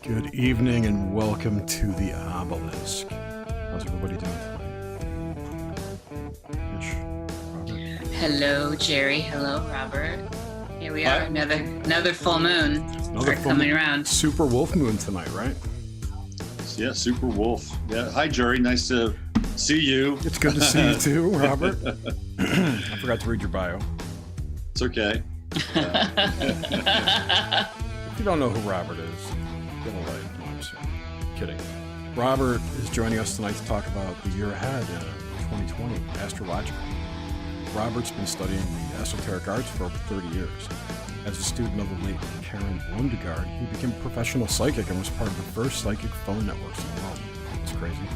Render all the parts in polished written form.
Good evening and welcome to the Obelisk. How's everybody doing tonight? Niish, Hello, Jerry. Hello, Robert. Here we are, another full moon. Coming around. Super wolf moon tonight, right? Yeah, super wolf. Yeah. Hi, Jerry. Nice to see you. It's good to see you too, Robert. I forgot to read your bio. It's okay. If you don't know who Robert is, get a light. No, I'm just kidding. Robert is joining us tonight to talk about the year ahead in 2020, astrologically. Robert's been studying the esoteric arts for over 30 years. As a student of the late Karen Lundegaard, he became a professional psychic and was part of the first psychic phone networks in the world. It's crazy.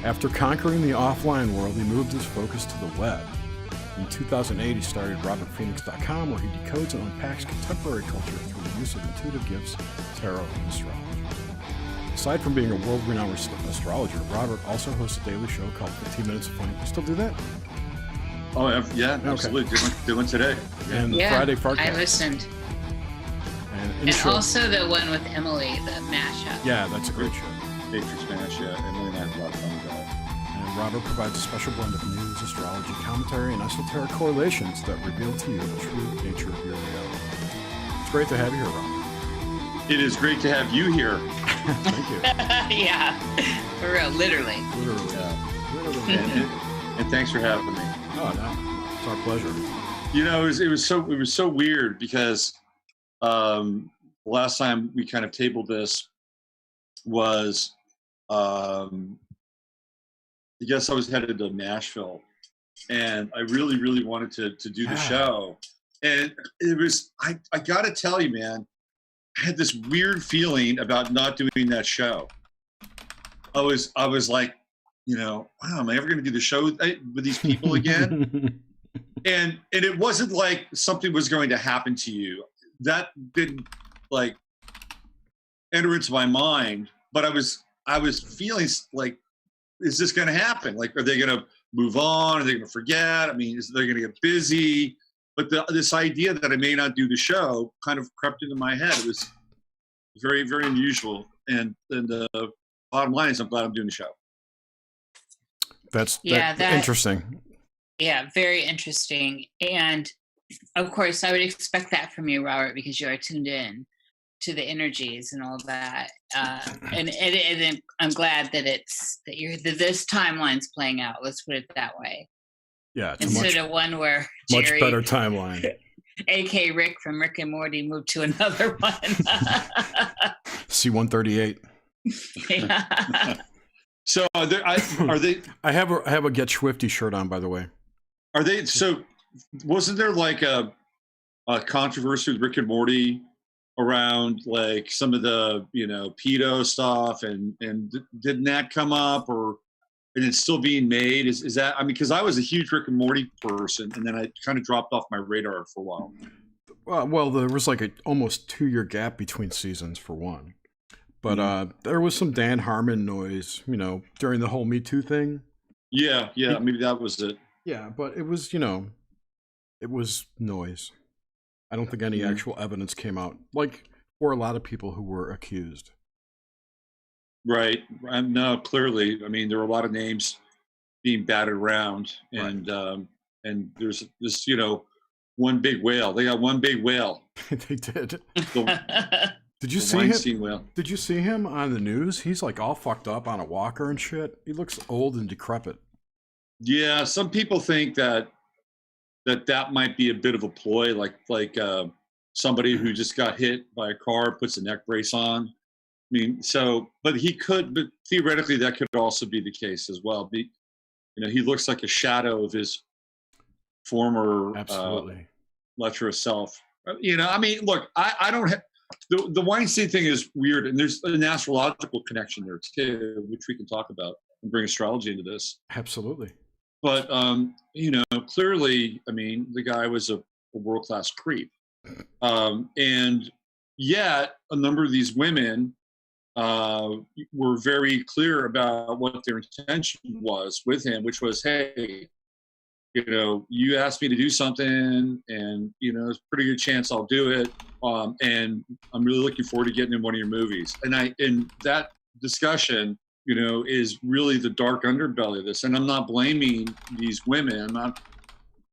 After conquering the offline world, he moved his focus to the web. In 2008, he started robertphoenix.com, where he decodes and unpacks contemporary culture through the use of intuitive gifts, tarot, and astrology. Aside from being a world-renowned astrologer, Robert also hosts a daily show called 15 Minutes of Fame. You still do that? Oh, yeah, absolutely. Doing today. And the Friday Farcast. I listened. And also the one with Emily, the mashup. Yeah, that's a great show. Matrix Mash, yeah. Emily and I had a lot of fun with that. And Robert provides a special blend of news, astrology, commentary, and esoteric correlations that reveal to you the true nature of your reality. It's great to have you here, Robert. It is great to have you here. Thank you. Yeah, for real, literally. Yeah. And thanks for having me. Oh, no, it's our pleasure. You know, it was so weird because the last time we kind of tabled this was I guess I was headed to Nashville, and I really wanted to do the show, and it was I gotta tell you, man, I had this weird feeling about not doing that show. I was like, you know, wow, am I ever going to do the show with these people again? and it wasn't like something was going to happen to you. That didn't like enter into my mind, but I was feeling like, is this going to happen? Like, are they going to move on? Are they going to forget? I mean, is they going to get busy? But this idea that I may not do the show kind of crept into my head. It was very, very unusual. And the bottom line is I'm glad I'm doing the show. That's interesting. Yeah, very interesting. And of course, I would expect that from you, Robert, because you are tuned in to the energies and all that. And I'm glad that this timeline's playing out. Let's put it that way. Yeah, it's instead of one where Jerry, much better timeline. A.K. Rick from Rick and Morty moved to another one. C-138. Yeah. So are they? I have a Get Swifty shirt on, by the way. Are they? So wasn't there like a controversy with Rick and Morty around like some of the pedo stuff, and didn't that come up, or and it's still being made? Is that? I mean, because I was a huge Rick and Morty person, and then I kind of dropped off my radar for a while. Well, there was like a almost 2-year gap between seasons for one. But there was some Dan Harmon noise, during the whole Me Too thing. Yeah, maybe that was it. Yeah, but it was, it was noise. I don't think any actual evidence came out, like for a lot of people who were accused. Right. No, clearly. I mean, there were a lot of names being batted around, and and there's this, one big whale. They got one big whale. They did. The, Did you the see Weinstein him? whale. Did you see him on the news? He's like all fucked up on a walker and shit. He looks old and decrepit. Yeah, some people think that might be a bit of a ploy, like somebody who just got hit by a car puts a neck brace on. I mean, but theoretically that could also be the case as well. He looks like a shadow of his former Absolutely. lecherous self. I mean, look, I don't have the Weinstein thing is weird, and there's an astrological connection there too, which we can talk about and bring astrology into this. Absolutely. But clearly, I mean, the guy was a world-class creep, and yet a number of these women were very clear about what their intention was with him, which was, hey, you asked me to do something, and there's a pretty good chance I'll do it, and I'm really looking forward to getting in one of your movies. And that discussion, is really the dark underbelly of this. And I'm not blaming these women. I'm not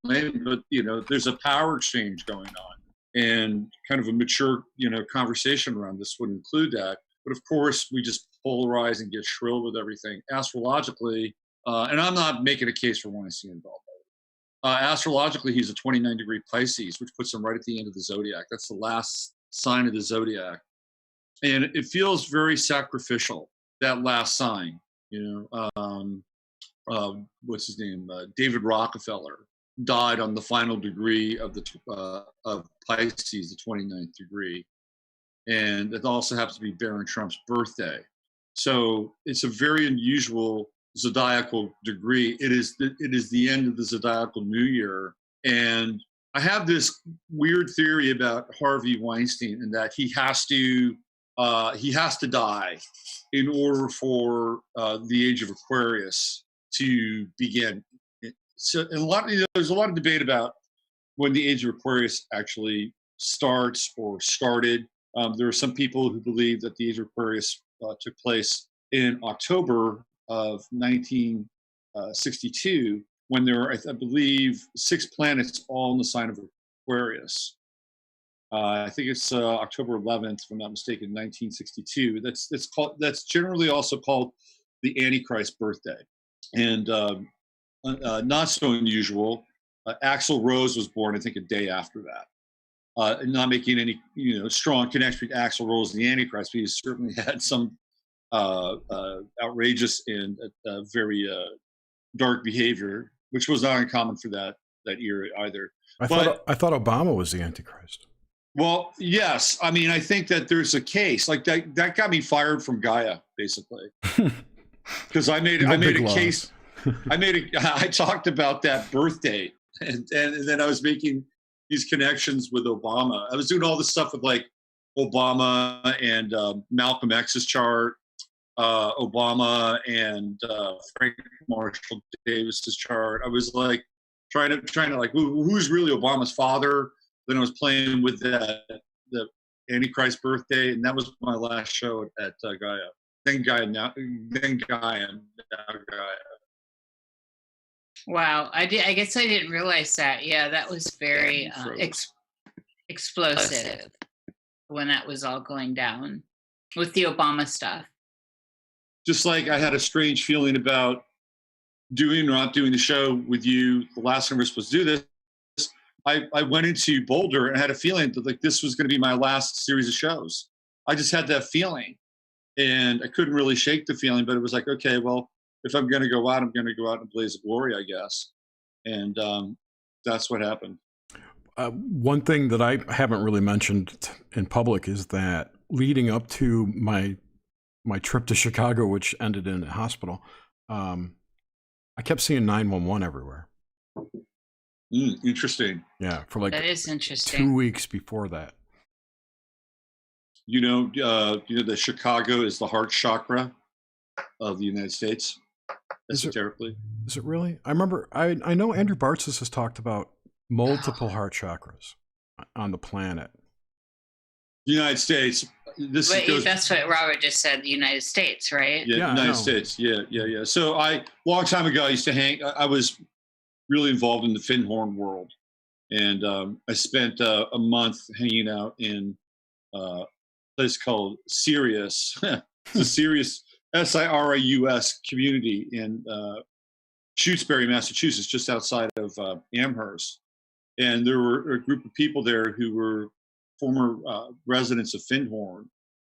blaming, but there's a power exchange going on, and kind of a mature, conversation around this would include that. But of course, we just polarize and get shrill with everything astrologically. And I'm not making a case for Weinstein involved. Astrologically, he's a 29-degree Pisces, which puts him right at the end of the zodiac. That's the last sign of the zodiac, and it feels very sacrificial. That last sign, what's his name? David Rockefeller died on the final degree of of Pisces, the 29th degree, and it also happens to be Barron Trump's birthday. So it's a very unusual zodiacal degree. It is the end of the zodiacal new year, and I have this weird theory about Harvey Weinstein, in that he has to die in order for the age of Aquarius to begin. So, and there's a lot of debate about when the age of Aquarius actually starts or started. There are some people who believe that the age of Aquarius took place in October of 1962, when there were, I believe, 6 planets all in the sign of Aquarius. I think it's October 11th, if I'm not mistaken, 1962. That's generally also called the Antichrist birthday, and not so unusual. Axl Rose was born, I think, a day after that. Not making any strong connection between Axl Rose and the Antichrist, but he certainly had some outrageous and very dark behavior, which was not uncommon for that era either. I thought Obama was the Antichrist. Well, yes. I mean, I think that there's a case like that got me fired from Gaia, basically, because I made a case. I talked about that birth date, and then I was making these connections with Obama. I was doing all this stuff with like Obama and Malcolm X's chart, Obama and Frank Marshall Davis's chart. I was like trying to like who's really Obama's father. Then I was playing with the Antichrist birthday, and that was my last show at Gaia. Then Gaia, now Gaia. Wow, I guess I didn't realize that. Yeah, that was very explosive when that was all going down with the Obama stuff. Just like I had a strange feeling about doing or not doing the show with you the last time we were supposed to do this. I went into Boulder and had a feeling that like this was going to be my last series of shows. I just had that feeling, and I couldn't really shake the feeling. But it was like, okay, well, if I'm going to go out, I'm going to go out in a blaze of glory, I guess. And that's what happened. One thing that I haven't really mentioned in public is that leading up to my trip to Chicago, which ended in a hospital, I kept seeing 911 everywhere. Interesting. Yeah, for like that is interesting. 2 weeks before that. That Chicago is the heart chakra of the United States, esoterically. Is it really? I remember. I know Andrew Bartzis has talked about multiple heart chakras on the planet. The United States. That's what Robert just said. The United States, right? Yeah, United States. Yeah. So long time ago, I used to hang. I was really involved in the Finhorn world. And I spent a month hanging out in a place called Sirius. It's a Sirius, Sirius community in Shutesbury, Massachusetts, just outside of Amherst. And there were a group of people there who were former residents of Finhorn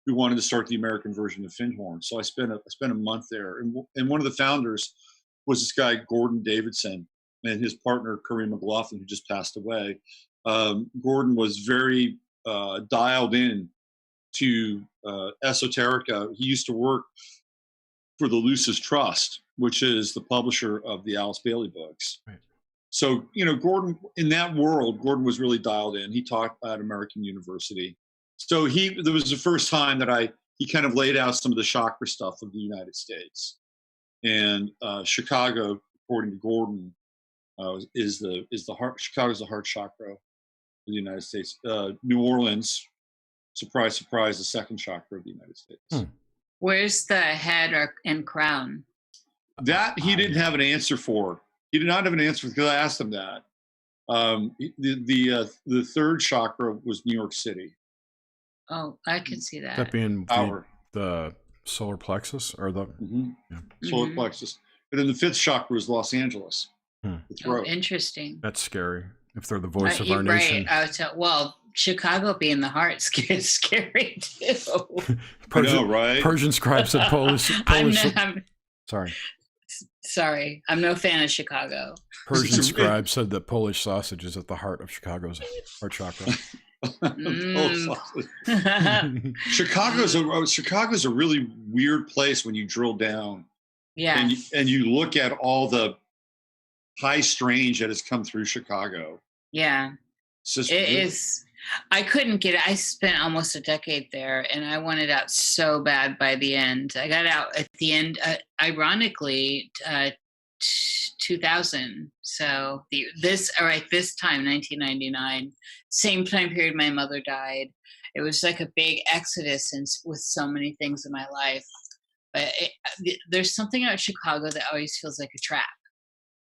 who wanted to start the American version of Finhorn. So I spent a month there. And one of the founders was this guy, Gordon Davidson, and his partner, Kareem McLaughlin, who just passed away. Gordon was very dialed in to esoterica. He used to work for the Lucis Trust, which is the publisher of the Alice Bailey books. Right. So, Gordon, in that world, Gordon was really dialed in. He taught at American University. So there was the first time that he kind of laid out some of the chakra stuff of the United States. And Chicago, according to Gordon, is the heart. Chicago's the heart chakra of the United States. New Orleans, surprise, surprise, the second chakra of the United States. Where's the head and crown? That he didn't have an answer for. He did not have an answer because I asked him that. The third chakra was New York City. Oh, I can see that. That being the solar plexus or the solar plexus. And then the fifth chakra was Los Angeles. The throat. Oh, interesting. That's scary. If they're the voice of our nation. Well, Chicago being the heart is scary too. Persian scribe said Polish. Sorry, I'm no fan of Chicago. Persian scribe said that Polish sausage is at the heart of Chicago's heart chakra. Chicago's a really weird place when you drill down. Yeah. And you look at all the high strange that has come through Chicago. Yeah. It is. I couldn't get it. I spent almost a decade there, and I wanted out so bad by the end. I got out at the end, ironically, 2000. So this time, 1999, same time period my mother died. It was like a big exodus with so many things in my life. But there's something about Chicago that always feels like a trap.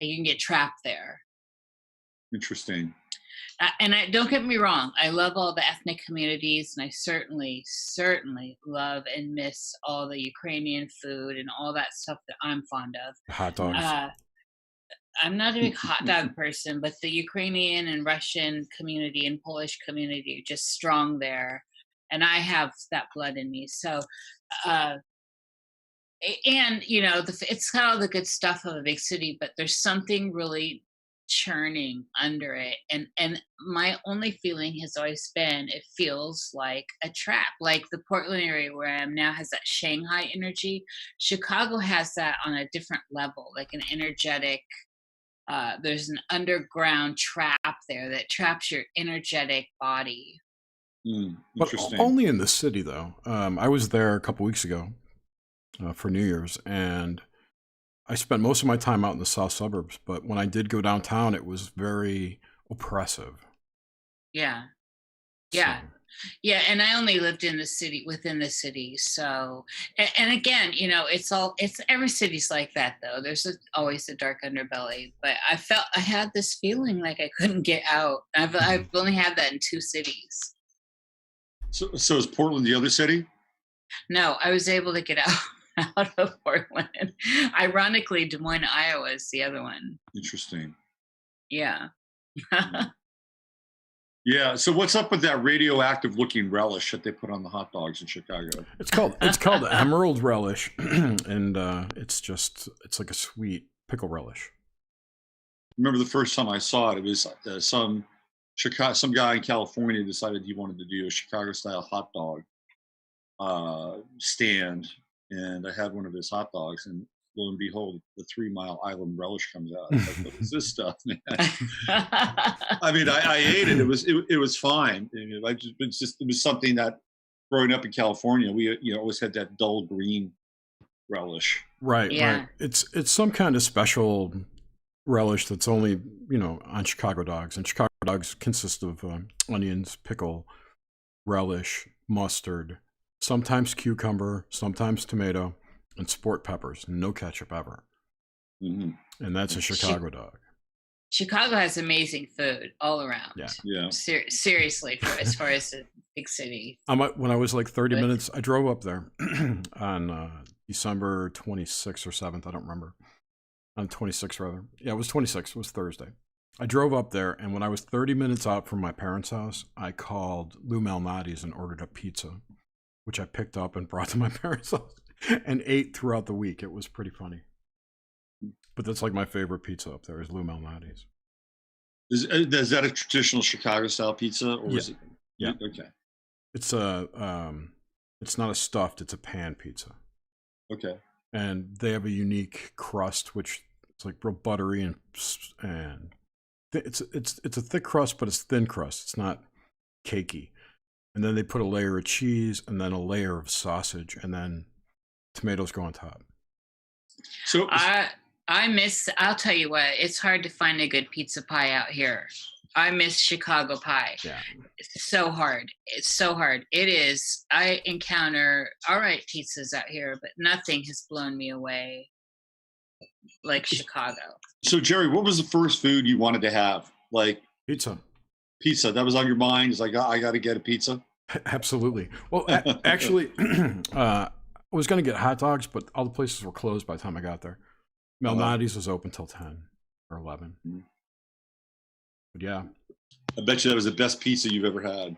You can get trapped there. Interesting. And don't get me wrong, I love all the ethnic communities, and I certainly love and miss all the Ukrainian food and all that stuff that I'm fond of. Hot dogs. I'm not a big hot dog person, but the Ukrainian and Russian community and Polish community are just strong there, and I have that blood in me. So, and it's got all the good stuff of a big city, but there's something really churning under it, and my only feeling has always been it feels like a trap. Like the Portland area where I am now has that Shanghai energy. Chicago has that on a different level, like an energetic there's an underground trap there that traps your energetic body. But only in the city though. I was there a couple weeks ago for New Year's, and I spent most of my time out in the south suburbs, but when I did go downtown, it was very oppressive. Yeah. So, Yeah, and I only lived in the city, within the city. So, and again, it's every city's like that though. There's always a dark underbelly, but I had this feeling like I couldn't get out. I've only had that in 2 cities. So is Portland the other city? No, I was able to get out of Portland. Ironically, Des Moines, Iowa is the other one. Interesting. Yeah. Yeah. So what's up with that radioactive looking relish that they put on the hot dogs in Chicago? It's called emerald relish, and it's like a sweet pickle relish. Remember the first time I saw it? It was some guy in California decided he wanted to do a Chicago style hot dog stand, and I had one of his hot dogs, and lo and behold, the 3 Mile Island relish comes out. I was like, what is this stuff, man? I mean, I ate it. It was fine. It was something that growing up in California, we always had that dull green relish. Right. Yeah. Right. It's some kind of special relish that's only on Chicago dogs, and Chicago dogs consist of onions, pickle, relish, mustard, sometimes cucumber, sometimes tomato, and sport peppers. No ketchup ever. Mm-hmm. And that's a Chicago dog. Chicago has amazing food all around. Yeah. Yeah. Seriously, as far as a big city. When I was like 30 Good. minutes, I drove up there on December 26th or 7th. I don't remember. On 26th, rather. Yeah, it was 26th. It was Thursday. I drove up there, and when I was 30 minutes out from my parents' house, I called Lou Malnati's and ordered a pizza, which I picked up and brought to my parents' house and ate throughout the week. It was pretty funny. But that's like my favorite pizza up there is Lou Malnati's. Is that a traditional Chicago-style pizza, or is it? Yeah. Okay. It's it's not a stuffed, it's a pan pizza. Okay. And they have a unique crust, which it's like real buttery and it's a thick crust, but it's thin crust. It's not cakey. And then they put a layer of cheese and then a layer of sausage, and then tomatoes go on top. So I'll tell you what, it's hard to find a good pizza pie out here. I miss Chicago pie. Yeah. It's so hard. It's so hard. It is. I encounter all right pizzas out here, but nothing has blown me away like Chicago. So Jerry, what was the first food you wanted to have? Like Pizza. Pizza. That was on your mind. It's like, I got to get a pizza. Absolutely. Well, actually, I was going to get hot dogs, but all the places were closed by the time I got there. Malnati's was open till 10 or 11. But yeah. I bet you that was the best pizza you've ever had.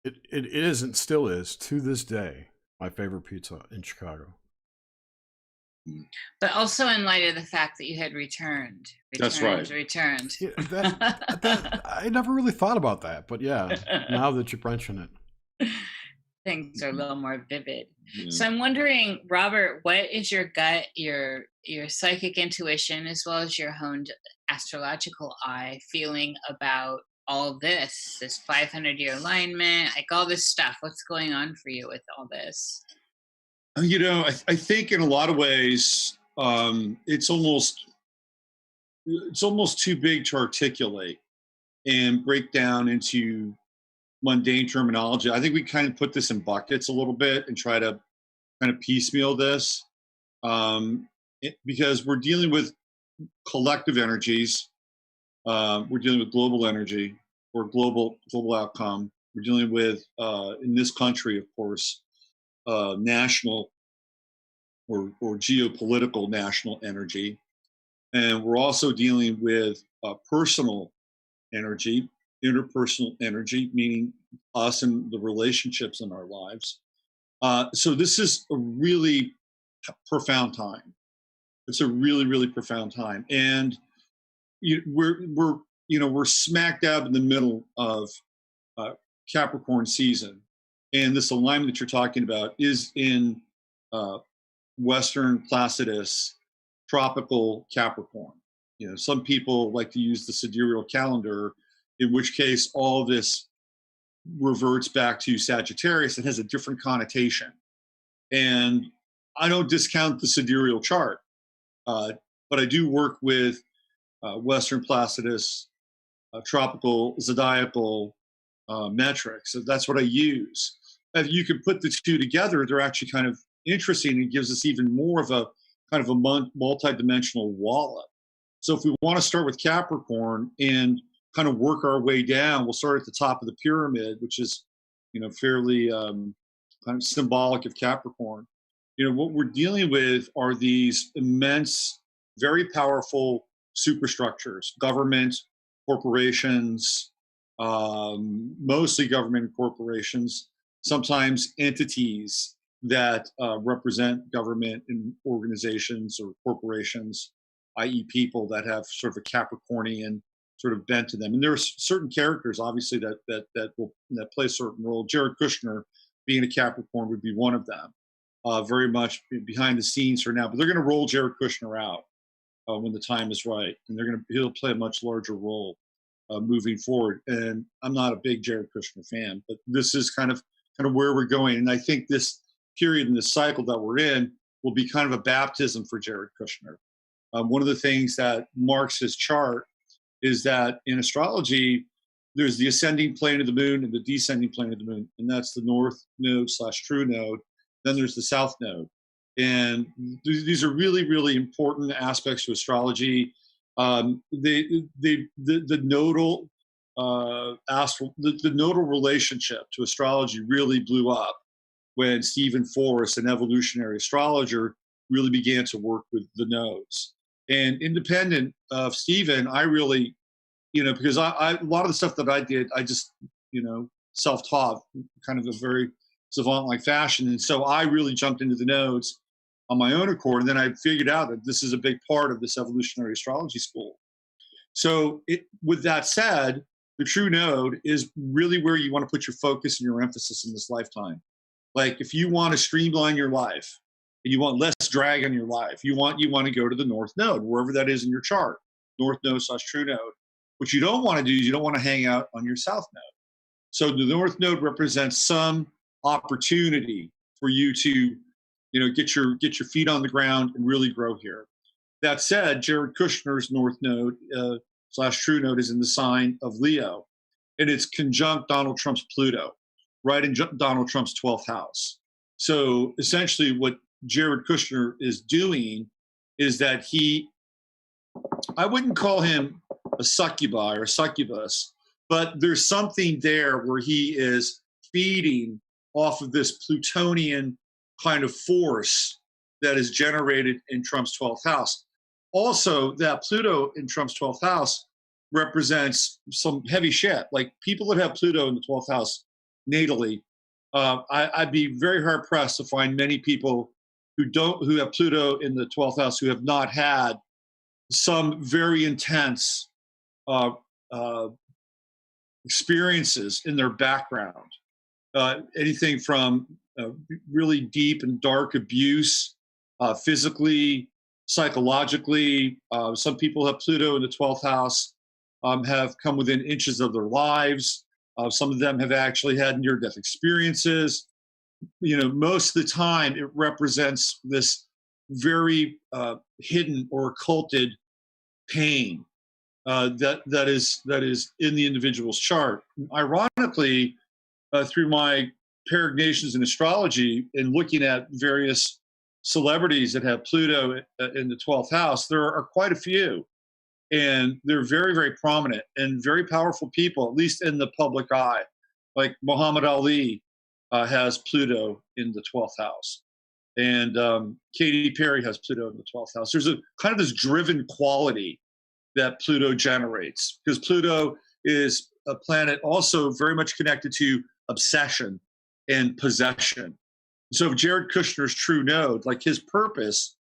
It is and still is, to this day, my favorite pizza in Chicago. But also in light of the fact that you had returned. That's right. Returned. Yeah, that I never really thought about that, but yeah, now that you mention it. Things are a little more vivid. Yeah. So I'm wondering, Robert, what is your gut, your psychic intuition, as well as your honed astrological eye feeling about all this 500-year alignment, like all this stuff? What's going on for you with all this? You know, I think in a lot of ways, it's almost too big to articulate and break down into mundane terminology. I think we kind of put this in buckets a little bit and try to kind of piecemeal this, because we're dealing with collective energies. We're dealing with global energy or global outcome. We're dealing with, in this country, of course, national or geopolitical national energy. And we're also dealing with personal energy, interpersonal energy, meaning us and the relationships in our lives. So this is a really profound time. It's a really, really profound time. And we're smack dab in the middle of Capricorn season. And this alignment that you're talking about is in Western Placidus, tropical Capricorn. You know, some people like to use the sidereal calendar, in which case all this reverts back to Sagittarius. It has a different connotation. And I don't discount the sidereal chart, but I do work with Western Placidus, tropical, zodiacal metrics. So that's what I use. If you can put the two together, they're actually kind of interesting and gives us even more of a kind of a multi-dimensional wallet. So if we want to start with Capricorn and kind of work our way down, we'll start at the top of the pyramid, which is, fairly kind of symbolic of Capricorn. What we're dealing with are these immense, very powerful superstructures, government, corporations, mostly government corporations, sometimes entities that represent government and organizations or corporations, i.e. people that have sort of a Capricornian sort of bent to them. And there are certain characters, obviously, that play a certain role. Jared Kushner, being a Capricorn, would be one of them. Very much behind the scenes for now, but they're going to roll Jared Kushner out when the time is right, and he'll play a much larger role moving forward. And I'm not a big Jared Kushner fan, but this is kind of where we're going. And I think this period in this cycle that we're in will be kind of a baptism for Jared Kushner. One of the things that marks his chart is that in astrology, there's the ascending plane of the moon and the descending plane of the moon, and that's the north node / true node. Then there's the south node. And these are really, really important aspects to astrology. The nodal the nodal relationship to astrology really blew up when Stephen Forrest, an evolutionary astrologer, really began to work with the nodes. And independent of Stephen, I really, because I a lot of the stuff that I did, I just, self-taught, kind of a very savant-like fashion. And so I really jumped into the nodes on my own accord. And then I figured out that this is a big part of this evolutionary astrology school. So with that said, the true node is really where you want to put your focus and your emphasis in this lifetime. Like if you want to streamline your life and you want less drag on your life, you want to go to the north node, wherever that is in your chart, north node / true node. What you don't want to do is you don't want to hang out on your south node. So the north node represents some opportunity for you to, get your feet on the ground and really grow here. That said, Jared Kushner's north node / true node is in the sign of Leo, and it's conjunct Donald Trump's Pluto, right in Donald Trump's 12th house. So essentially what Jared Kushner is doing is that I wouldn't call him a succubi or succubus, but there's something there where he is feeding off of this Plutonian kind of force that is generated in Trump's 12th house. Also, that Pluto in Trump's 12th house represents some heavy shit. Like people that have Pluto in the 12th house natally, I'd be very hard pressed to find many people who have Pluto in the 12th house who have not had some very intense experiences in their background. Anything from really deep and dark abuse, physically, psychologically. Some people have Pluto in the 12th house, have come within inches of their lives. Some of them have actually had near-death experiences. Most of the time it represents this very hidden or occulted pain that is in the individual's chart. Ironically, through my peregrinations in astrology and looking at various celebrities that have Pluto in the 12th house, there are quite a few. And they're very, very prominent and very powerful people, at least in the public eye. Like Muhammad Ali has Pluto in the 12th house. And Katy Perry has Pluto in the 12th house. There's a kind of this driven quality that Pluto generates, because Pluto is a planet also very much connected to obsession and possession. So if Jared Kushner's true node, like his purpose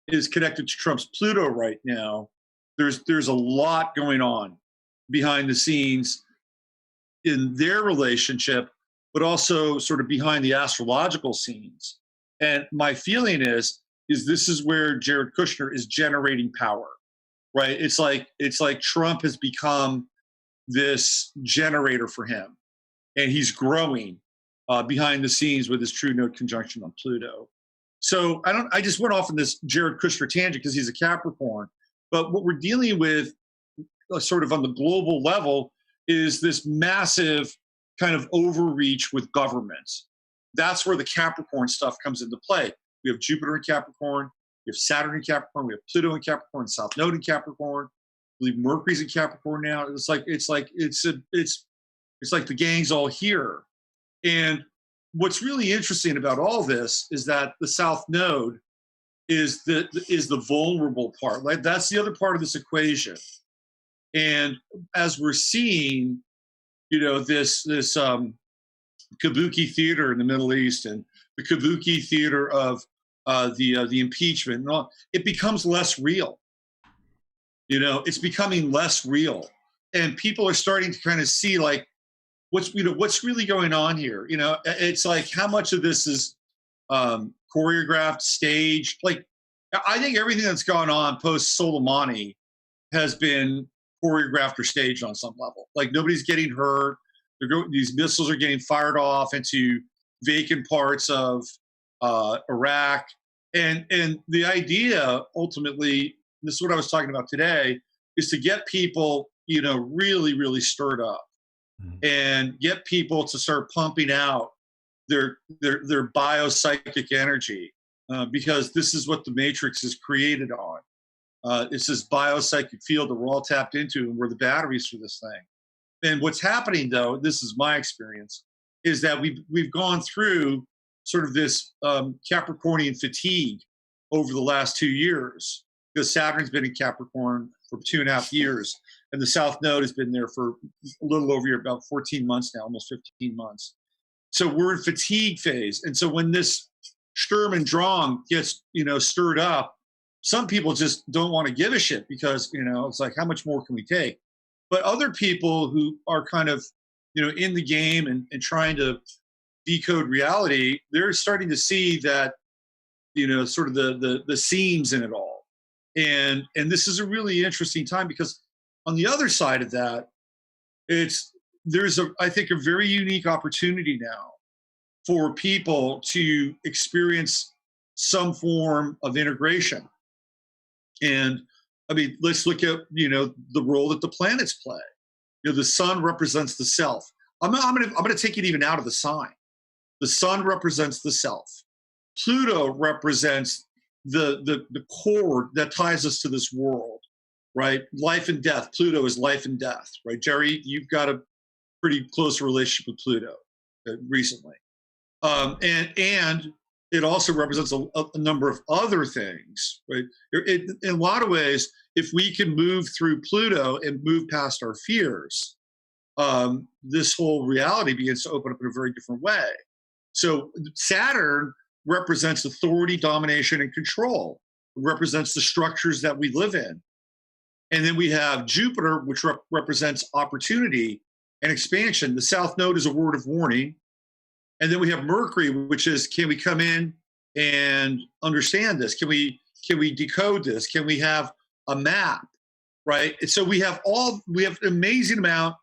is connected to Trump's Pluto right now, there's a lot going on behind the scenes in their relationship, but also sort of behind the astrological scenes. And my feeling is this is where Jared Kushner is generating power, right? It's like Trump has become this generator for him, and he's growing behind the scenes with his true node conjunction on Pluto. So I just went off on this Jared Kushner tangent because he's a Capricorn. But what we're dealing with sort of on the global level is this massive kind of overreach with governments. That's where the Capricorn stuff comes into play. We have Jupiter in Capricorn, we have Saturn in Capricorn, we have Pluto in Capricorn, South Node in Capricorn. I believe Mercury's in Capricorn now. It's like the gang's all here. And what's really interesting about all this is that the South Node is the vulnerable part. Like that's the other part of this equation. And as we're seeing, this kabuki theater in the Middle East and the kabuki theater of the impeachment, and all, it becomes less real. It's becoming less real, and people are starting to kind of see like what's really going on here. It's like how much of this is choreographed, staged. Like I think everything that's gone on post Soleimani has been choreographed or staged on some level. Like nobody's getting hurt. These missiles are getting fired off into vacant parts of Iraq, and the idea ultimately, this is what I was talking about today, is to get people really, really stirred up and get people to start pumping out their biopsychic energy, because this is what the Matrix is created on. It's this biopsychic field that we're all tapped into, and we're the batteries for this thing. And what's happening, though, this is my experience, is that we've gone through sort of this Capricornian fatigue over the last 2 years, because Saturn's been in Capricorn for 2.5 years, and the South Node has been there for a little over about 14 months now, almost 15 months. So we're in fatigue phase. And so when this Sturm and Drang gets, stirred up, some people just don't want to give a shit because, it's like, how much more can we take? But other people who are kind of, in the game and trying to decode reality, they're starting to see that, sort of the seams in it all. And this is a really interesting time, because on the other side of that, there's I think a very unique opportunity now for people to experience some form of integration. And I mean, let's look at, the role that the planets play. The sun represents the self. I'm gonna take it even out of the sign. The sun represents the self. Pluto represents the cord that ties us to this world, right? Life and death. Pluto is life and death, right? Jerry, you've got a pretty close relationship with Pluto recently. And it also represents a number of other things, right? In a lot of ways, if we can move through Pluto and move past our fears, this whole reality begins to open up in a very different way. So Saturn represents authority, domination, and control. It represents the structures that we live in. And then we have Jupiter, which represents opportunity and expansion. The South Node is a word of warning. And then we have Mercury, which is, can we come in and understand this? Can we decode this? Can we have a map, right? And so we have an amazing amount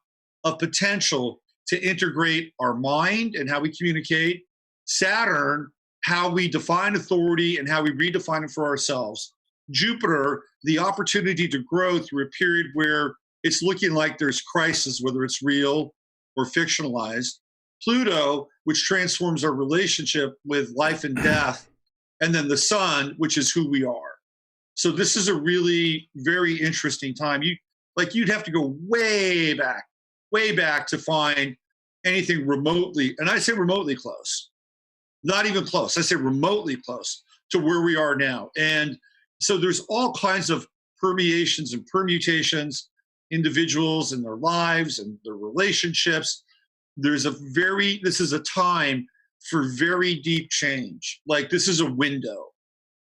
of potential to integrate our mind and how we communicate. Saturn, how we define authority and how we redefine it for ourselves. Jupiter, the opportunity to grow through a period where it's looking like there's crisis, whether it's real or fictionalized. Pluto, which transforms our relationship with life and death. And then the sun, which is who we are. So this is a really very interesting time. You'd have to go way back to find anything remotely, and I say remotely close, not even close. I say remotely close to where we are now. And so there's all kinds of permeations and permutations, individuals and their lives and their relationships. This is a time for very deep change. Like, this is a window,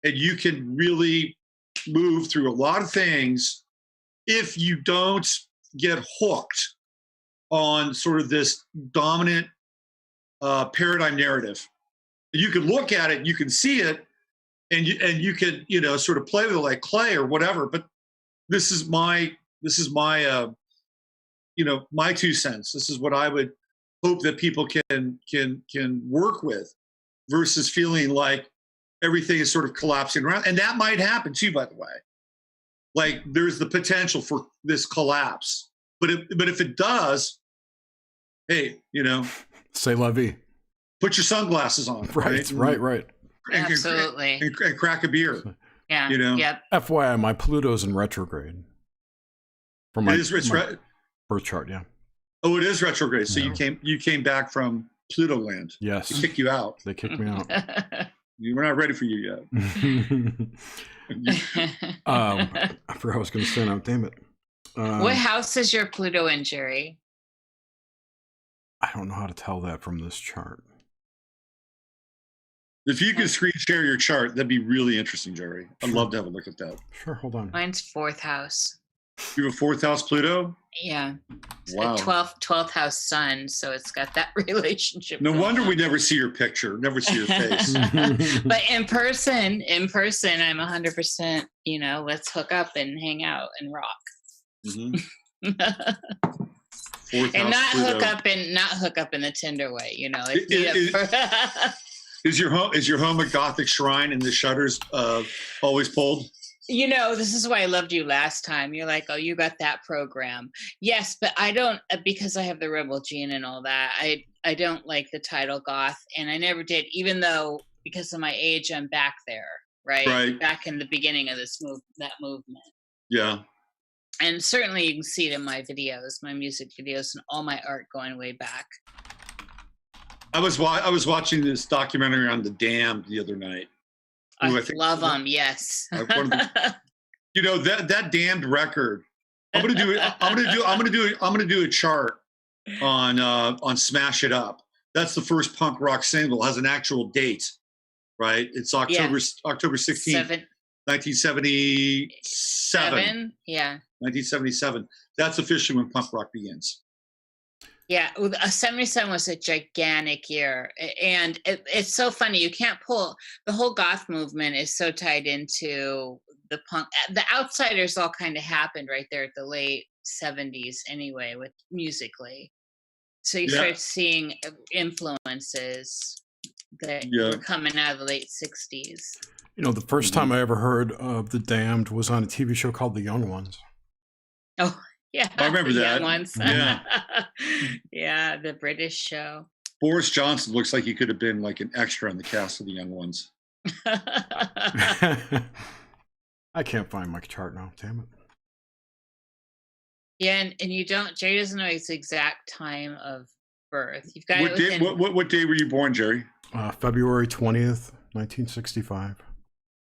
and you can really move through a lot of things if you don't get hooked on sort of this dominant paradigm narrative. You can look at it, you can see it, and you can, sort of play with it like clay or whatever. But this is my my 2 cents. This is what I would hope that people can work with, versus feeling like everything is sort of collapsing around. And that might happen too, by the way. Like, there's the potential for this collapse. But if it does, hey, say la vie. Put your sunglasses on. Right. Absolutely. And crack a beer. Yeah. Yep. FYI, my Pluto's in retrograde. For my birth chart, yeah. Oh, it is retrograde. So you came back from Pluto land. Yes. They kicked you out. They kicked me out. We're not ready for you yet. I forgot I was going to say now. Damn it. What house is your Pluto in, Jerry? I don't know how to tell that from this chart. If you could screen share your chart, that'd be really interesting, Jerry. I'd love to have a look at that. Sure, hold on. Mine's 4th house. You have a 4th house Pluto? Yeah. Wow. 12th house sun, so it's got that relationship. No wonder we never see your picture, never see your face. But in person, I'm 100%, let's hook up and hang out and rock. Mm-hmm. 4th And house not hook up in the Tinder way, Is your home a Gothic shrine and the shutters always pulled? This is why I loved you last time. You're like, oh, you got that program. Yes, but I don't, because I have the rebel gene and all that. I don't like the title goth, and I never did, even though because of my age, I'm back there. right? Right. Back in the beginning of that movement. Yeah. And certainly you can see it in my videos, my music videos, and all my art going way back. I was watching this documentary on the Damned the other night. I love them. Yes. You know, that Damned record. I'm gonna do a chart on Smash It Up. That's the first punk rock single. It has an actual date, right? It's October 16th, 1977. Yeah. 1977. That's officially when punk rock begins. Yeah, 77 was a gigantic year, and it's so funny. You can't pull the whole goth movement is so tied into the punk. The Outsiders all kind of happened right there at the late 70s, anyway, with musically. So you start seeing influences that were coming out of the late 60s. You know, the first time I ever heard of the Damned was on a TV show called The Young Ones. Oh. Yeah, I remember that. Young Ones. Yeah, yeah, the British show. Boris Johnson looks like he could have been like an extra in the cast of The Young Ones. I can't find my chart now. Damn it. Yeah, and you don't. Jerry doesn't know his exact time of birth. You've got what day were you born, Jerry? February 20th, 1965.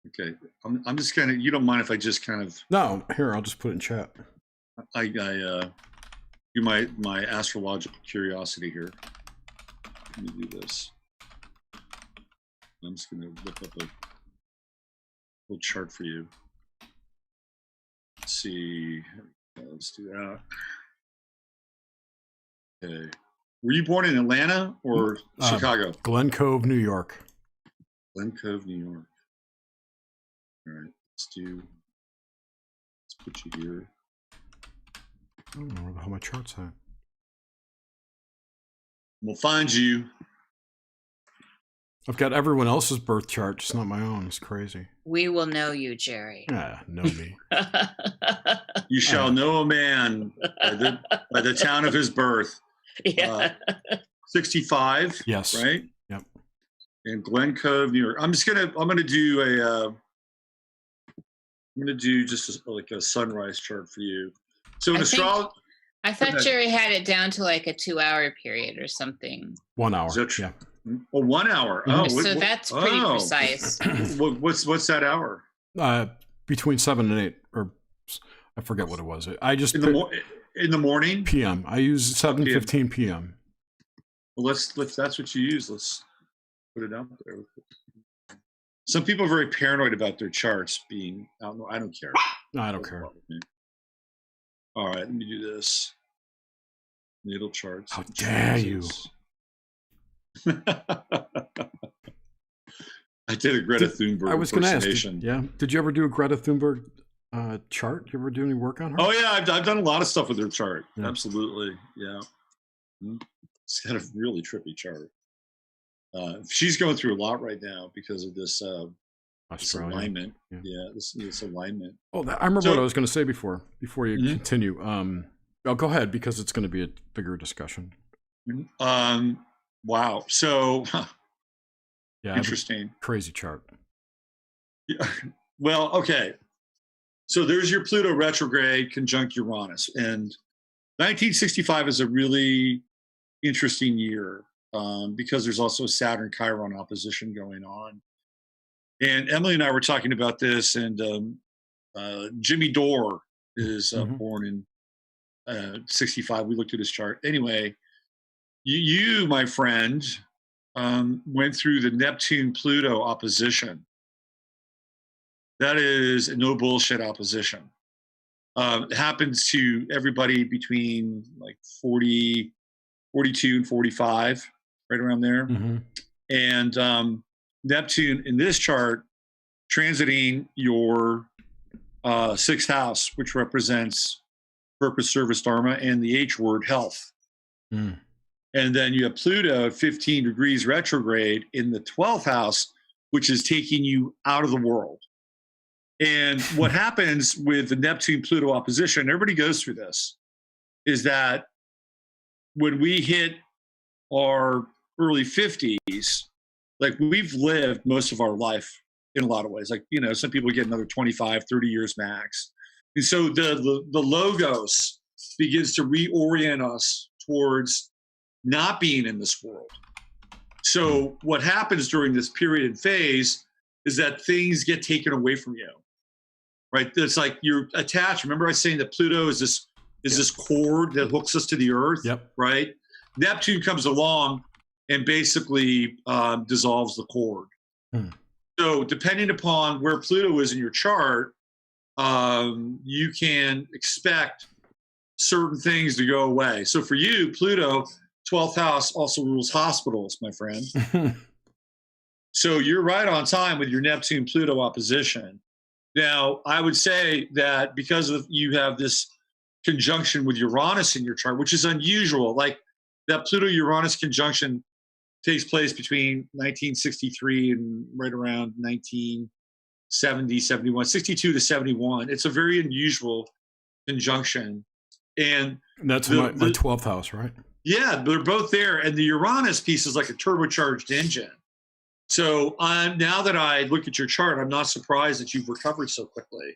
Okay, I'm just kind of. You don't mind if I just kind of? No, here I'll just put it in chat. I do my astrological curiosity here. Let me do this. I'm just going to look up a little chart for you. Let's see. Let's do that. Okay. Were you born in Atlanta or Chicago? Glen Cove, New York. Glen Cove, New York. All right. Let's put you here. I don't know where the hell my chart's at. We'll find you. I've got everyone else's birth chart, just not my own. It's crazy. We will know you, Jerry. Yeah, know me. You shall know a man by the town of his birth. Yeah. 65. Yes. Right? Yep. In Glen Cove, New York. I'm gonna do just like a sunrise chart for you. So in astrology, I thought Jerry had it down to like a 2-hour period or something. 1 hour. Yeah. Oh, 1 hour. Oh, so that's pretty precise. What's that hour? Between 7 and 8, or I forget what it was. I just in the morning. PM. I use 7:15 PM. Well, let's that's what you use. Let's put it out there. Some people are very paranoid about their charts being out. I don't care. No, I don't care. All right, let me do this. Natal charts. How dare you? I did a Greta Thunberg. I was going to ask. Did you ever do a Greta Thunberg chart? You ever do any work on her? Oh yeah, I've done a lot of stuff with her chart. Yeah. Absolutely, yeah. It's got a really trippy chart. She's going through a lot right now because of this alignment. Yeah, this alignment. Oh, I remember what I was going to say before you continue. I'll go ahead because it's going to be a bigger discussion. Wow. So, yeah, interesting. Crazy chart. Yeah. Well, okay. So there's your Pluto retrograde conjunct Uranus, and 1965 is a really interesting year because there's also a Saturn Chiron opposition going on. And Emily and I were talking about this, and Jimmy Dore is born in 65. We looked at his chart. Anyway, you my friend, went through the Neptune-Pluto opposition. That is a no bullshit opposition. It happens to everybody between like 42 and 45, right around there. And Neptune in this chart transiting your 6th house, which represents purpose, service, dharma, and the H word, health. And then you have Pluto at 15 degrees retrograde in the 12th house, which is taking you out of the world. And what happens with the Neptune-Pluto opposition, everybody goes through this, is that when we hit our early 50s, like we've lived most of our life in a lot of ways. Like, you know, some people get another 25, 30 years max. And so the logos begins to reorient us towards not being in this world. So what happens during this period and phase is that things get taken away from you, right? It's like you're attached. Remember I was saying that Pluto is this cord that hooks us to the earth, right? Neptune comes along and basically dissolves the cord. So depending upon where Pluto is in your chart, you can expect certain things to go away. So for you, Pluto, 12th house also rules hospitals, my friend. So you're right on time with your Neptune-Pluto opposition. Now, I would say that because of you have this conjunction with Uranus in your chart, which is unusual, like that Pluto-Uranus conjunction takes place between 1963 and right around 1970, 71, 62 to 71. It's a very unusual conjunction. And that's my 12th house, right? Yeah, they're both there. And the Uranus piece is like a turbocharged engine. So now that I look at your chart, I'm not surprised that you've recovered so quickly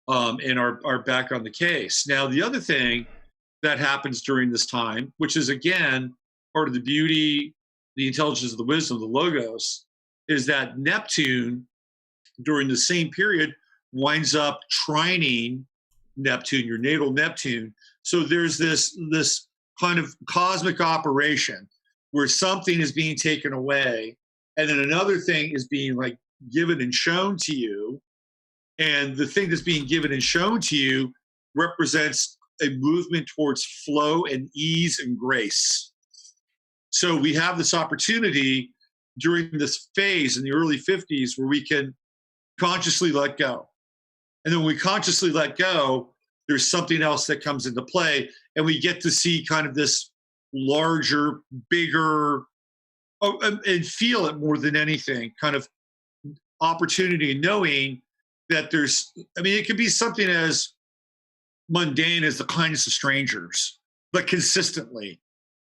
and are back on the case. Now, the other thing that happens during this time, which is, again, part of the beauty, the intelligence, the wisdom, the logos, is that Neptune, during the same period, winds up trining Neptune, your natal Neptune. So there's this kind of cosmic operation where something is being taken away, and then another thing is being like given and shown to you. And the thing that's being given and shown to you represents a movement towards flow and ease and grace. So we have this opportunity during this phase in the early 50s where we can consciously let go. And then when we consciously let go, there's something else that comes into play, and we get to see kind of this larger, bigger, and feel it more than anything, kind of opportunity, knowing that there's, I mean, it could be something as mundane as the kindness of strangers, but consistently,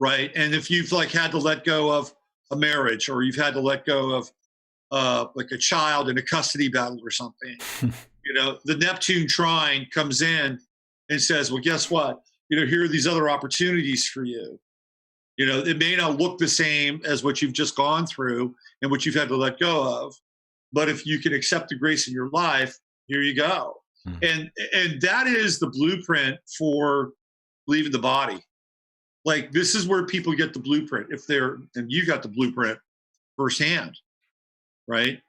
right? And if you've like had to let go of a marriage, or you've had to let go of like a child in a custody battle or something, you know, the Neptune trine comes in and says, well, guess what? You know, here are these other opportunities for you. You know, it may not look the same as what you've just gone through and what you've had to let go of, but if you can accept the grace in your life, here you go. And that is the blueprint for leaving the body. Like, this is where people get the blueprint. And you got the blueprint firsthand, right?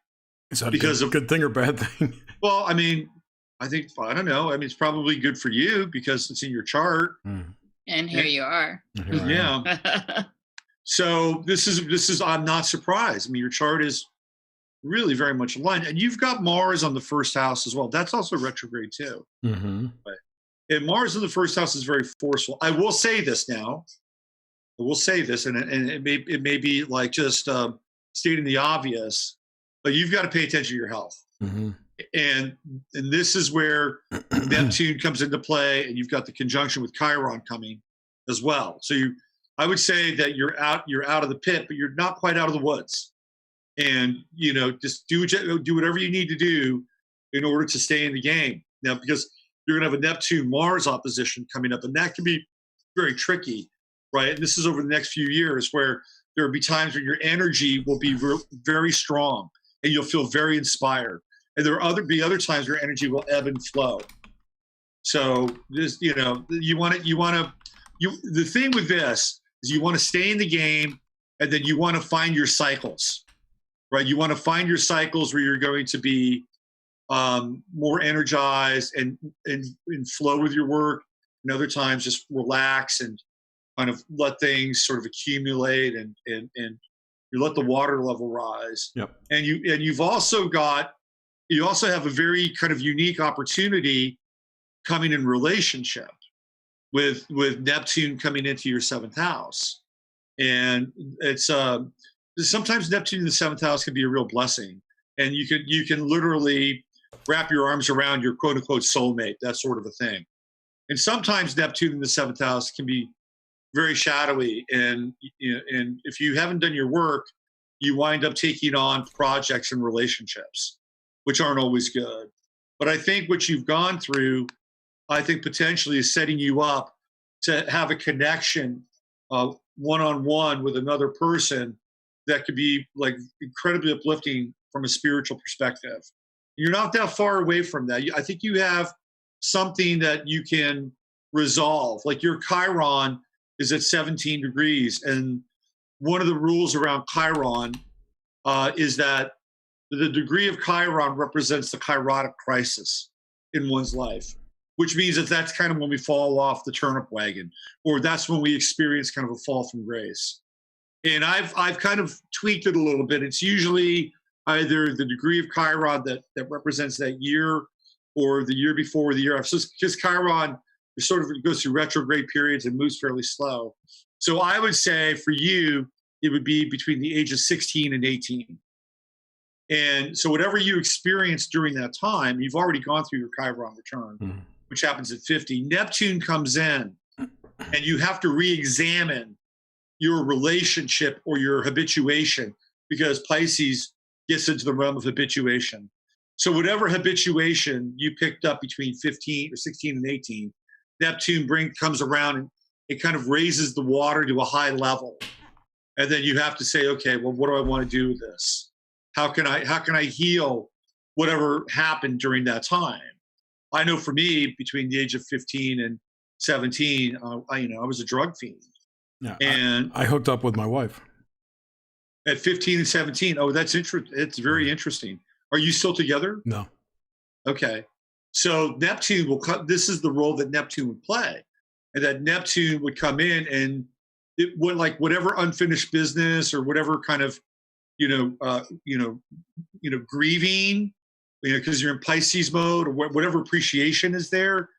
Is that a good thing or bad thing? Well, I mean, I don't know. I mean, it's probably good for you because it's in your chart. And here you are. Yeah. So this is, I'm not surprised. I mean, your chart is really very much aligned. And you've got Mars on the first house as well. That's also retrograde too. But, and Mars in the first house is very forceful. I will say this now. I will say this, and it may be like just stating the obvious, but you've got to pay attention to your health. And this is where Neptune comes into play, and you've got the conjunction with Chiron coming as well. So I would say that you're out of the pit, but you're not quite out of the woods. And, you know, just do whatever you need to do in order to stay in the game. Now, because you're going to have a Neptune-Mars opposition coming up, and that can be very tricky, right? And this is over the next few years where there will be times when your energy will be very strong and you'll feel very inspired. And there will be other times where energy will ebb and flow. So just, you know, the thing with this is you want to stay in the game, and then you want to find your cycles, right? You want to find your cycles where you're going to be more energized and flow with your work. And other times just relax and kind of let things sort of accumulate and you let the water level rise. And you also have a very kind of unique opportunity coming in relationship with Neptune coming into your seventh house. And it's sometimes Neptune in the seventh house can be a real blessing. And you can literally wrap your arms around your quote unquote soulmate, that sort of a thing. And sometimes Neptune in the seventh house can be very shadowy. And if you haven't done your work, you wind up taking on projects and relationships, which aren't always good. But I think what you've gone through, I think potentially is setting you up to have a connection one-on-one with another person that could be like incredibly uplifting from a spiritual perspective. You're not that far away from that. I think you have something that you can resolve. Like your Chiron is at 17 degrees. And one of the rules around Chiron is that the degree of Chiron represents the chirotic crisis in one's life, which means that that's kind of when we fall off the turnip wagon, or that's when we experience kind of a fall from grace. And I've kind of tweaked it a little bit. It's usually either the degree of Chiron that represents that year, or the year before, or the year after. Because Chiron sort of goes through retrograde periods and moves fairly slow. So I would say for you, it would be between the age of 16 and 18. And so whatever you experience during that time, you've already gone through your Chiron return, which happens at 50. Neptune comes in, and you have to re-examine your relationship or your habituation, because Pisces gets into the realm of habituation. So whatever habituation you picked up between 15 or 16 and 18, Neptune comes around and it kind of raises the water to a high level. And then you have to say, okay, well, what do I want to do with this? How can I heal whatever happened during that time? I know for me, between the age of 15 and 17, I was a drug fiend. Yeah, and I hooked up with my wife at 15 and 17. Oh, that's interesting. It's very interesting. Are you still together? No. Okay. So Neptune will come. This is the role that Neptune would play, and that Neptune would come in, and it would, like, whatever unfinished business or whatever kind of, grieving, because you're in Pisces mode, or whatever appreciation is there,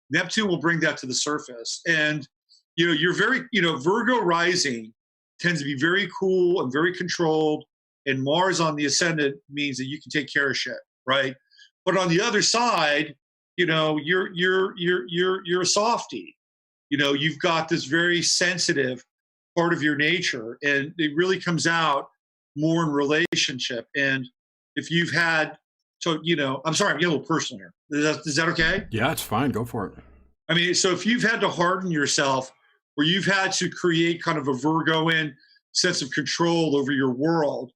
Neptune will bring that to the surface. And you're very, Virgo rising tends to be very cool and very controlled, and Mars on the ascendant means that you can take care of shit, right? But on the other side, you're a softie. You've got this very sensitive part of your nature, and it really comes out more in relationship. And if you've had, I'm sorry, I'm getting a little personal here. Is that okay? Yeah, it's fine. Go for it. I mean, so if you've had to harden yourself, or you've had to create kind of a Virgoan sense of control over your world,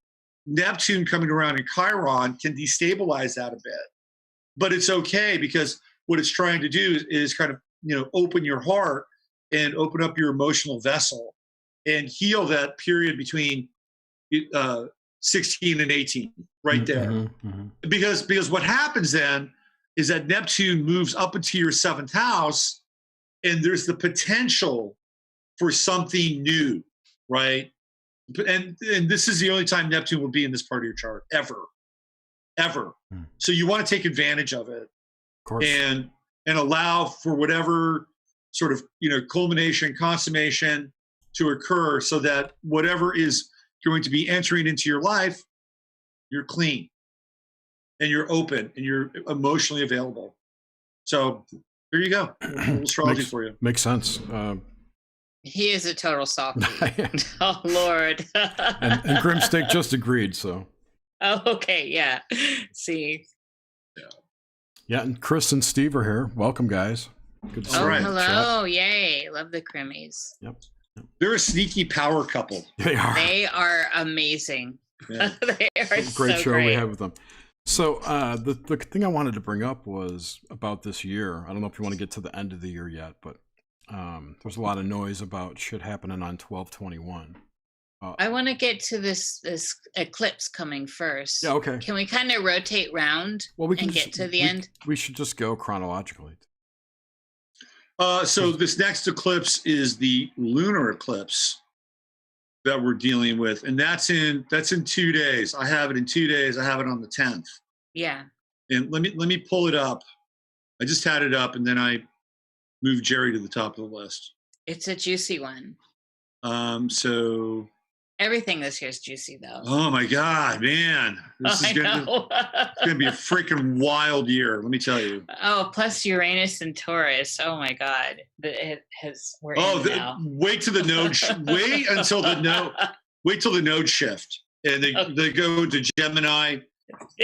Neptune coming around in Chiron can destabilize that a bit. But it's okay, because what it's trying to do is kind of, open your heart and open up your emotional vessel and heal that period between 16 and 18, right there. Mm-hmm. Because what happens then is that Neptune moves up into your 7th house, and there's the potential for something new, right? And this is the only time Neptune will be in this part of your chart, ever. So you want to take advantage of it, Of course. and allow for whatever sort of, culmination, consummation to occur, so that whatever is going to be entering into your life, you're clean and you're open and you're emotionally available. So there you go. A little astrology for you. Makes sense. He is a total softie. Oh, Lord. and Grimstick just agreed, so. Oh, okay. Yeah. See. Yeah, and Chris and Steve are here. Welcome, guys. Good to see you. right. Hello. Yay. Love the Crimmies. Yep. They're a sneaky power couple. They are. They are amazing. Yeah. They are Great so show great. we have with them. So the thing I wanted to bring up was about this year. I don't know if you want to get to the end of the year yet, but there's a lot of noise about shit happening on 12/21. I want to get to this eclipse coming first. Yeah, okay. Can we kind of rotate round Well, and get to the end? We should just go chronologically. So this next eclipse is the lunar eclipse that we're dealing with, and that's in 2 days. I have it in 2 days. I have it on the 10th. Yeah. And let me pull it up. I just had it up, and then I moved Jerry to the top of the list. It's a juicy one. So Everything this year is juicy, though. oh my God, man, this is gonna be a freaking wild year. Let me tell you. Oh, plus Uranus and Taurus. Oh my God, we're in now. Wait till the node. Wait until the node. Wait till the node shift. and they go to Gemini,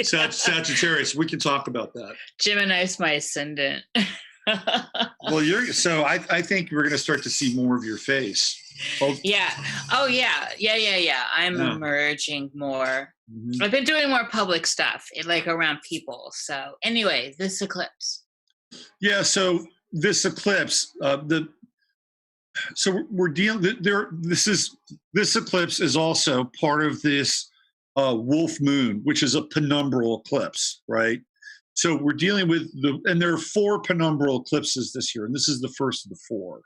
Sagittarius. We can talk about that. Gemini's my ascendant. Well, I think we're going to start to see more of your face. Yeah. Oh, yeah. I'm emerging more. Mm-hmm. I've been doing more public stuff, like around people. So anyway, this eclipse. Yeah. So this eclipse, so we're dealing there. This eclipse is also part of this wolf moon, which is a penumbral eclipse, right? So we're dealing with and there are 4 penumbral eclipses this year, and this is the first of the 4,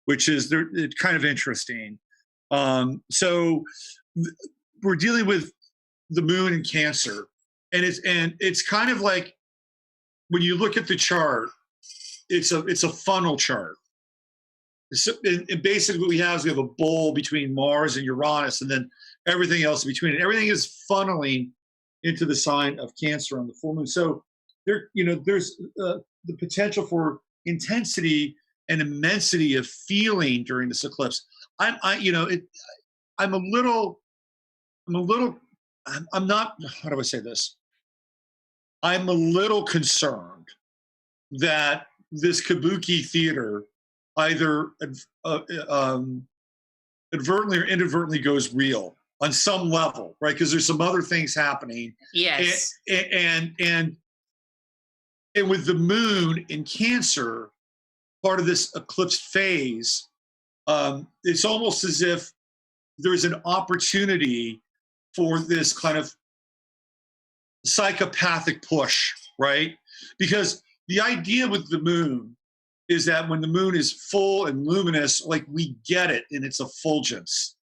which is it's kind of interesting. So we're dealing with the moon in Cancer, and it's kind of like when you look at the chart, it's a funnel chart. So, and basically what we have is a bowl between Mars and Uranus, and then everything else between it. Everything is funneling into the sign of Cancer on the full moon. So there's the potential for intensity and immensity of feeling during this eclipse. I'm not, how do I say this? I'm a little concerned that this kabuki theater either advertently or inadvertently goes real on some level, right? Because there's some other things happening. Yes. And with the moon in Cancer, part of this eclipse phase, it's almost as if there's an opportunity for this kind of psychopathic push, right? Because the idea with the moon is that when the moon is full and luminous, like we get it in its effulgence.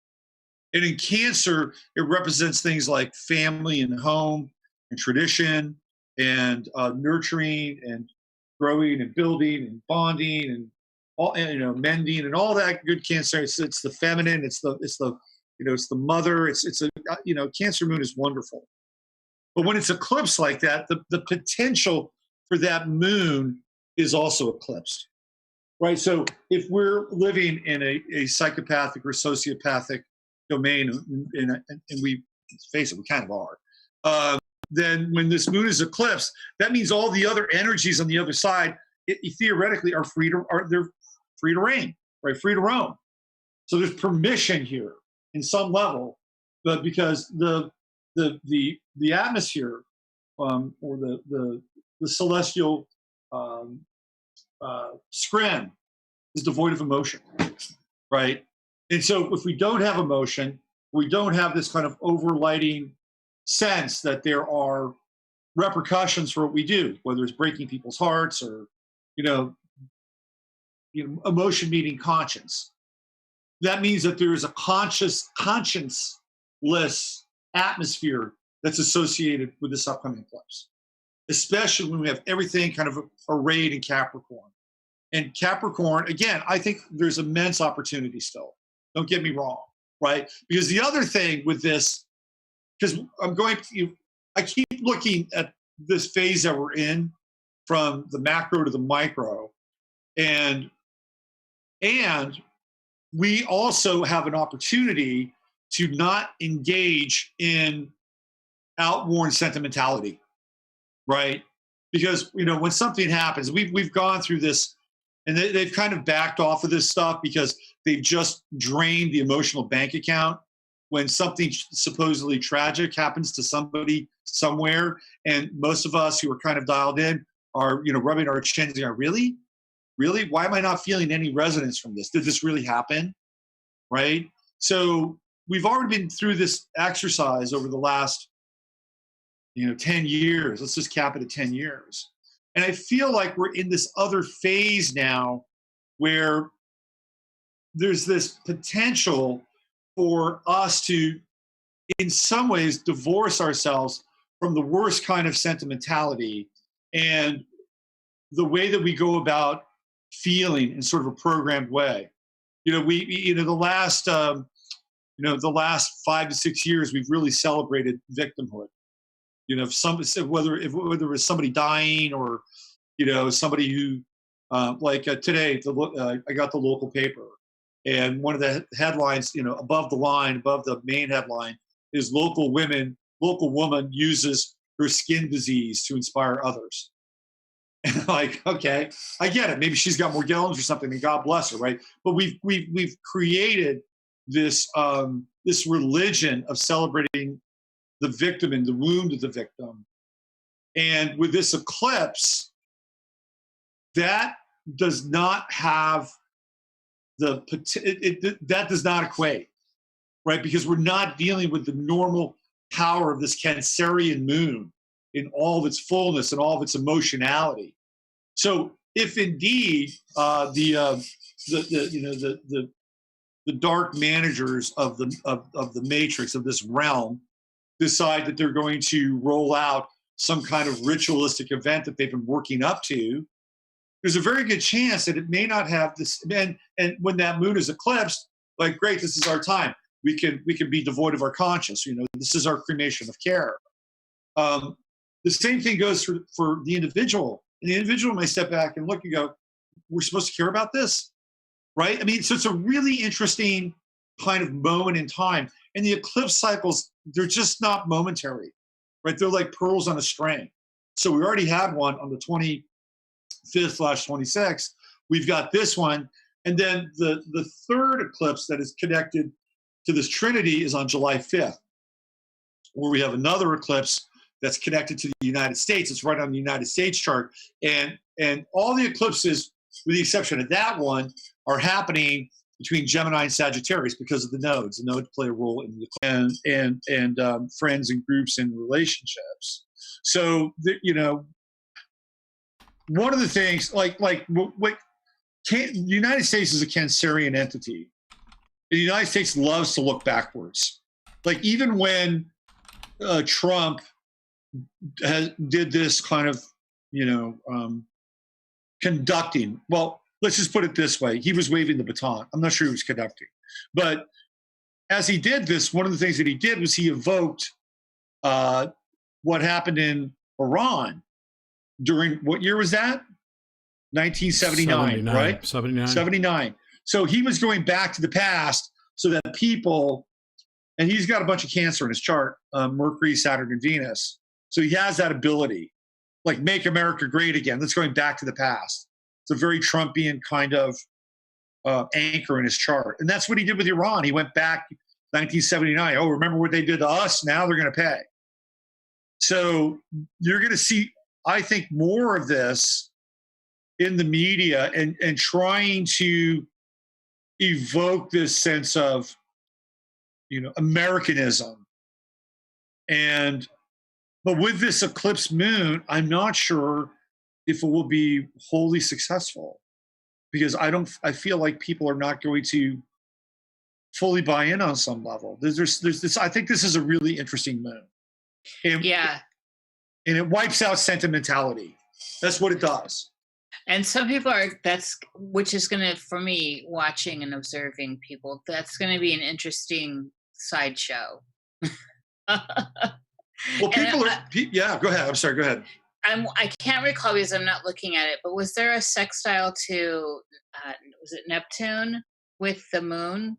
And in Cancer, it represents things like family and home and tradition and nurturing and growing and building and bonding and all, mending and all that good Cancer. It's the feminine. It's the mother. It's Cancer moon is wonderful. But when it's eclipsed like that, the potential for that moon is also eclipsed, right? So if we're living in a psychopathic or sociopathic domain, and we face it, we kind of are, then when this moon is eclipsed, that means all the other energies on the other side theoretically are free to reign, right? Free to roam. So there's permission here in some level, but because the atmosphere or the celestial scrim is devoid of emotion, right? And so if we don't have emotion, we don't have this kind of overlighting sense that there are repercussions for what we do, whether it's breaking people's hearts or, emotion meeting conscience. That means that there is a conscienceless atmosphere that's associated with this upcoming eclipse, especially when we have everything kind of arrayed in Capricorn. And Capricorn, again, I think there's immense opportunity still. Don't get me wrong, right? Because the other thing with this, because I keep looking at this phase that we're in from the macro to the micro, and we also have an opportunity to not engage in outworn sentimentality, right? Because when something happens, we've gone through this, and they've kind of backed off of this stuff because they've just drained the emotional bank account when something supposedly tragic happens to somebody somewhere, and most of us who are kind of dialed in are rubbing our chins and going, really, why am I not feeling any resonance from this? Did this really happen? Right? So we've already been through this exercise over the last 10 years. Let's just cap it at 10 years. And I feel like we're in this other phase now where there's this potential for us to, in some ways, divorce ourselves from the worst kind of sentimentality and the way that we go about feeling in sort of a programmed way. The last 5 to 6 years, we've really celebrated victimhood. Whether it was somebody dying or, somebody who, today, I got the local paper, and one of the headlines, above the main headline, is local woman uses her skin disease to inspire others. And like, okay, I get it. Maybe she's got more gallons or something, and God bless her, right? But we've created this this religion of celebrating the victim and the wound of the victim. And with this eclipse, that does not have that does not equate, right? Because we're not dealing with the normal power of this Cancerian moon in all of its fullness and all of its emotionality. So, if indeed the dark managers of the matrix of this realm decide that they're going to roll out some kind of ritualistic event that they've been working up to, there's a very good chance that it may not have this. And when that moon is eclipsed, like, great, this is our time. We can be devoid of our conscience. This is our cremation of care. The same thing goes for the individual. And the individual may step back and look and go, we're supposed to care about this, right? I mean, so it's a really interesting kind of moment in time. And the eclipse cycles, they're just not momentary, right? They're like pearls on a string. So we already had one on the 25th/26th. We've got this one. And then the third eclipse that is connected to this trinity is on July 5th, where we have another eclipse that's connected to the United States. It's right on the United States chart. And all the eclipses, with the exception of that one, are happening between Gemini and Sagittarius because of the nodes. The nodes play a role in the and friends and groups and relationships. So, one of the things, the United States is a Cancerian entity. The United States loves to look backwards. Like, even when Trump did this kind of, conducting. Well, let's just put it this way. He was waving the baton. I'm not sure he was conducting. But as he did this, one of the things that he did was he evoked what happened in Iran during, what year was that? 1979, right? 79. So he was going back to the past so that people, and he's got a bunch of Cancer in his chart, Mercury, Saturn, and Venus. So he has that ability, like, make America great again. That's going back to the past. It's a very Trumpian kind of anchor in his chart. And that's what he did with Iran. He went back 1979. Oh, remember what they did to us? Now they're going to pay. So you're going to see, I think, more of this in the media and trying to evoke this sense of, Americanism. But with this eclipse moon, I'm not sure if it will be wholly successful, because I feel like people are not going to fully buy in on some level. There's this, I think this is a really interesting moon. And it wipes out sentimentality. That's what it does. And some people which is going to, for me, watching and observing people, that's going to be an interesting sideshow. Well, yeah, go ahead. I'm sorry, go ahead. I can't recall because I'm not looking at it, but was there a sextile to, was it Neptune with the moon?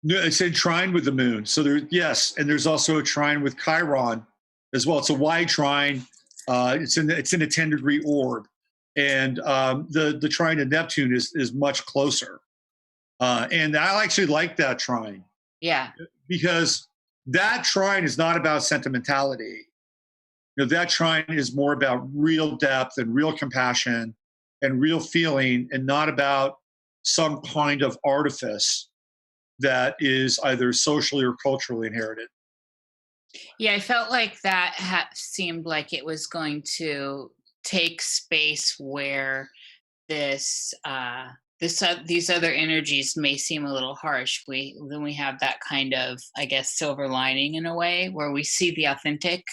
No, it's a trine with the moon. So yes, and there's also a trine with Chiron as well. It's a wide trine. It's in a 10-degree orb. And the trine to Neptune is much closer. And I actually like that trine. Yeah. Because that trine is not about sentimentality. That trine is more about real depth and real compassion and real feeling, and not about some kind of artifice that is either socially or culturally inherited. Yeah, I felt like that seemed like it was going to take space where these other energies may seem a little harsh. Then we have that kind of, I guess, silver lining in a way, where we see the authentic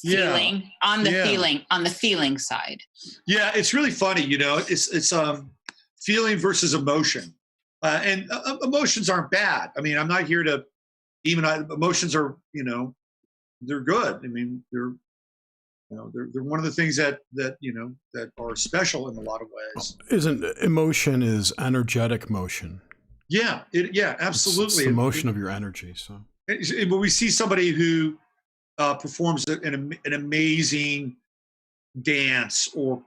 feeling on the feeling side. Yeah, it's really funny. It's feeling versus emotion, and emotions aren't bad. I mean, I'm not here to emotions are, they're good. I mean, they're one of the things that are special in a lot of ways. Emotion is energetic motion. Yeah, absolutely. It's the motion of your energy. So when we see somebody who performs an amazing dance or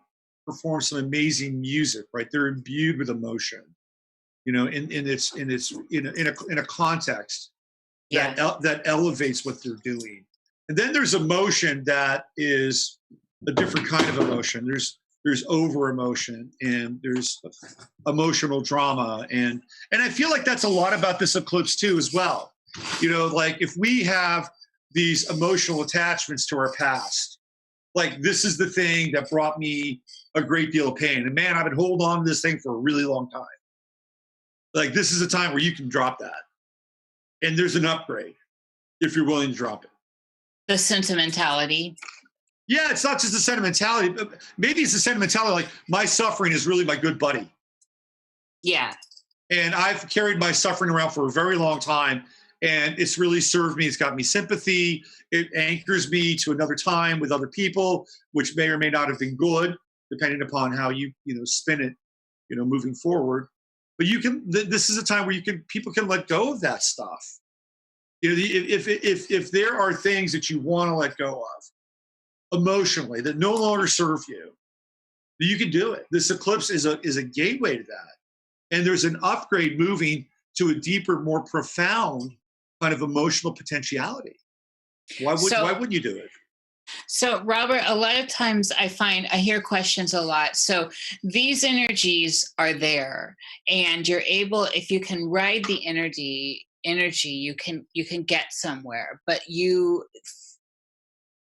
performs some amazing music, right? They're imbued with emotion, you know, in a context Yeah. that elevates what they're doing. And then there's emotion that is a different kind of emotion. There's over emotion, and there's emotional drama, and I feel like that's a lot about this eclipse too as well. You know, like if we have these emotional attachments to our past, like this is the thing that brought me a great deal of pain, and man, I've been holding on to this thing for a really long time. Like this is a time where you can drop that, and there's an upgrade if you're willing to drop it. The sentimentality. Yeah, it's not just the sentimentality, but maybe it's the sentimentality, like my suffering is really my good buddy. Yeah. And I've carried my suffering around for a very long time, and it's really served me. It's got me sympathy. It anchors me to another time with other people, which may or may not have been good, depending upon how you spin it, moving forward. But you can. This is a time where people can let go of that stuff. You know, if there are things that you want to let go of emotionally that no longer serve you, you can do it. This eclipse is a gateway to that. And there's an upgrade moving to a deeper, more profound kind of emotional potentiality. Why wouldn't you do it? So, Robert, a lot of times I hear questions a lot. So these energies are there, and you're able, if you can ride the energy, you can get somewhere. But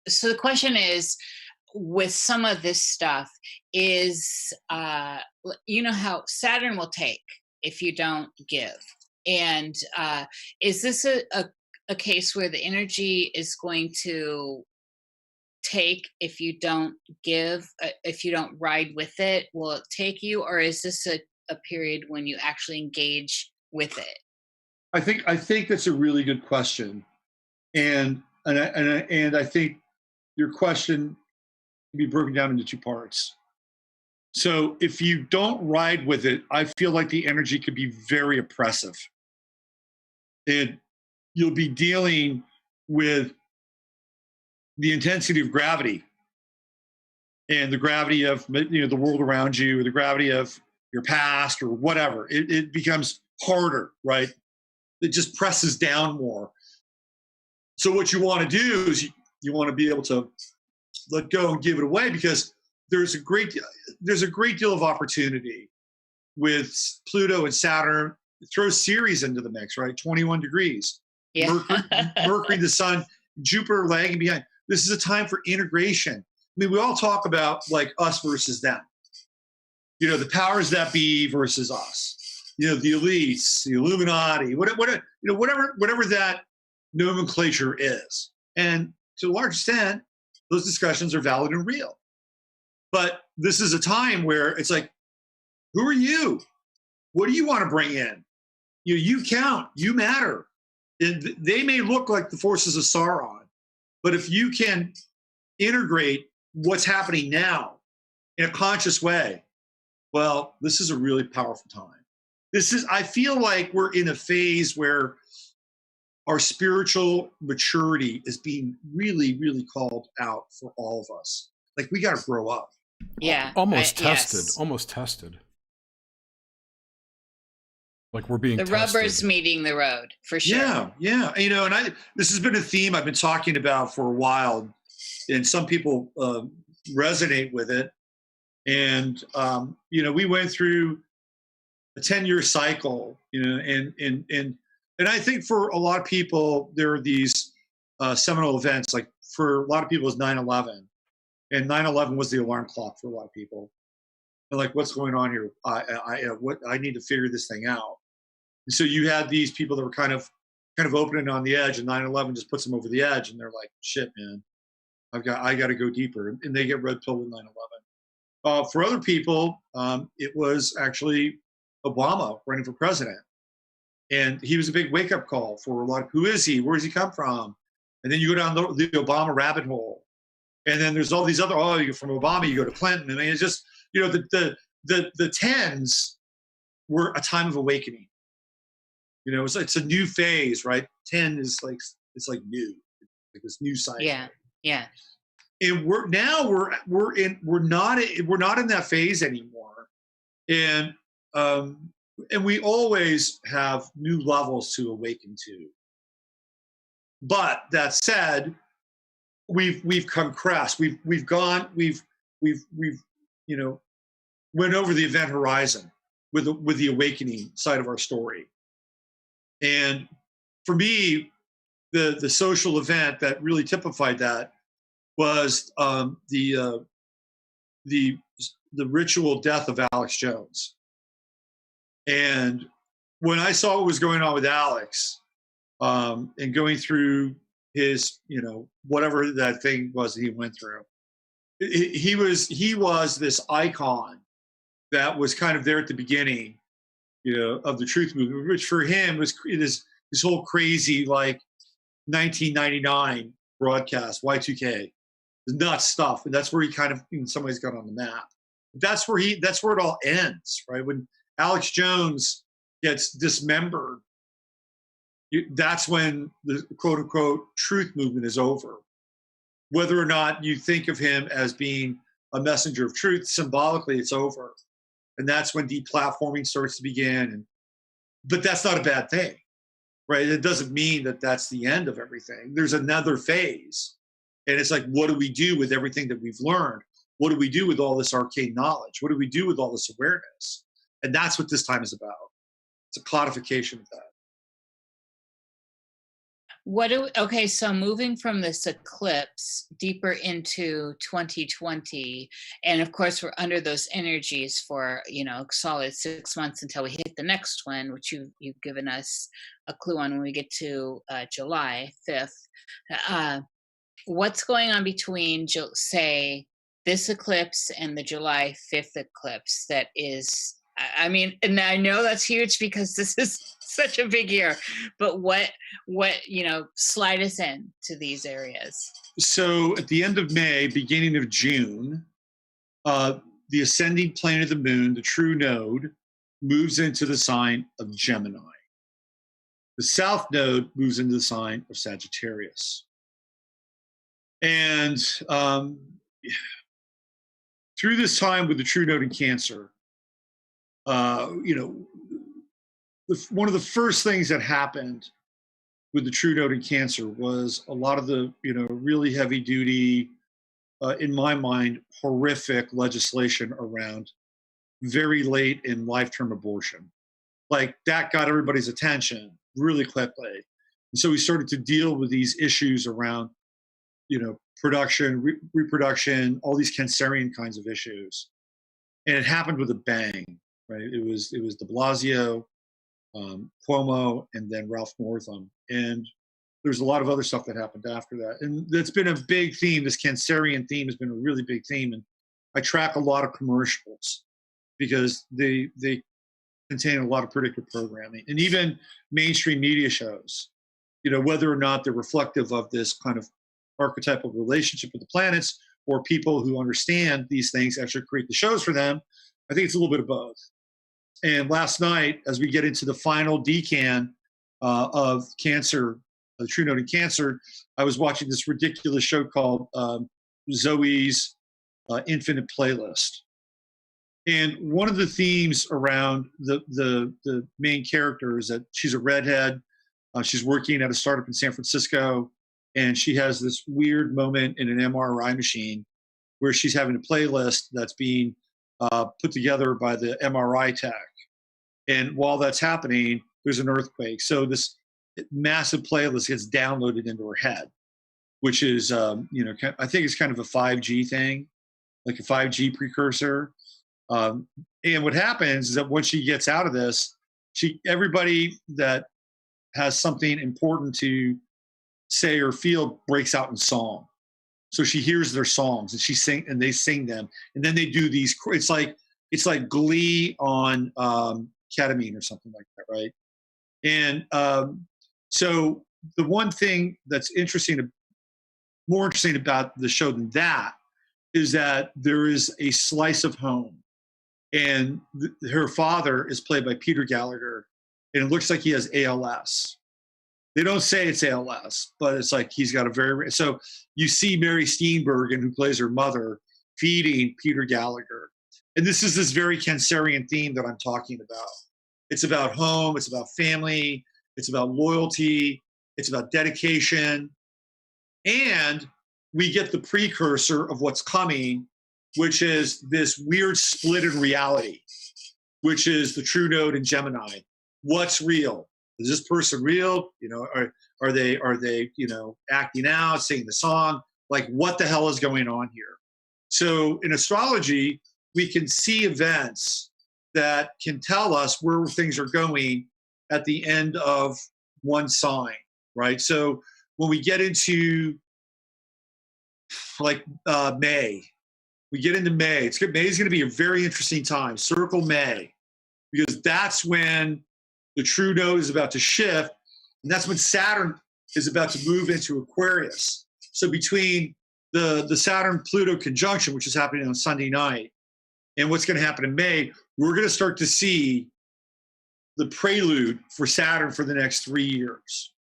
so the question is, with some of this stuff is, how Saturn will take if you don't give. And is this a case where the energy is going to take if you don't give, if you don't ride with it? Will it take you, or is this a period when you actually engage with it? I think that's a really good question, and I think your question can be broken down into two parts. So if you don't ride with it, I feel like the energy could be very oppressive, and you'll be dealing with the intensity of gravity and the gravity of the world around you, or the gravity of your past, or whatever. It becomes harder, right? It just presses down more. So what you want to do is you want to be able to let go and give it away, because there's a great deal of opportunity with Pluto and Saturn. Throw Ceres into the mix, right? 21 degrees. Yeah. Mercury, the Sun, Jupiter lagging behind. This is a time for integration. I mean, we all talk about like us versus them. The powers that be versus us. The elites, the Illuminati, whatever that nomenclature is. And to a large extent, those discussions are valid and real. But this is a time where it's like, who are you? What do you want to bring in? You count, you matter. And they may look like the forces of Sauron, but if you can integrate what's happening now in a conscious way, well, this is a really powerful time. I feel like we're in a phase where our spiritual maturity is being really, really called out for all of us. Like, we got to grow up. Yeah. Almost tested. Yes. Almost tested. Like we're being tested. Rubber's meeting the road, for sure. Yeah. And this has been a theme I've been talking about for a while, and some people resonate with it. And, we went through a 10-year cycle, and I think for a lot of people, there are these seminal events. Like for a lot of people, it's 9/11, and 9/11 was the alarm clock for a lot of people. They're like, what's going on here? I need to figure this thing out. And so you had these people that were kind of opening on the edge, and 9/11 just puts them over the edge, and they're like, shit, man, I got to go deeper, and they get red pilled with 9/11. For other people, it was actually Obama running for president. And he was a big wake-up call for a lot of, who is he? Where does he come from? And then you go down the Obama rabbit hole. And then there's all these other, you go from Obama, you go to Clinton. I mean, it's just, the tens were a time of awakening. It's a new phase, right? 10 is like, it's like new, like this new cycle. Yeah. And we're not in that phase anymore. And we always have new levels to awaken to. But that said, we've compressed. We've went over the event horizon with the awakening side of our story. And for me, the social event that really typified that was the ritual death of Alex Jones. And when I saw what was going on with Alex, and going through his, whatever that thing was that he went through, he was this icon that was kind of there at the beginning, of the truth movement, which for him was this whole crazy, like, 1999 broadcast, Y2K, the nuts stuff. And that's where he kind of, in some ways, got on the map. That's where it all ends, right? When Alex Jones gets dismembered, that's when the quote unquote truth movement is over. Whether or not you think of him as being a messenger of truth, symbolically, it's over. And that's when deplatforming starts to begin. But that's not a bad thing, right? It doesn't mean that that's the end of everything. There's another phase. And it's like, what do we do with everything that we've learned? What do we do with all this arcane knowledge? What do we do with all this awareness? And that's what this time is about. It's a codification of that. Okay, so moving from this eclipse deeper into 2020, and of course we're under those energies for solid 6 months until we hit the next one, which you've given us a clue on when we get to July 5th. What's going on between, say, this eclipse and the July 5th eclipse? That is, and I know that's huge because this is such a big year, but what slide us in to these areas? So at the end of May, beginning of June, the ascending plane of the moon, the true node, moves into the sign of Gemini. The south node moves into the sign of Sagittarius. And through this time with the true node in Cancer, one of the first things that happened with the true node in Cancer was a lot of the, really heavy duty, in my mind, horrific legislation around very late in life term abortion. Like, that got everybody's attention really quickly. And so we started to deal with these issues around, production, reproduction, all these Cancerian kinds of issues. And it happened with a bang, right? It was de Blasio, Cuomo, and then Ralph Northam. And there's a lot of other stuff that happened after that. And that's been a big theme. This Cancerian theme has been a really big theme. And I track a lot of commercials because they contain a lot of predictive programming. And even mainstream media shows, whether or not they're reflective of this kind of archetypal relationship with the planets, or people who understand these things actually create the shows for them. I think it's a little bit of both. And last night, as we get into the final decan of Cancer, the true node in Cancer, I was watching this ridiculous show called Zoe's Infinite Playlist. And one of the themes around the main character is that she's a redhead. She's working at a startup in San Francisco, and she has this weird moment in an MRI machine where she's having a playlist that's being put together by the MRI tech. And while that's happening, there's an earthquake. So this massive playlist gets downloaded into her head, which is, I think it's kind of a 5G thing, like a 5G precursor. And what happens is that once she gets out of this, everybody that has something important to say or feel breaks out in song. So she hears their songs and they sing them. And then they do these, it's like Glee on ketamine or something like that, right? And so the one thing that's more interesting about the show than that is that there is a slice of home. And her father is played by Peter Gallagher, and it looks like he has ALS. They don't say it's ALS, but it's like he's got a very, so you see Mary Steenburgen, who plays her mother, feeding Peter Gallagher. And this is this very Cancerian theme that I'm talking about. It's about home, it's about family, it's about loyalty, it's about dedication. And we get the precursor of what's coming, which is this weird split in reality, which is the true node in Gemini. What's real? Is this person real? You know, are they you know, acting out, singing the song? Like, what the hell is going on here? So in astrology, we can see events that can tell us where things are going at the end of one sign, right? So when we get into like May, we get into May. May is going to be a very interesting time. Circle May, because that's when the true node is about to shift, and that's when Saturn is about to move into Aquarius. So between the Saturn-Pluto conjunction, which is happening on Sunday night, and what's going to happen in May, we're going to start to see the prelude for Saturn for the next 3 years.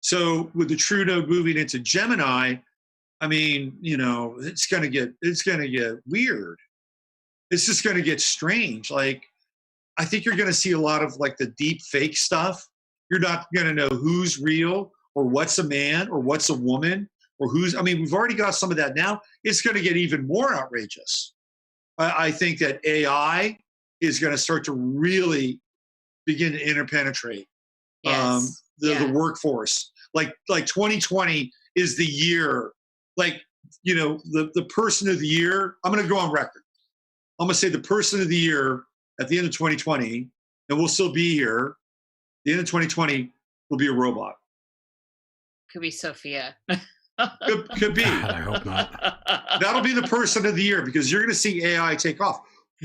So with the true node moving into Gemini, I mean, you know, it's going to get weird. It's just going to get strange. Like, I think you're going to see a lot of like the deep fake stuff. You're not going to know who's real or what's a man or what's a woman or who's, I mean, we've already got some of that now. It's going to get even more outrageous. I think that AI is going to start to really begin to interpenetrate the workforce. Like 2020 is the year, like, you know, the person of the year, I'm going to go on record. I'm going to say the person of the year at the end of 2020, and we'll still be here, the end of 2020 will be a robot. Could be Sophia. Could be. God, I hope not. That'll be the person of the year, because you're going to see AI take off.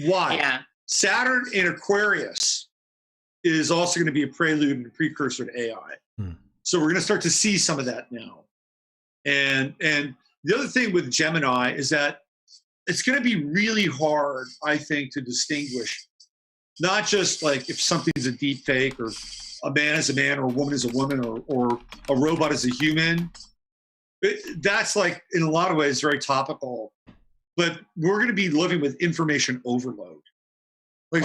Why? Yeah. Saturn in Aquarius is also going to be a prelude and a precursor to AI. So we're going to start to see some of that now. And the other thing with Gemini is that it's going to be really hard, I think, to distinguish not just like if something's a deep fake or a man is a man or a woman is a woman or a robot is a human. That's like, in a lot of ways, very topical. But we're going to be living with information overload. Like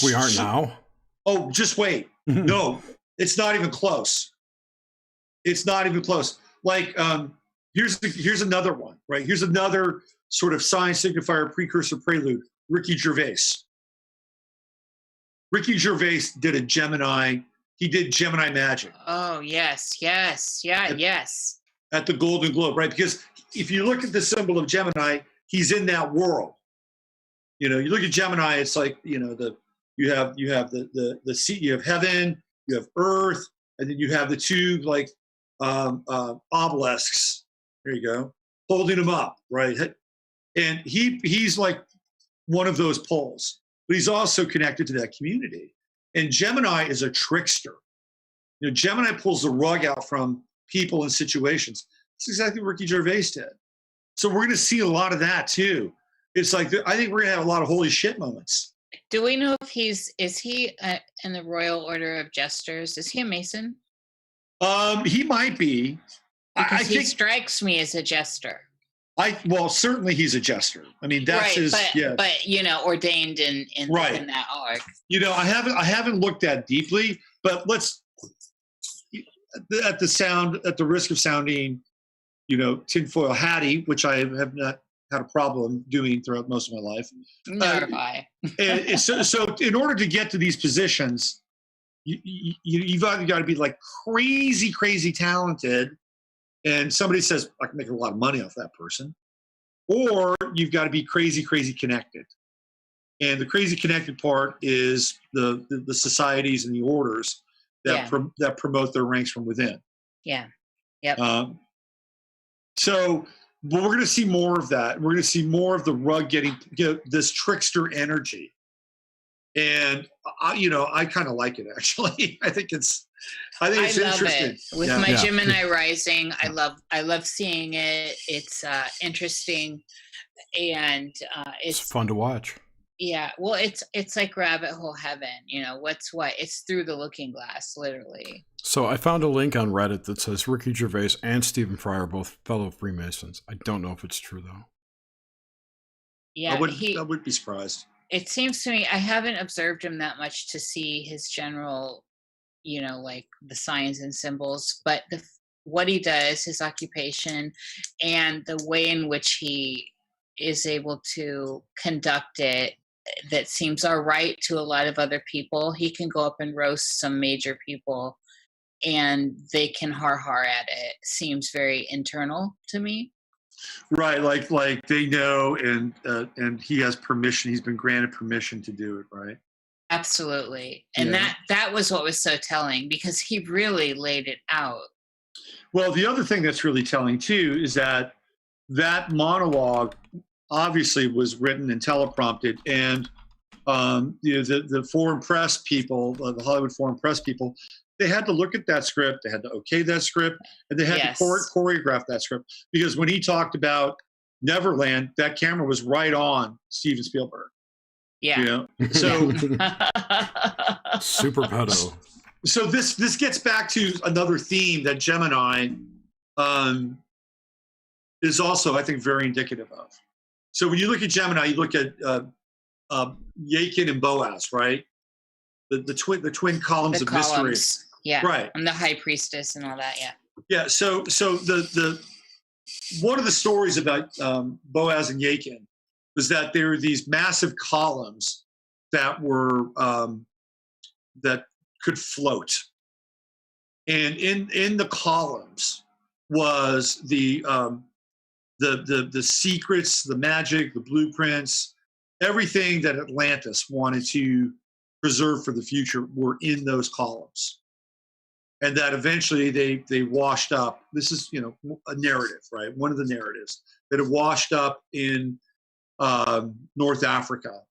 we aren't now? Oh, just wait. No, it's not even close. It's not even close. Like, here's another one, right? Here's another sort of sign signifier, precursor, prelude. Ricky Gervais. Ricky Gervais did a Gemini. He did Gemini magic. Oh, yes. Yes. At the Golden Globe, right? Because if you look at the symbol of Gemini, he's in that world. You know, you look at Gemini, it's like, you know, you have the sea, you have heaven, you have earth, and then you have the two like obelisks. There you go, holding him up, right? And he's like one of those poles, but he's also connected to that community. And Gemini is a trickster. You know, Gemini pulls the rug out from people and situations. That's exactly what Ricky Gervais did. So we're going to see a lot of that too. It's like, I think we're going to have a lot of holy shit moments. Do we know if is he in the Royal Order of Jesters? Is he a Mason? He might be. Because he strikes me as a jester. Well, certainly he's a jester. I mean, that's right, his. But you know, ordained in that arc. You know, I haven't looked that deeply, but let's at the risk of sounding, you know, tinfoil hatty, which I have not had a problem doing throughout most of my life. Nor have I. So in order to get to these positions, you've either got to be like crazy talented, and somebody says, I can make a lot of money off that person, or you've got to be crazy connected. And the crazy connected part is the societies and the orders that that promote their ranks from within. Yeah. Yep. So, but we're going to see more of that. We're going to see more of the rug getting, you know, this trickster energy. And I kind of like it, actually. I think it's interesting. It. With my Gemini rising, I love seeing it. It's interesting, and it's fun to watch. Yeah, well, it's like rabbit hole heaven. You know, what's what? It's through the looking glass, literally. So I found a link on Reddit that says Ricky Gervais and Stephen Fry are both fellow Freemasons. I don't know if it's true though. Yeah, I would be surprised. it seems to me, I haven't observed him that much to see his general, like the signs and symbols, but what he does, his occupation, and the way in which he is able to conduct it, that seems all right to a lot of other people. He can go up and roast some major people and they can har at it. Seems very internal to me. Right, like they know, and he has permission. He's been granted permission to do it, right? Absolutely. And Yeah. that was what was so telling, because he really laid it out. Well, the other thing that's really telling too is that monologue obviously was written and teleprompted, and the foreign press people, the Hollywood foreign press people, they had to look at that script, they had to okay that script, and they had Yes. to choreograph that script, because when he talked about Neverland, that camera was right on Steven Spielberg. Yeah. You know? So Super pedo. so this gets back to another theme that Gemini is also, I think, very indicative of. So when you look at Gemini, you look at Yakin and Boaz, right? The twin columns The of mystery. columns. Yeah. Right. And the high priestess and all that. Yeah. Yeah. So the one of the stories about Boaz and Yakin was that there were these massive columns that were that could float, and in the columns was the secrets, the magic, the blueprints, everything that Atlantis wanted to preserve for the future were in those columns. And that eventually they washed up. This is, a narrative, right? One of the narratives that have washed up in North Africa.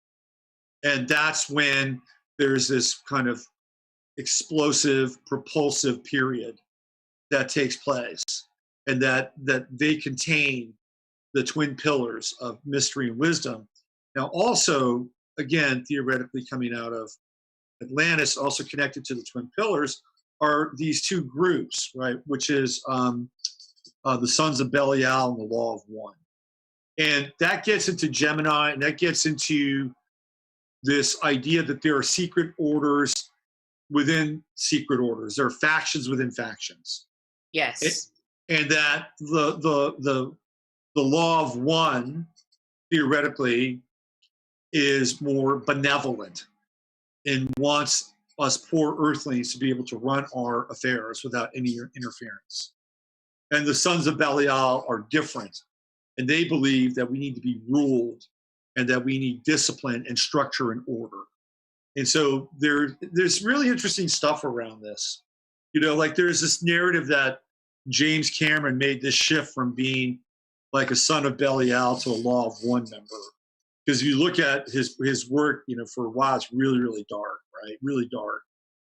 And that's when there's this kind of explosive, propulsive period that takes place, and that they contain the twin pillars of mystery and wisdom. Now, also, again, theoretically coming out of Atlantis, also connected to the twin pillars, are these two groups, right? Which is the Sons of Belial and the Law of One. And that gets into Gemini, and that gets into this idea that there are secret orders within secret orders. There are factions within factions. Yes. And that the Law of One, theoretically, is more benevolent and wants us poor earthlings to be able to run our affairs without any interference. And the Sons of Belial are different, and they believe that we need to be ruled and that we need discipline and structure and order. And so there's really interesting stuff around this. Like there's this narrative that James Cameron made this shift from being like a son of Belial to a Law of One member. Because if you look at his work, for a while, it's really, really dark, right? Really dark.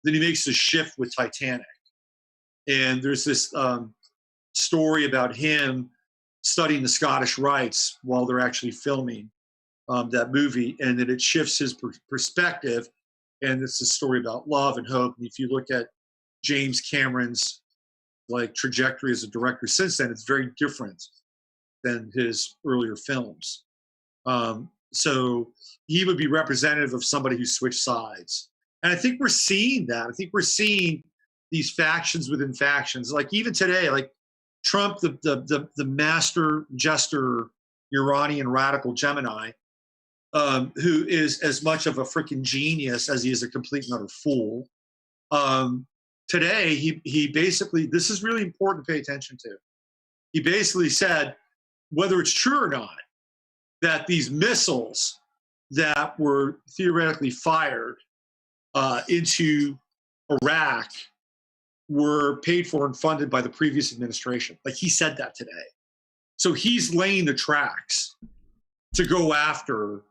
Then he makes the shift with Titanic. And there's this story about him studying the Scottish rites while they're actually filming that movie, and that it shifts his perspective. And it's a story about love and hope. And if you look at James Cameron's trajectory as a director since then, it's very different than his earlier films. So he would be representative of somebody who switched sides. And I think we're seeing that. I think we're seeing these factions within factions. Like even today, like Trump, the master jester, Iranian radical Gemini, who is as much of a freaking genius as he is a complete and utter fool. Today, he basically, this is really important to pay attention to. He basically said, whether it's true or not, that these missiles that were theoretically fired into Iraq were paid for and funded by the previous administration. Like he said that today. So he's laying the tracks to go after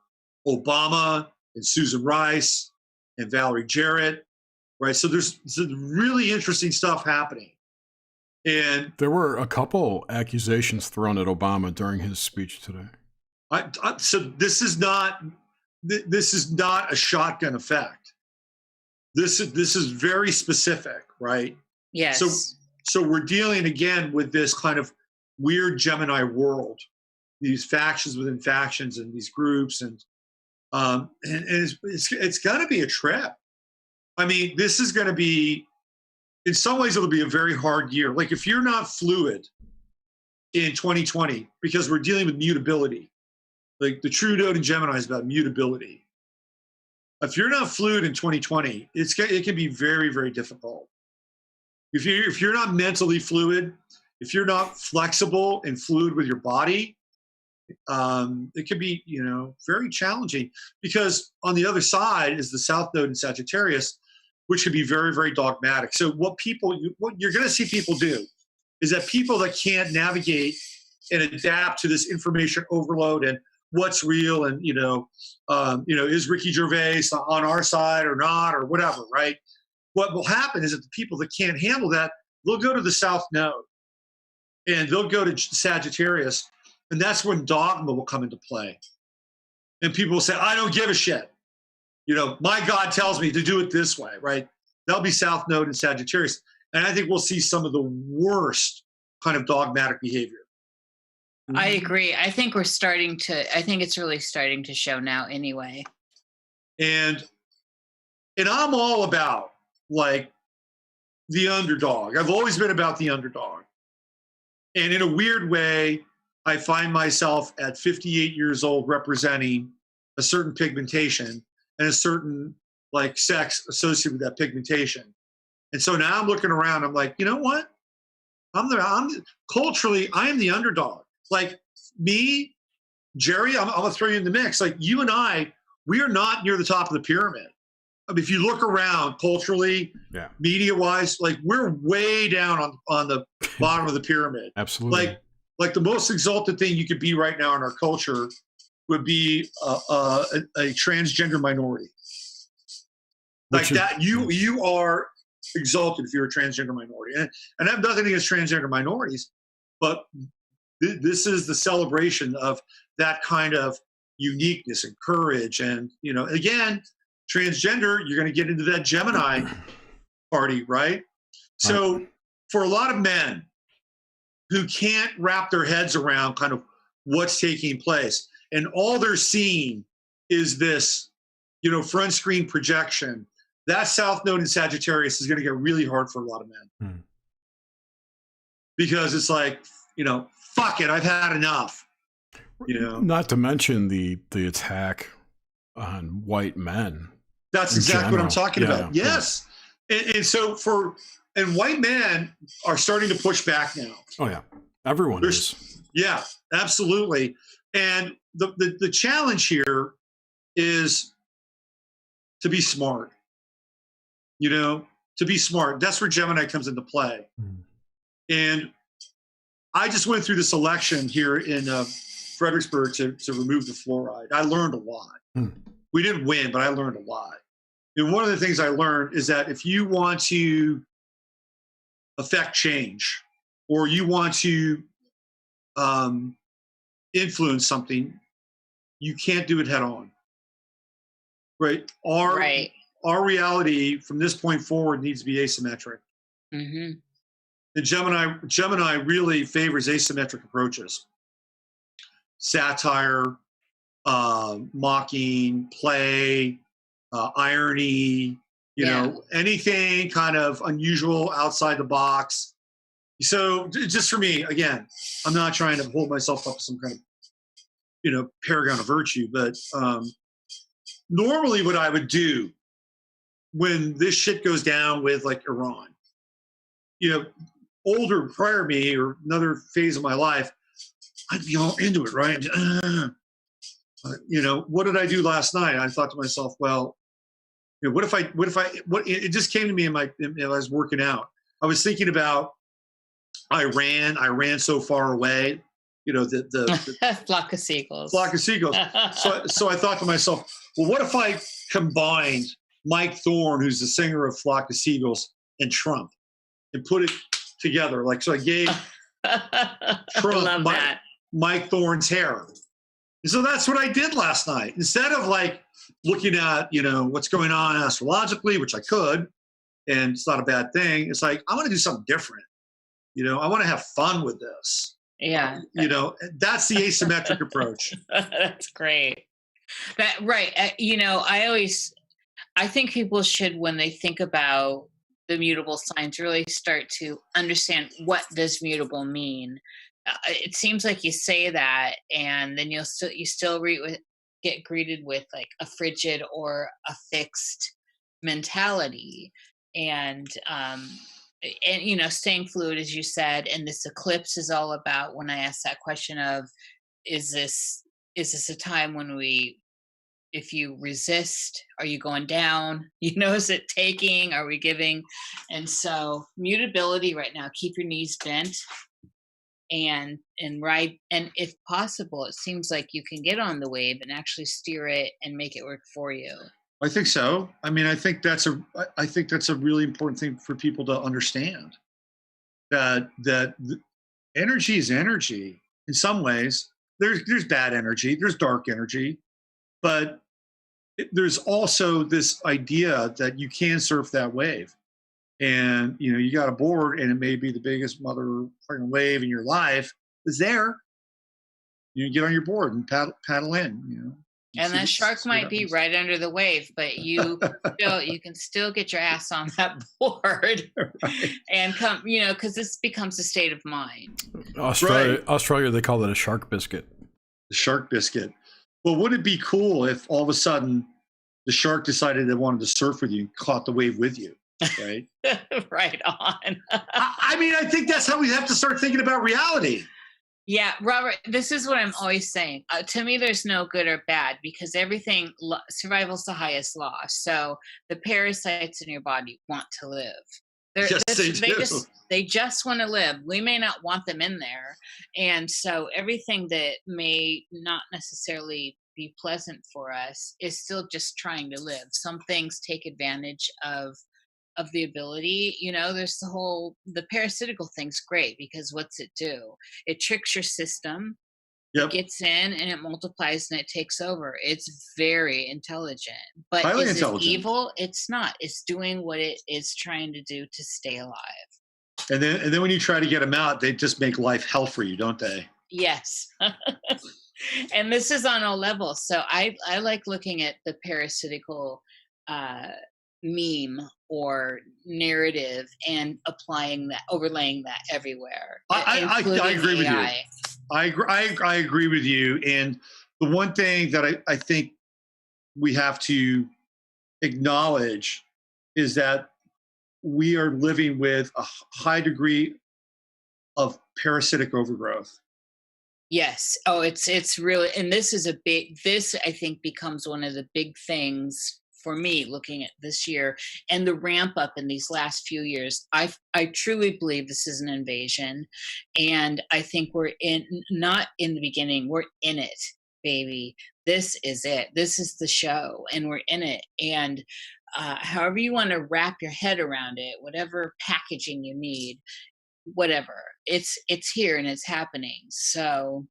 Obama and Susan Rice and Valerie Jarrett, right? So there's really interesting stuff happening. And there were a couple accusations thrown at Obama during his speech today. So this is not a shotgun effect. This is very specific, right? Yes. So we're dealing again with this kind of weird Gemini world, these factions within factions and these groups, and it's going to be a trip. I mean, this is going to be, in some ways, it'll be a very hard year. Like if you're not fluid in 2020, because we're dealing with mutability, like the true node in Gemini is about mutability. If you're not fluid in 2020, it can be very, very difficult. If you're not mentally fluid, if you're not flexible and fluid with your body, it can be, very challenging, because on the other side is the South Node in Sagittarius, which can be very, very dogmatic. So what you're going to see people do is that people that can't navigate and adapt to this information overload and what's real, and is Ricky Gervais on our side or not, or whatever, right? What will happen is that the people that can't handle that, they'll go to the South Node and they'll go to Sagittarius, and that's when dogma will come into play. And people will say, I don't give a shit. My God tells me to do it this way, right? That'll be South Node and Sagittarius. And I think we'll see some of the worst kind of dogmatic behavior. I agree. I think it's really starting to show now anyway. And I'm all about, like, the underdog. I've always been about the underdog. And in a weird way, I find myself at 58 years old representing a certain pigmentation and a certain, like, sex associated with that pigmentation. And so now I'm looking around, I'm like, you know what? Culturally, I am the underdog. Like me, Jerry, I'm gonna throw you in the mix. Like you and I, we are not near the top of the pyramid. I mean, if you look around culturally, media-wise, like we're way down on the bottom of the pyramid. Absolutely. Like the most exalted thing you could be right now in our culture would be a transgender minority. Like that, you are exalted if you're a transgender minority, and I have nothing against transgender minorities, but this is the celebration of that kind of uniqueness and courage. And again, transgender, you're going to get into that Gemini party, right? So for a lot of men who can't wrap their heads around kind of what's taking place, and all they're seeing is this, front screen projection, that South Node in Sagittarius is going to get really hard for a lot of men. Because it's like, fuck it, I've had enough. Not to mention the attack on white men. That's exactly what I'm talking about. Yes. Yeah. And so white men are starting to push back now. Oh yeah. Everyone is. Yeah, absolutely. And the challenge here is to be smart. To be smart. That's where Gemini comes into play. And I just went through this election here in Fredericksburg to remove the fluoride. I learned a lot. We didn't win, but I learned a lot. And one of the things I learned is that if you want to affect change, or you want to influence something, you can't do it head on. Right? Our reality from this point forward needs to be asymmetric. Mm-hmm. And Gemini really favors asymmetric approaches. Satire, mocking, play, irony, anything kind of unusual outside the box. So just for me, again, I'm not trying to hold myself up to some kind of, paragon of virtue, but normally what I would do when this shit goes down with like Iran, older prior me or another phase of my life, I'd be all into it, right? What did I do last night? I thought to myself, well, what if it just came to me I was working out. I was thinking about Iran. I ran so far away, the flock of seagulls. So I thought to myself, well, what if I combined Mike Thorne, who's the singer of Flock of Seagulls, and Trump, and put it together? Like, so I gave Trump Mike Thorne's hair. And so that's what I did last night. Instead of like looking at, what's going on astrologically, which I could, and it's not a bad thing. It's like, I want to do something different. I want to have fun with this. Yeah. That's the asymmetric approach. That's great. Right. I think people should, when they think about the mutable signs, really start to understand, what does mutable mean? It seems like you say that, and then you still get greeted with like a frigid or a fixed mentality, and staying fluid, as you said. And this eclipse is all about, when I asked that question of, is this a time when if you resist, are you going down? Is it taking? Are we giving? And so mutability right now, keep your knees bent and ride. And if possible, it seems like you can get on the wave and actually steer it and make it work for you. I think so. I mean, I think that's a really important thing for people to understand, that energy is energy. In some ways, there's bad energy, there's dark energy, but there's also this idea that you can surf that wave. And you got a board, and it may be the biggest motherfucking wave in your life. Is there? You get on your board and paddle in. And that shark might be right under the wave, but you can still get your ass on that board, right. And come, because this becomes a state of mind. Australia, they call it a shark biscuit. The shark biscuit. Well, would it be cool if all of a sudden the shark decided it wanted to surf with you and caught the wave with you, right? Right on. I mean, I think that's how we have to start thinking about reality. Yeah, Robert, this is what I'm always saying. To me, there's no good or bad, because everything, survival's the highest law. So the parasites in your body want to live. They just want to live. We may not want them in there. And so everything that may not necessarily be pleasant for us is still just trying to live. Some things take advantage of the ability. There's the parasitical thing's great, because what's it do? It tricks your system. Yep. It gets in and it multiplies and it takes over. It's very intelligent. But is it evil? It's not. It's doing what it is trying to do to stay alive. And then when you try to get them out, they just make life hell for you, don't they? Yes. And this is on all levels. So I like looking at the parasitical meme or narrative and overlaying that everywhere. I agree with you. I agree with you. And the one thing that I think we have to acknowledge is that we are living with a high degree of parasitic overgrowth. Yes. Oh, it's really, and this I think becomes one of the big things for me looking at this year and the ramp up in these last few years. I truly believe this is an invasion, and I think we're not in the beginning, we're in it, baby. This is it. This is the show, and we're in it. And however you want to wrap your head around it, whatever packaging you need, whatever, it's here and it's happening. So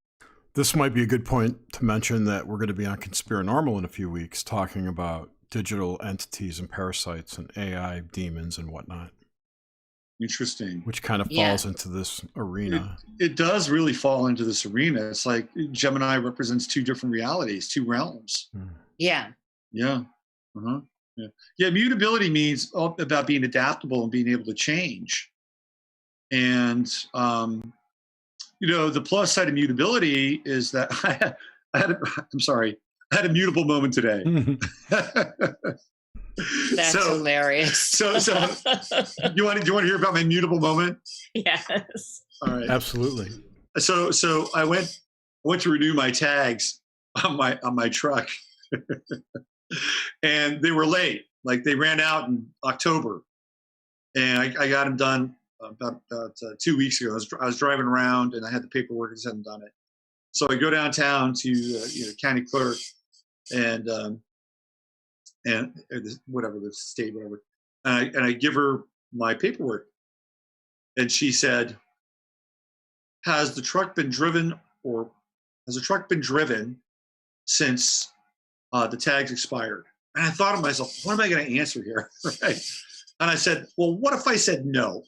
this might be a good point to mention that we're going to be on Conspiranormal in a few weeks, talking about digital entities and parasites and AI demons and whatnot. Interesting. Which kind of falls into this arena. It does really fall into this arena. It's like Gemini represents two different realities, two realms. Yeah. Yeah. Uh-huh. Yeah. Mutability means about being adaptable and being able to change. And, the plus side of mutability is that I had a mutable moment today. That's hilarious. So you want to hear about my mutable moment? Yes. All right. Absolutely. So I went to renew my tags on my truck, and they were late. Like they ran out in October, and I got them done about 2 weeks ago. I was driving around and I had the paperwork and hadn't done it. So I go downtown to county clerk and whatever the state, whatever, and I give her my paperwork, and she said, "Has the truck been driven since the tags expired?" And I thought to myself, what am I going to answer here? Right? And I said, well, what if I said no?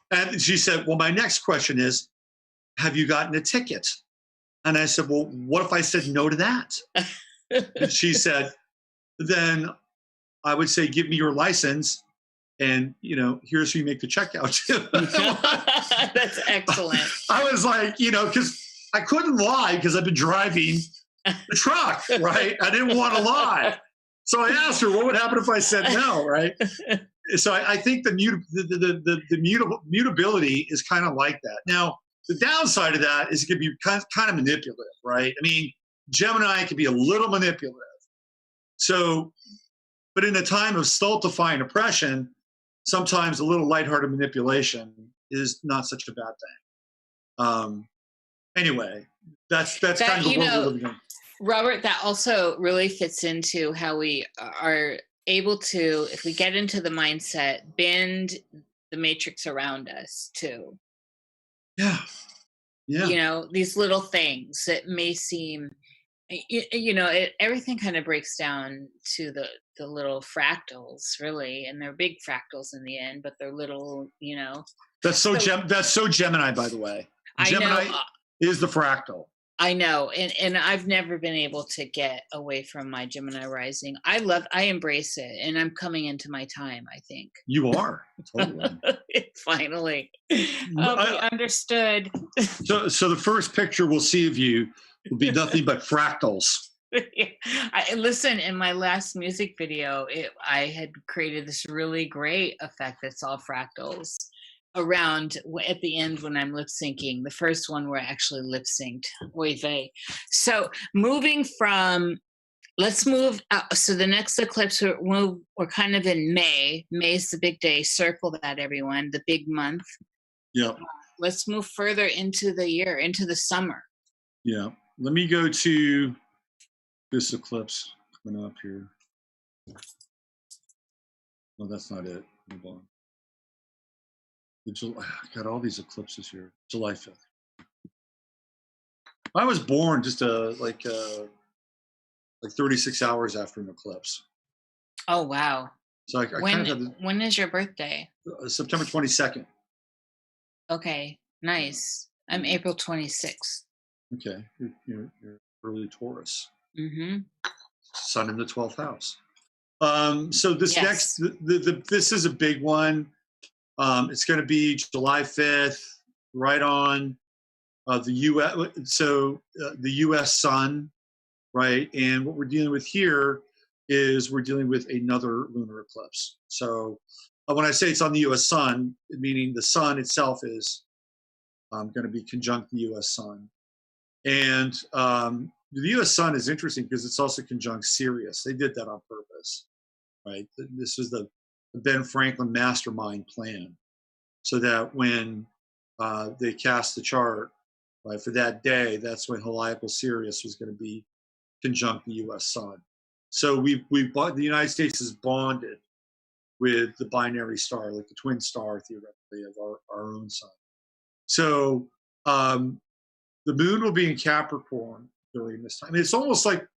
And she said, well, my next question is, have you gotten a ticket? And I said, well, what if I said no to that? And she said, then I would say, give me your license. And, here's who you make the check out to. That's excellent. I was like, because I couldn't lie because I've been driving the truck, right? I didn't want to lie. So I asked her, what would happen if I said no, right? So I think the mutability is kind of like that. Now, the downside of that is it could be kind of manipulative, right? I mean, Gemini can be a little manipulative. So, but in a time of stultifying oppression, sometimes a little lighthearted manipulation is not such a bad thing. Anyway, that's kind of the world we're living in. Robert, that also really fits into how we are able to, if we get into the mindset, bend the matrix around us too. Yeah. These little things that may seem, everything kind of breaks down to the little fractals, really, and they're big fractals in the end, but they're little, That's so Gemini, by the way. Gemini is the fractal. I know, and I've never been able to get away from my Gemini rising. I embrace it, and I'm coming into my time, I think. You are, totally. Finally. I understood. So the first picture we'll see of you will be nothing but fractals. Listen, in my last music video, I had created this really great effect that's all fractals around at the end when I'm lip syncing. The first one were actually lip synced. Oy vey. So let's move out. So the next eclipse, we're kind of in May. May is the big day. Circle that, everyone, the big month. Yeah. Let's move further into the year, into the summer. Yeah. Let me go to this eclipse coming up here. No, that's not it. Hold on. I got all these eclipses here. July 5th. I was born just like 36 hours after an eclipse. Oh, wow. So when is your birthday? September 22nd. Okay, nice. I'm April 26th. Okay, you're early Taurus. Mm-hmm. Sun in the 12th house. So this Yes. this is a big one. It's going to be July 5th, right on the U.S. So the U.S. sun, right? And what we're dealing with here is we're dealing with another lunar eclipse. So when I say it's on the U.S. sun, meaning the sun itself is going to be conjunct the U.S. sun. And the U.S. sun is interesting because it's also conjunct Sirius. They did that on purpose, right? This was the Ben Franklin mastermind plan, so that when they cast the chart, right, for that day, that's when Heliacal Sirius was going to be conjunct the U.S. sun. So the United States is bonded with the binary star, like the twin star, theoretically, of our own sun. So the moon will be in Capricorn during this time. It's almost like,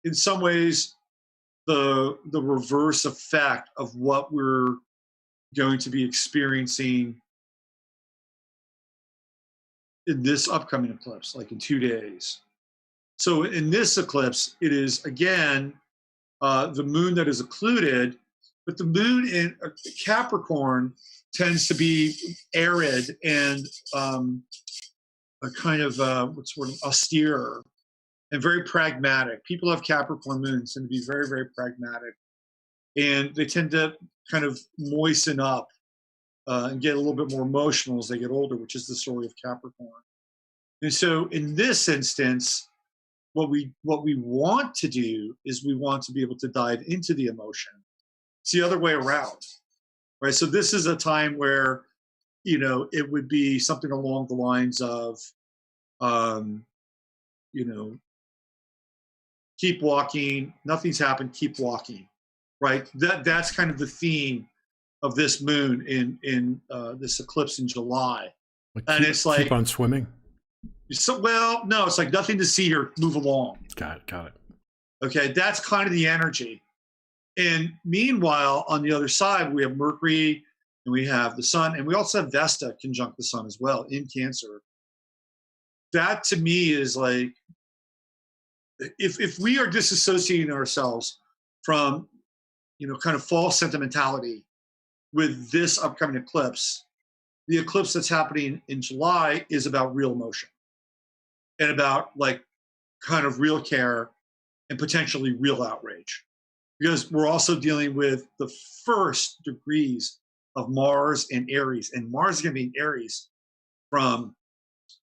in some ways, the reverse effect of what we're going to be experiencing in this upcoming eclipse, like in 2 days. So in this eclipse, it is, again, the moon that is occluded, but the moon in Capricorn tends to be arid and a kind of, austere and very pragmatic. People who have Capricorn moons tend to be very, very pragmatic. And they tend to kind of moisten up and get a little bit more emotional as they get older, which is the story of Capricorn. And so in this instance, what we want to do is we want to be able to dive into the emotion. It's the other way around, right? So this is a time where, it would be something along the lines of, keep walking, nothing's happened, keep walking, right? That's kind of the theme of this moon in this eclipse in July. And it's like, keep on swimming. So, no, it's like nothing to see here, move along. Got it. Okay, that's kind of the energy. And meanwhile, on the other side, we have Mercury and we have the sun, and we also have Vesta conjunct the sun as well in Cancer. That to me is like, if we are disassociating ourselves from, kind of false sentimentality with this upcoming eclipse, the eclipse that's happening in July is about real emotion and about like kind of real care and potentially real outrage. Because we're also dealing with the first degrees of Mars and Aries. And Mars is going to be in Aries from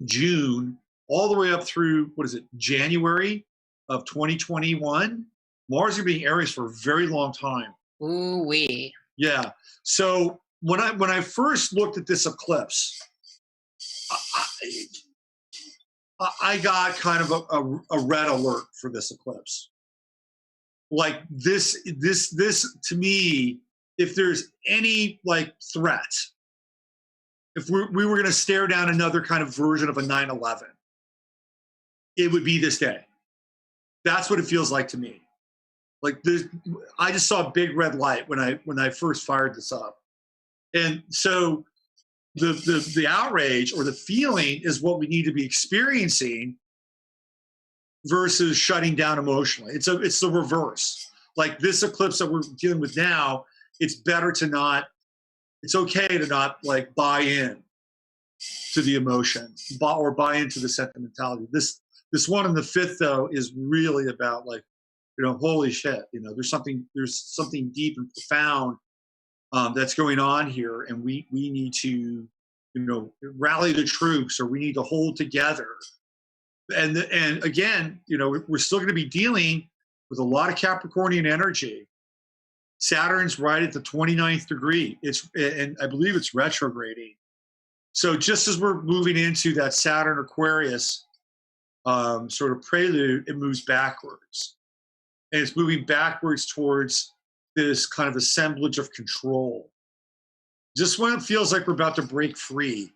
June all the way up through, January of 2021. Mars is going to be in Aries for a very long time. Ooh wee. Yeah. So when I first looked at this eclipse, I got kind of a red alert for this eclipse. Like this to me, if there's any like threat, if we were going to stare down another kind of version of a 9/11, it would be this day. That's what it feels like to me. Like I just saw a big red light when I first fired this up, and so the outrage or the feeling is what we need to be experiencing versus shutting down emotionally. It's the reverse. Like this eclipse that we're dealing with now, it's okay to not like buy in to the emotion or buy into the sentimentality. This one in the 5th though is really about like, holy shit, there's something deep and profound that's going on here, and we need to, rally the troops, or we need to hold together. And again, we're still going to be dealing with a lot of Capricornian energy. Saturn's right at the 29th degree. And I believe it's retrograding. So just as we're moving into that Saturn Aquarius sort of prelude, it moves backwards. And it's moving backwards towards this kind of assemblage of control. Just when it feels like we're about to break free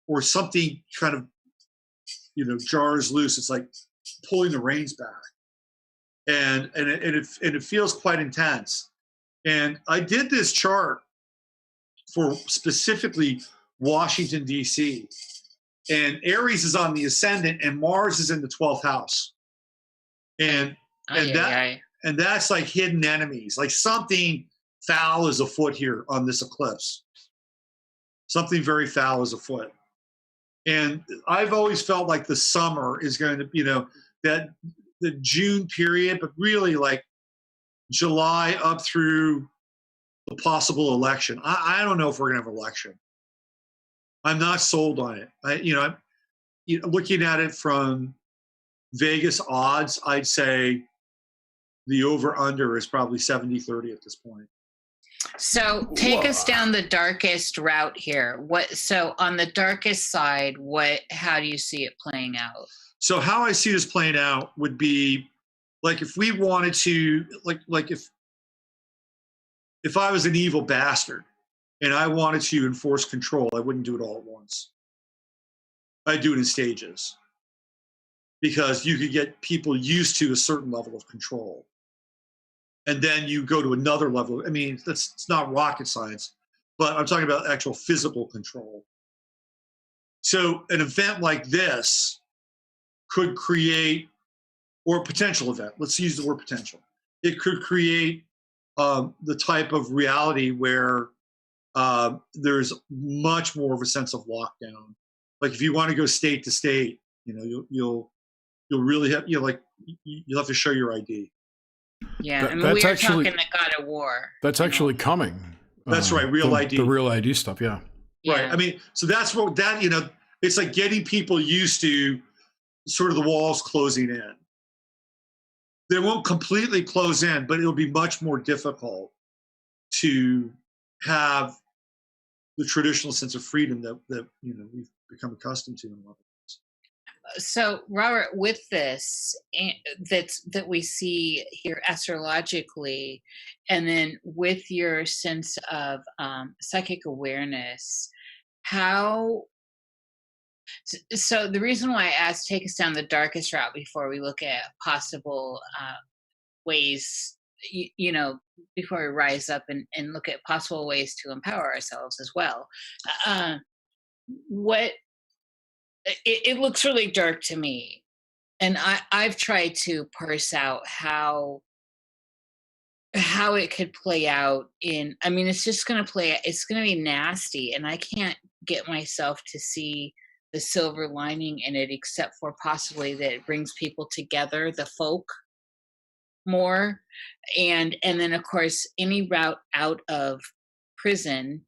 or something kind of, jars loose, it's like pulling the reins back. And it feels quite intense. And I did this chart for specifically Washington, D.C. And Aries is on the ascendant and Mars is in the 12th house. And that's like hidden enemies. Like something foul is afoot here on this eclipse. Something very foul is afoot. And I've always felt like the summer is going to, that the June period, but really like July up through the possible election. I don't know if we're going to have an election. I'm not sold on it. I'm looking at it from Vegas odds, I'd say the over-under is probably 70-30 at this point. So take us down the darkest route here. So on the darkest side, how do you see it playing out? So how I see this playing out would be like if we wanted to, like if I was an evil bastard and I wanted to enforce control, I wouldn't do it all at once. I'd do it in stages, because you could get people used to a certain level of control. And then you go to another level. I mean, it's not rocket science, but I'm talking about actual physical control. So an event like this could create, or a potential event, let's use the word potential. It could create the type of reality where there's much more of a sense of lockdown. Like if you want to go state to state, you'll really have, you'll have to show your ID. Yeah, we were talking the God of War. That's actually coming. That's right, real ID. The real ID stuff, yeah. Right. I mean, so that's what it's like getting people used to sort of the walls closing in. They won't completely close in, but it'll be much more difficult to have the traditional sense of freedom that we've become accustomed to in a lot of ways. So, Robert, with this that we see here astrologically, and then with your sense of psychic awareness, so the reason why I asked, take us down the darkest route before we look at possible ways, you know, before we rise up and look at possible ways to empower ourselves as well. Uh, what it looks really dark to me, and I've tried to parse out how it could play out in, I mean, it's just going to play, it's going to be nasty, and I can't get myself to see the silver lining in it, except for possibly that it brings people together, the folk, more. And then of course any route out of prison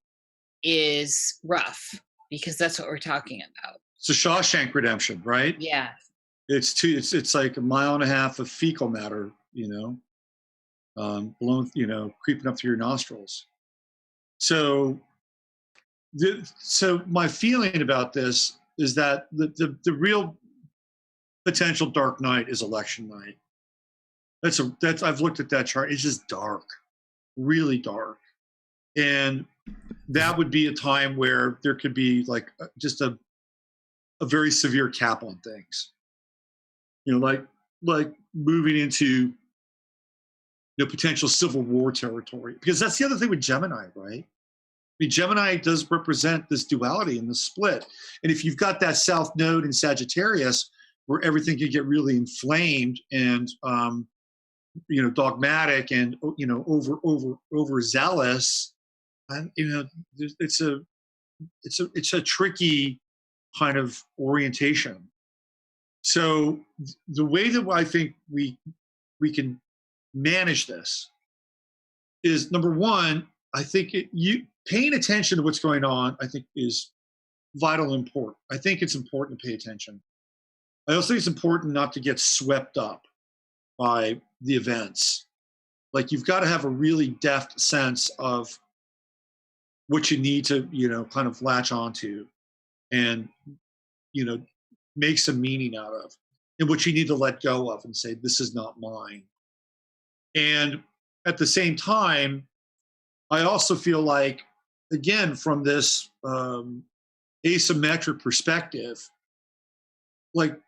is rough, because that's what we're talking about. It's a Shawshank Redemption, right? Yeah. It's like a mile and a half of fecal matter, blown, creeping up through your nostrils. So my feeling about this is that the real potential dark night is election night. That's I've looked at that chart. It's just dark, really dark, and that would be a time where there could be like just a very severe cap on things. Like moving into potential civil war territory, because that's the other thing with Gemini, right? I mean, Gemini does represent this duality and the split. And if you've got that South Node in Sagittarius, where everything can get really inflamed and dogmatic and overzealous, and it's a tricky kind of orientation. So the way that I think we can manage this is, number one, I think you paying attention to what's going on, I think, is vital and important. I think it's important to pay attention. I also think it's important not to get swept up by the events. Like, you've got to have a really deft sense of what you need to, kind of latch onto and, make some meaning out of, and what you need to let go of and say, this is not mine. And at the same time, I also feel like, again, from this asymmetric perspective, like,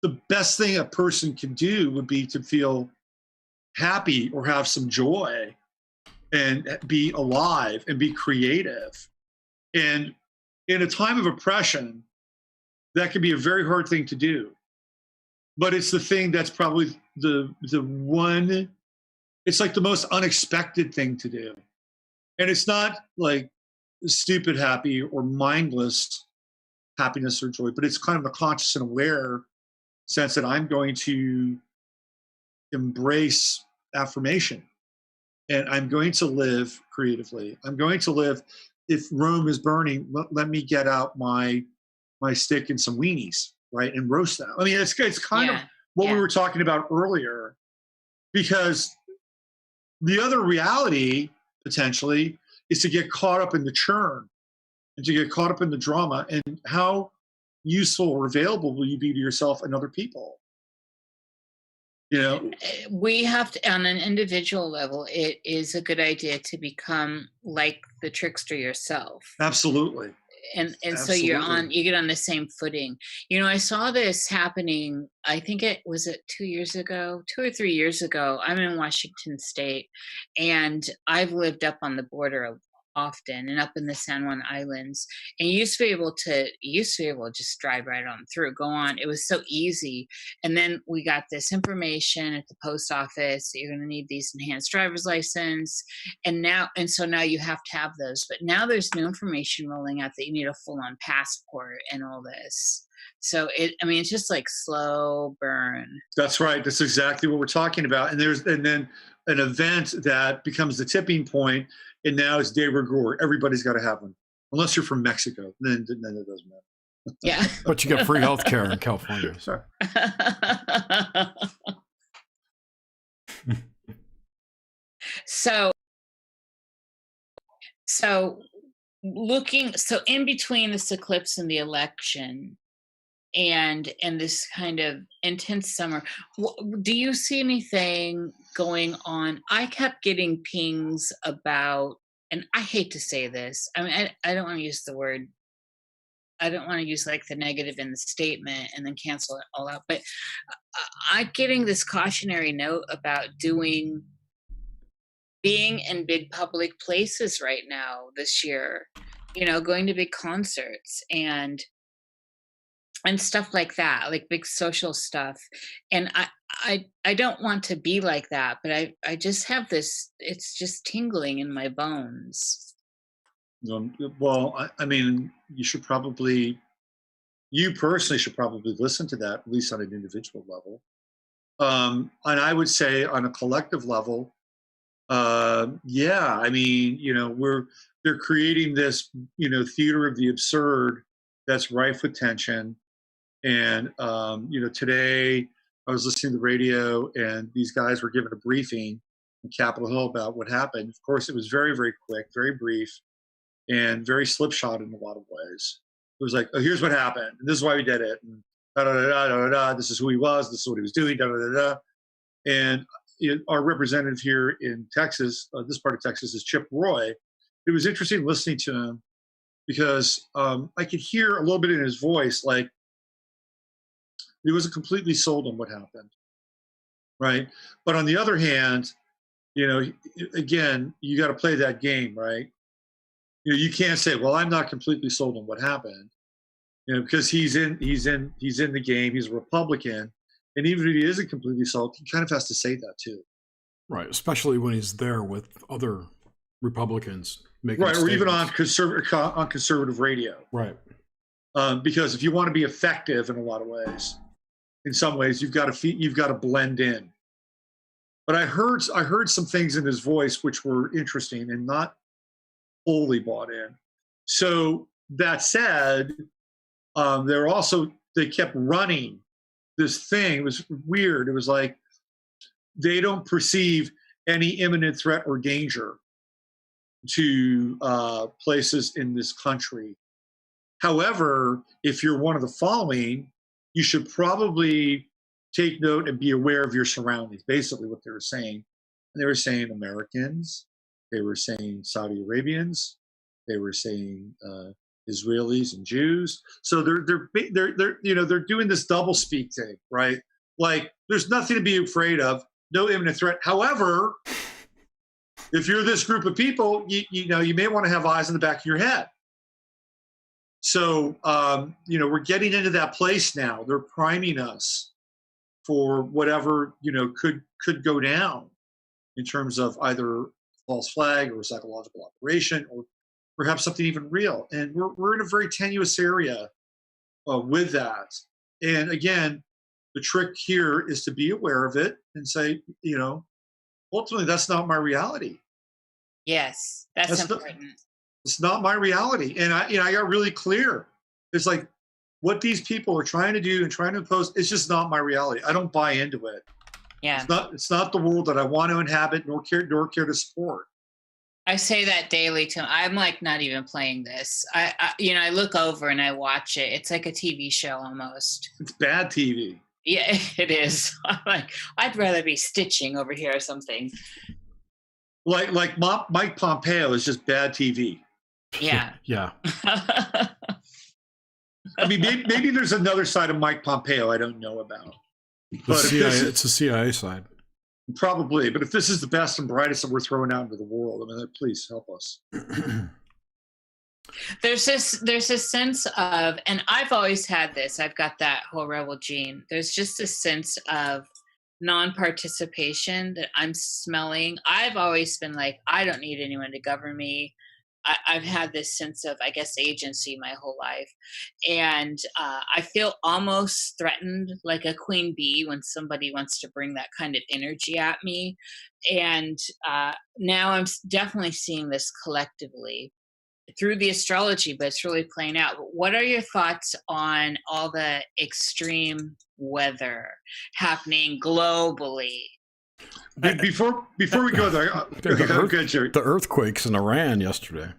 the best thing a person can do would be to feel happy or have some joy and be alive and be creative. And in a time of oppression, that can be a very hard thing to do. But it's the thing that's probably the one, it's like the most unexpected thing to do. And it's not like stupid happy or mindless happiness or joy, but it's kind of a conscious and aware sense that I'm going to embrace affirmation, and I'm going to live creatively. I'm going to live, if Rome is burning, let me get out my stick and some weenies, right, and roast them. I mean, it's kind of what we were talking about earlier, because the other reality potentially is to get caught up in the churn and to get caught up in the drama. And how useful or available will you be to yourself and other people? We have to, on an individual level, it is a good idea to become like the trickster yourself. Absolutely. And so you get on the same footing. I saw this happening, I think it was 2 or 3 years ago. I'm in Washington State, and I've lived up on the border often and up in the San Juan Islands. And you used to be able to just drive right on through, go on. It was so easy. And then we got this information at the post office that you're going to need these enhanced driver's license. And so now you have to have those. But now there's new information rolling out that you need a full-on passport and all this. So it's just like slow burn. That's right. That's exactly what we're talking about. And then an event that becomes the tipping point, and now it's de rigueur. Everybody's got to have one, unless you're from Mexico. Then it doesn't matter. Yeah. But you get free health care in California. So. So in between this eclipse and the election, and this kind of intense summer, do you see anything going on? I kept getting pings about, and I hate to say this, I mean, I don't want to use the word I don't want to use like the negative in the statement and then cancel it all out, but I'm getting this cautionary note about being in big public places right now this year, going to big concerts and stuff like that, like big social stuff. And I don't want to be like that, but I just have this, it's just tingling in my bones. Well, I mean, you personally should probably listen to that, at least on an individual level. And I would say on a collective level, yeah, I mean, they're creating this, theater of the absurd that's rife with tension. And, today I was listening to the radio and these guys were given a briefing in Capitol Hill about what happened. Of course, it was very, very quick, very brief, and very slipshod in a lot of ways. It was like, oh, here's what happened, and this is why we did it, and da da da da da da. This is who he was. This is what he was doing. Da da da da. And our representative here in Texas, this part of Texas, is Chip Roy. It was interesting listening to him because I could hear a little bit in his voice, like he wasn't completely sold on what happened, right? But on the other hand, again, you got to play that game, right? You can't say, well, I'm not completely sold on what happened, because he's in the game. He's a Republican, and even if he isn't completely sold, he kind of has to say that too. Right, especially when he's there with other Republicans making right, or even on statements. conservative radio. Right. Because if you want to be effective in a lot of ways, in some ways, you've got to blend in. But I heard some things in his voice which were interesting and not wholly bought in. So that said, they kept running this thing. It was weird. It was like they don't perceive any imminent threat or danger to places in this country. However, if you're one of the following, you should probably take note and be aware of your surroundings, basically what they were saying. And they were saying Americans, they were saying Saudi Arabians, they were saying Israelis and Jews. So they're doing this double speak thing, right? Like there's nothing to be afraid of, no imminent threat. However, if you're this group of people, you may want to have eyes in the back of your head. So we're getting into that place now. They're priming us for whatever could go down in terms of either false flag or a psychological operation or perhaps something even real. And we're in a very tenuous area with that. And again, the trick here is to be aware of it and say, ultimately that's not my reality. Yes, that's important. It's not my reality. And I got really clear. It's like what these people are trying to do and trying to impose, it's just not my reality. I don't buy into it. Yeah. It's not the world that I want to inhabit nor care to support. I say that daily to him. I'm like not even playing this. I look over and I watch it. It's like a TV show almost. It's bad TV. Yeah, it is. I'm like, I'd rather be stitching over here or something. Like Mike Pompeo is just bad TV. Yeah. Yeah. I mean, maybe there's another side of Mike Pompeo I don't know about. It's a CIA side. Probably, but if this is the best and brightest that we're throwing out into the world, I mean, please help us. There's this sense of, and I've always had this, I've got that whole rebel gene. There's just a sense of non-participation that I'm smelling. I've always been like, I don't need anyone to govern me. I've had this sense of, I guess, agency my whole life. And I feel almost threatened like a queen bee when somebody wants to bring that kind of energy at me. And now I'm definitely seeing this collectively through the astrology, but it's really playing out. What are your thoughts on all the extreme weather happening globally? Before we go there, the earthquakes in Iran yesterday.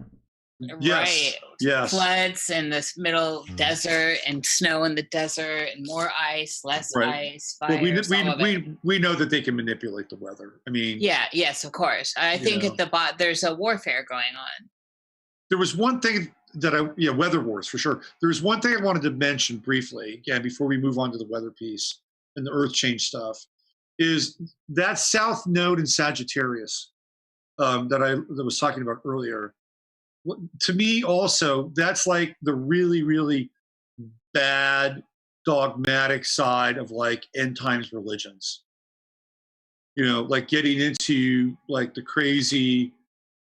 Yes, right. Yes. Floods in this middle desert and snow in the desert and more ice, less ice, fires. Well, we know that they can manipulate the weather. I mean, yes, of course. I think at the there's a warfare going on. There was one thing weather wars for sure. There's one thing I wanted to mention briefly, again, before we move on to the weather piece and the Earth change stuff, is that South Node in Sagittarius that I was talking about earlier. To me, also, that's like the really, really bad dogmatic side of like end times religions. You know, like getting into like the crazy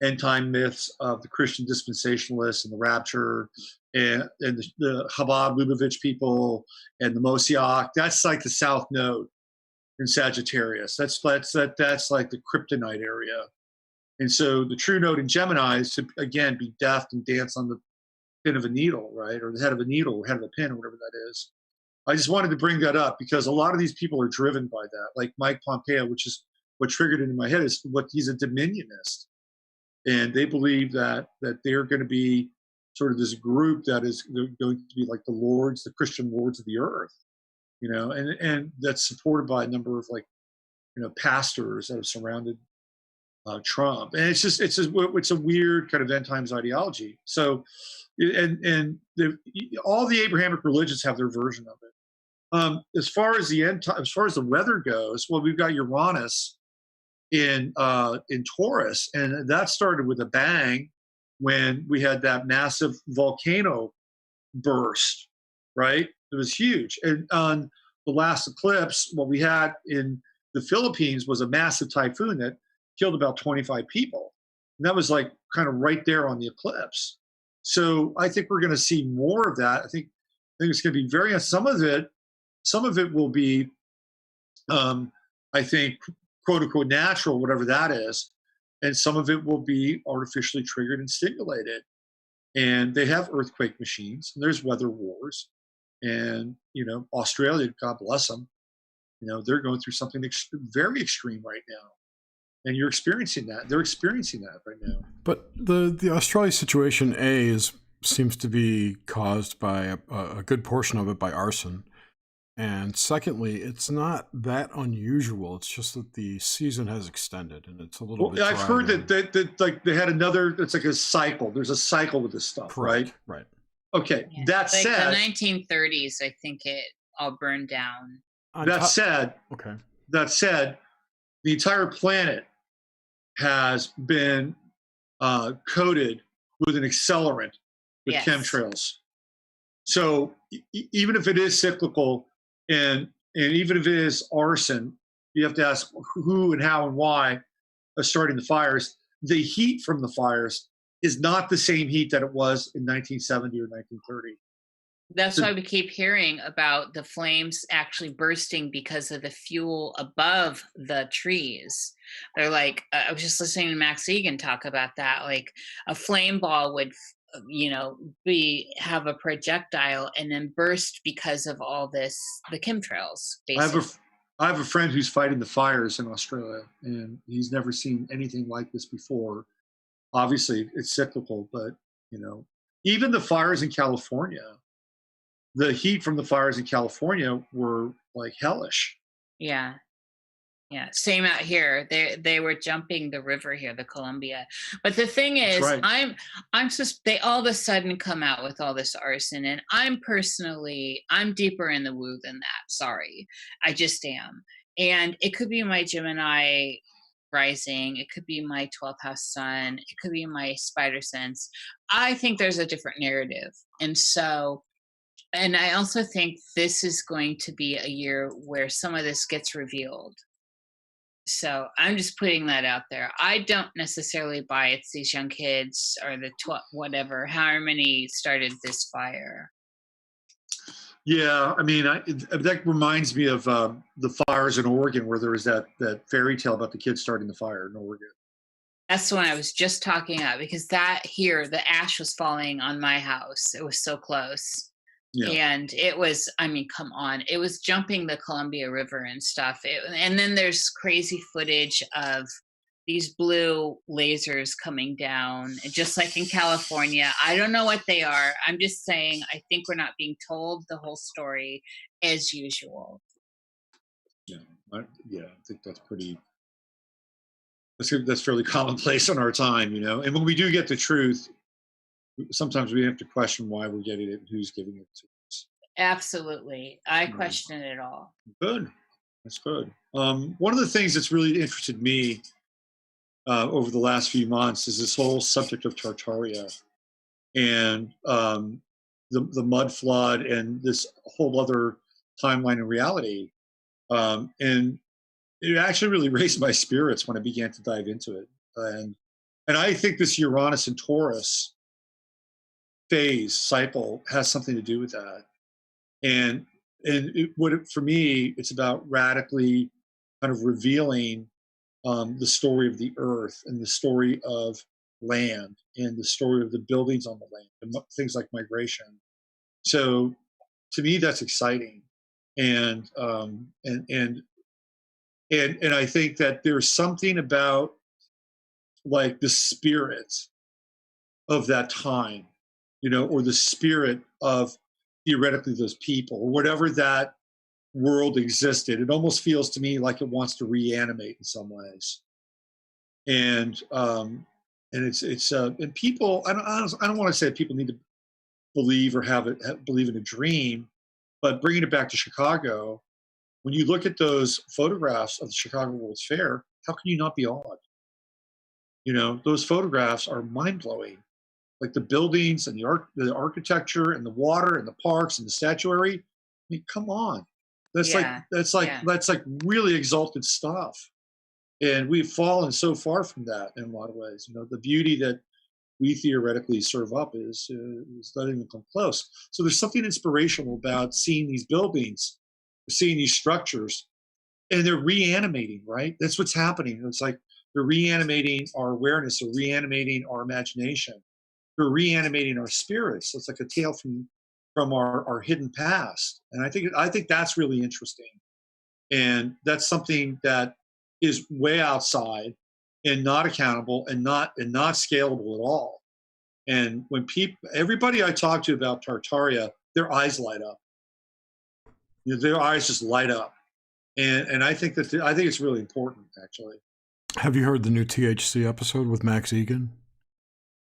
end time myths of the Christian dispensationalists and the rapture and the Chabad Lubavitch people and the Mosiach. That's like the South Node in Sagittarius. That's like the kryptonite area. And so the true node in Gemini is to, again, be deft and dance on the pin of a needle, right? Or the head of a needle or head of a pin or whatever that is. I just wanted to bring that up because a lot of these people are driven by that. Like Mike Pompeo, which is what triggered it in my head, is what he's a dominionist. And they believe that they're going to be sort of this group that is going to be like the lords, the Christian lords of the earth, you know, and that's supported by a number of like, you know, pastors that have surrounded Trump. And it's a weird kind of end times ideology. So, all the Abrahamic religions have their version of it. As far as as far as the weather goes, well, we've got Uranus in Taurus, and that started with a bang when we had that massive volcano burst, right? It was huge. And on the last eclipse, what we had in the Philippines was a massive typhoon that killed about 25 people. And that was like kind of right there on the eclipse. So I think we're going to see more of that. I think it's going to be very, some of it will be, I think, quote unquote, natural, whatever that is. And some of it will be artificially triggered and stimulated. And they have earthquake machines, and there's weather wars. And, you know, Australia, God bless them, you know, they're going through something very extreme right now. And you're experiencing that. They're experiencing that right now. But the Australia situation, seems to be caused by a good portion of it by arson. And secondly, it's not that unusual. It's just that the season has extended and it's a little bit. I've heard that like they had another. It's like a cycle. There's a cycle with this stuff, Correct, right? Right. Okay. Yeah. That like said, the 1930s, I think it all burned down. Okay. That said, the entire planet has been coated with an accelerant with chemtrails. So even if it is cyclical and even if it is arson, you have to ask who and how and why are starting the fires. The heat from the fires is not the same heat that it was in 1970 or 1930. That's why we keep hearing about the flames actually bursting because of the fuel above the trees. They're like, I was just listening to Max Egan talk about that. Like a flame ball would, you know, have a projectile and then burst because of all this, the chemtrails. Basically. I have a friend who's fighting the fires in Australia, and he's never seen anything like this before. Obviously, it's cyclical, but you know, even the fires in California. The heat from the fires in California were like hellish. Yeah. Same out here. They were jumping the river here, the Columbia. But the thing is, right. They all of a sudden come out with all this arson, and I'm deeper in the woo than that. Sorry, I just am. And it could be my Gemini rising. It could be my 12th house sun. It could be my spider sense. I think there's a different narrative, and I also think this is going to be a year where some of this gets revealed. So I'm just putting that out there. I don't necessarily buy it's these young kids or the whatever, however many started this fire. Yeah, I mean, that reminds me of the fires in Oregon, where there was that fairy tale about the kids starting the fire in Oregon. That's the one I was just talking about, because that here, the ash was falling on my house. It was so close. Yeah. And it was, I mean, come on, it was jumping the Columbia River and stuff. And then there's crazy footage of these blue lasers coming down, just like in California. I don't know what they are. I'm just saying, I think we're not being told the whole story as usual. Yeah, I think that's fairly commonplace in our time, you know. And when we do get the truth, sometimes we have to question why we're getting it and who's giving it to us. Absolutely. I question it all. Good. That's good. One of the things that's really interested me over the last few months is this whole subject of Tartaria and the mud flood and this whole other timeline in reality. And it actually really raised my spirits when I began to dive into it. And I think this Uranus and Taurus phase cycle has something to do with that. And for me, it's about radically kind of revealing the story of the earth and the story of land and the story of the buildings on the land and things like migration. So to me, that's exciting. And I think that there's something about like the spirit of that time, or the spirit of theoretically those people or whatever that world existed. It almost feels to me like it wants to reanimate in some ways. And and people, I don't want to say people need to believe or believe in a dream, but bringing it back to Chicago, when you look at those photographs of the Chicago World's Fair, how can you not be awed? Those photographs are mind-blowing. Like the buildings and the architecture and the water and the parks and the statuary. I mean, come on. That's like really exalted stuff. And we've fallen so far from that in a lot of ways. The beauty that we theoretically serve up is not even come close. So there's something inspirational about seeing these buildings, seeing these structures, and they're reanimating, right? That's what's happening. It's like they're reanimating our awareness, they're reanimating our imagination, they're reanimating our spirits. So it's like a tale from our hidden past. And I think that's really interesting. And that's something that is way outside and not accountable and not scalable at all. And when everybody I talk to about Tartaria, their eyes light up. Their eyes just light up. And I think it's really important, actually. Have you heard the new THC episode with Max Egan?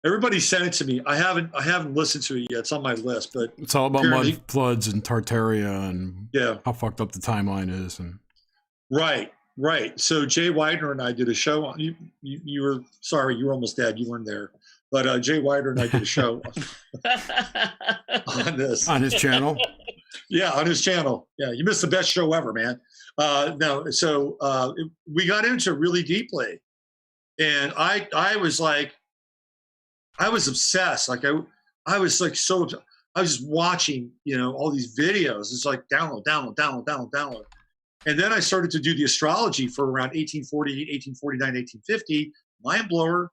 Everybody sent it to me. I haven't listened to it yet. It's on my list, but it's all about mud floods and Tartaria and how fucked up the timeline is. And right. So Jay Widener and I did a show on you were sorry, you were almost dead. You weren't there, but Jay Widener and I did a show on this on his channel. Yeah, on his channel. Yeah, you missed the best show ever, man. We got into it really deeply, and I was like. I was obsessed. Like I was like I was just watching, all these videos. It's like download. And then I started to do the astrology for around 1840, 1849, 1850. Mind blower,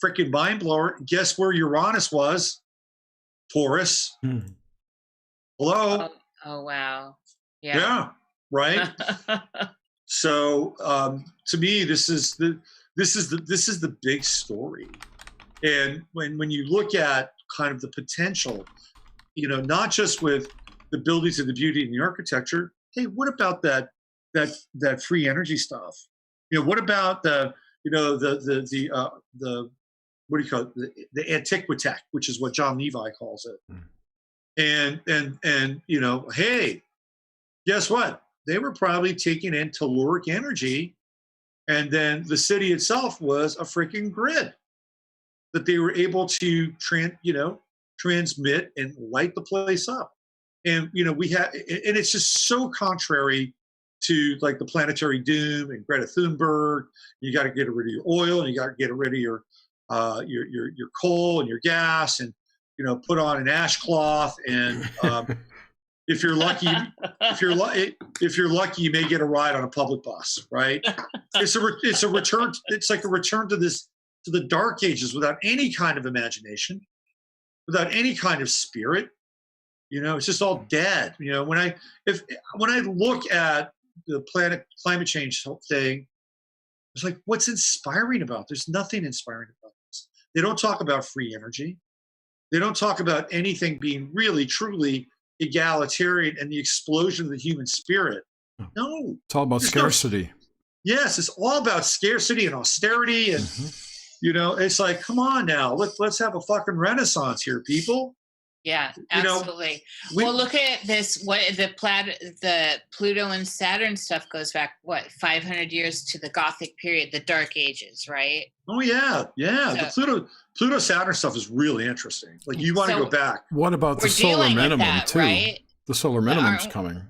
freaking mind blower. Guess where Uranus was? Taurus. Hello. Oh wow. Yeah. Right. So to me, this is the big story. And when you look at kind of the potential, not just with the buildings and the beauty and the architecture, hey, what about that free energy stuff? What about the what do you call it? The antiquitech, which is what John Levi calls it. And hey, guess what? They were probably taking in telluric energy, and then the city itself was a freaking grid that they were able to transmit and light the place up. And and it's just so contrary to like the planetary doom and Greta Thunberg. You got to get rid of your oil, and you got to get rid of your coal and your gas, and put on an ash cloth. And if you're lucky, you may get a ride on a public bus. Right? It's a return. It's like a return to the dark ages without any kind of imagination, without any kind of spirit. It's just all dead. When I look at the climate change thing, it's like, what's inspiring about it? There's nothing inspiring about this. They don't talk about free energy. They don't talk about anything being really, truly egalitarian and the explosion of the human spirit. No. It's all about scarcity. Yes, it's all about scarcity and austerity and You know, it's like, come on now, let's have a fucking renaissance here, people. Yeah, You know, absolutely. Well, look at this. What the Pluto and Saturn stuff goes back, what, 500 years to the Gothic period, the Dark Ages, right? Oh yeah, yeah. So, The Pluto Saturn stuff is really interesting. Like, you want to So- go back. What about the We're solar dealing with minimum that, too? right? The solar minimum's coming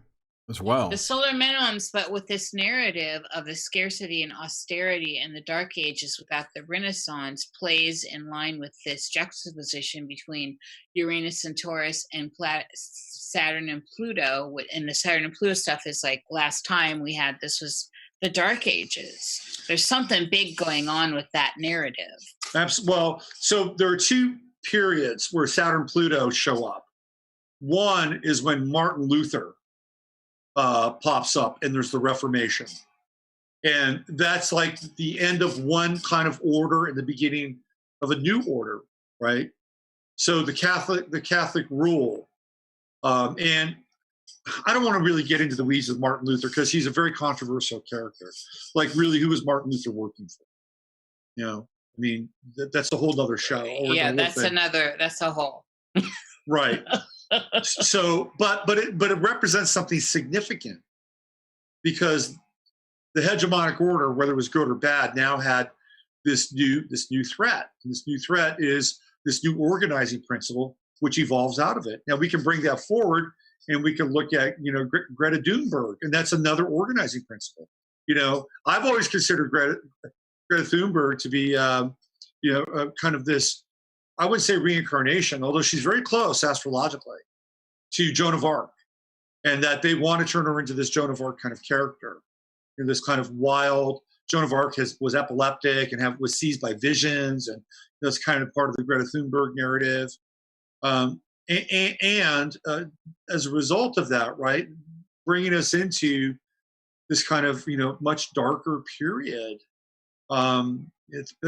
as well. The solar minimums, but with this narrative of the scarcity and austerity and the Dark Ages without the Renaissance, plays in line with this juxtaposition between Uranus and Taurus and Saturn and Pluto. And the Saturn and Pluto stuff is like, last time we had this was the Dark Ages. There's something big going on with that narrative. Well, so there are two periods where Saturn and Pluto show up. One is when Martin Luther pops up, and there's the Reformation, and that's like the end of one kind of order and the beginning of a new order, right? So the Catholic rule, and I don't want to really get into the weeds of Martin Luther because he's a very controversial character. Like, really, who was Martin Luther working for? You know, I mean, that's a whole other show. Yeah, that's a whole. Right. So, but it represents something significant, because the hegemonic order, whether it was good or bad, now had this new threat. And this new threat is this new organizing principle, which evolves out of it. Now we can bring that forward, and we can look at, you know, Greta Thunberg, and that's another organizing principle. You know, I've always considered Greta Thunberg to be, kind of this, I wouldn't say reincarnation, although she's very close astrologically to Joan of Arc, and that they want to turn her into this Joan of Arc kind of character, and this kind of wild. Joan of Arc was epileptic and was seized by visions, and that's kind of part of the Greta Thunberg narrative. And as a result of that, right, bringing us into this kind of, you know, much darker period. But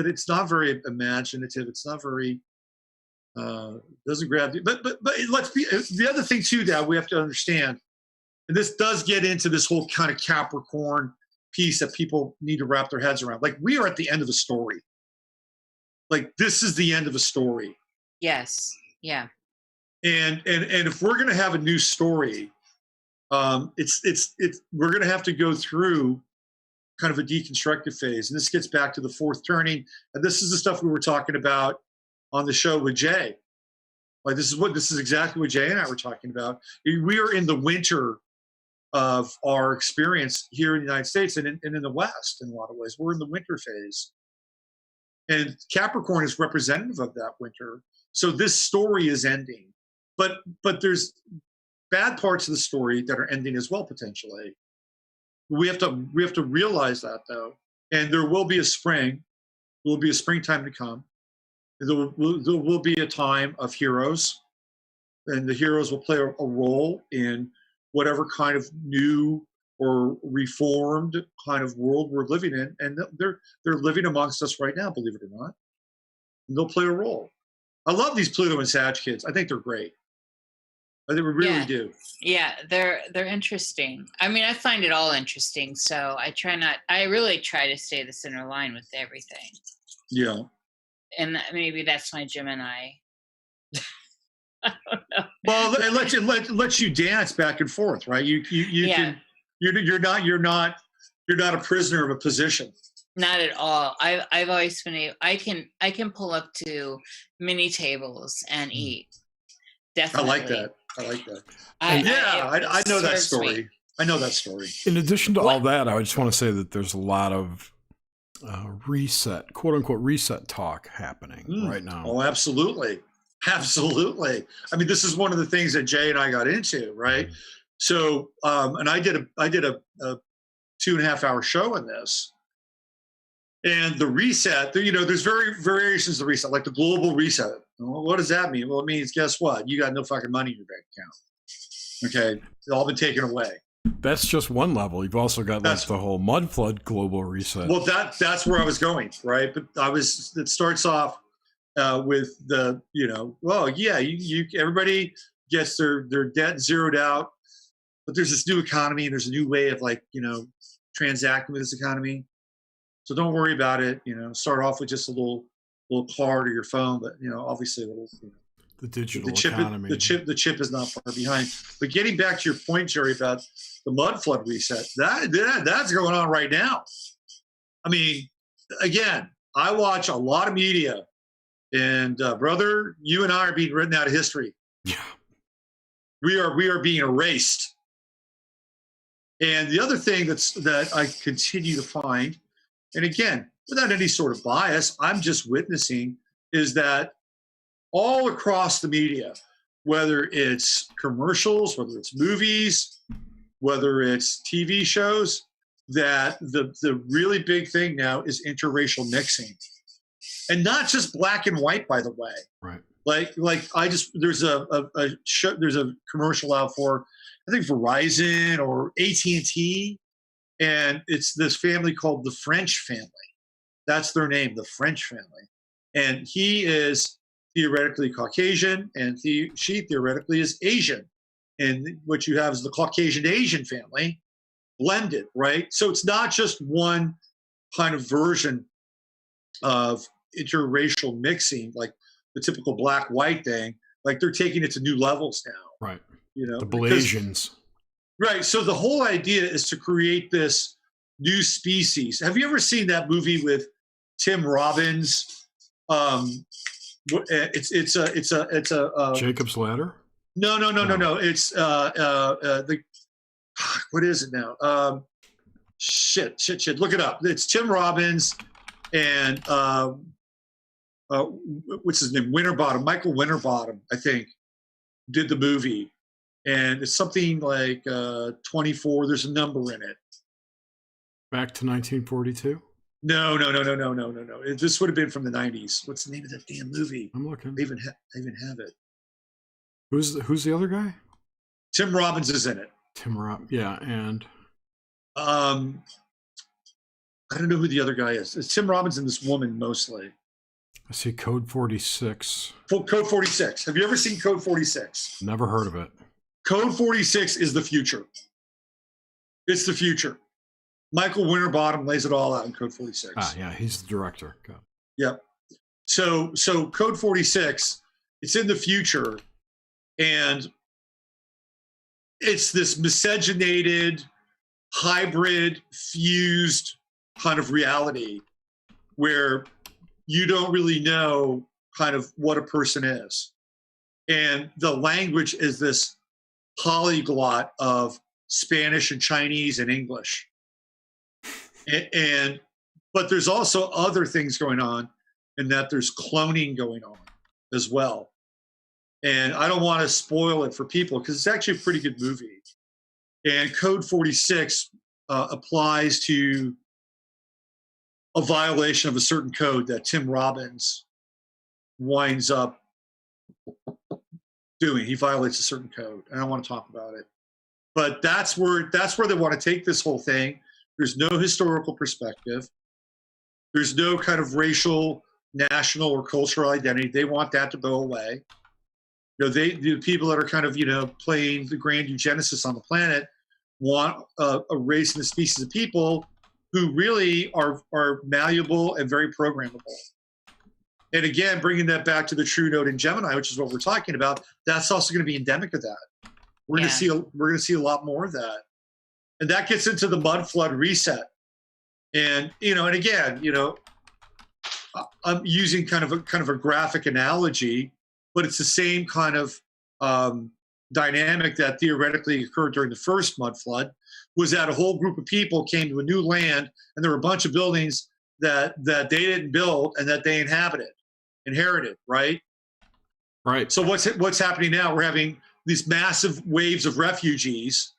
it's not very imaginative. It's not very doesn't grab you. But let's be, the other thing too that we have to understand, and this does get into this whole kind of Capricorn piece that people need to wrap their heads around. Like, we are at the end of a story. Like, this is the end of a story. Yes. Yeah. And if we're going to have a new story, it's we're going to have to go through kind of a deconstructive phase. And this gets back to the fourth turning. And this is the stuff we were talking about on the show with Jay. Like, this is exactly what Jay and I were talking about. We are in the winter of our experience here in the United States and in the West in a lot of ways. We're in the winter phase. And Capricorn is representative of that winter. So this story is ending. But there's bad parts of the story that are ending as well, potentially. We have to realize that, though. And there will be a spring. There will be a springtime to come. There will be a time of heroes, and the heroes will play a role in whatever kind of new or reformed kind of world we're living in. And they're living amongst us right now, believe it or not. And they'll play a role. I love these Pluto and Sag kids. I think they're great. I think we really do. Yeah, they're interesting. I mean, I find it all interesting, so I really try to stay the center line with everything. Yeah. And maybe that's my Gemini. I don't know. Well, it lets you dance back and forth, right? You can. You're not a prisoner of a position. Not at all. I've always been I can pull up to mini tables and eat. Definitely. I like that. I know that story. I know that story. In addition to all that, I just want to say that there's a lot of reset, quote unquote, reset talk happening right now. Oh, absolutely. Absolutely. I mean, this is one of the things that Jay and I got into, right? So, and I did a 2.5 hour show on this. And the reset, there's variations of the reset, like the global reset. Well, what does that mean? Well, it means, guess what? You got no fucking money in your bank account. Okay. It's all been taken away. That's just one level. You've also got the whole mud flood global reset. Well, that's where I was going, right? But it starts off with the, everybody gets their debt zeroed out, but there's this new economy and there's a new way of transacting with this economy. So don't worry about it. Start off with just a little little card or your phone, but obviously, The digital the chip, economy. the chip is not far behind. But getting back to your point, Jerry, about the mud flood reset, that's going on right now. I mean, again, I watch a lot of media, and brother, you and I are being written out of history. Yeah. We are being erased. And the other thing that I continue to find, and again, without any sort of bias, I'm just witnessing, is that all across the media, whether it's commercials, whether it's movies, whether it's TV shows, that the really big thing now is interracial mixing. And not just black and white, by the way. Right. Like there's a commercial out for, I think, Verizon or AT&T, and it's this family called the French family. That's their name, the French family. And he is theoretically Caucasian, and she theoretically is Asian. And what you have is the Caucasian Asian family blended, right? So it's not just one kind of version of interracial mixing, like the typical black-white thing. Like they're taking it to new levels now. Right. The Blasians. Right. So the whole idea is to create this new species. Have you ever seen that movie with Tim Robbins? It's a Jacob's Ladder? No. It's the what is it now? Shit. Look it up. It's Tim Robbins and what's his name? Winterbottom. Michael Winterbottom, I think, did the movie. And it's something like 24. There's a number in it. Back to 1942? No. This would have been from the 90s. What's the name of that damn movie? I'm looking. I even have it. Who's the other guy? Tim Robbins is in it. Yeah, and I don't know who the other guy is. It's Tim Robbins and this woman mostly. I see Code 46. Code 46. Have you ever seen Code 46? Never heard of it. Code 46 is the future. It's the future. Michael Winterbottom lays it all out in Code 46. Yeah, he's the director. Got it. Yep. So Code 46, it's in the future, and it's this miscegenated, hybrid, fused kind of reality where you don't really know kind of what a person is. And the language is this polyglot of Spanish and Chinese and English. But there's also other things going on, in that there's cloning going on as well. And I don't want to spoil it for people because it's actually a pretty good movie. And Code 46 applies to a violation of a certain code that Tim Robbins winds up doing. He violates a certain code. I don't want to talk about it. But that's where they want to take this whole thing. There's no historical perspective. There's no kind of racial, national, or cultural identity. They want that to go away. The people that are kind of, playing the grand eugenicist on the planet want a race and a species of people who really are malleable and very programmable. And again, bringing that back to the true node in Gemini, which is what we're talking about, that's also going to be endemic of that. We're going to see a lot more of that. And that gets into the mud flood reset. And, and again, I'm using kind of a graphic analogy, but it's the same kind of dynamic that theoretically occurred during the first mud flood, was that a whole group of people came to a new land, and there were a bunch of buildings that they didn't build and that they inherited, right? Right. So what's happening now? We're having these massive waves of refugees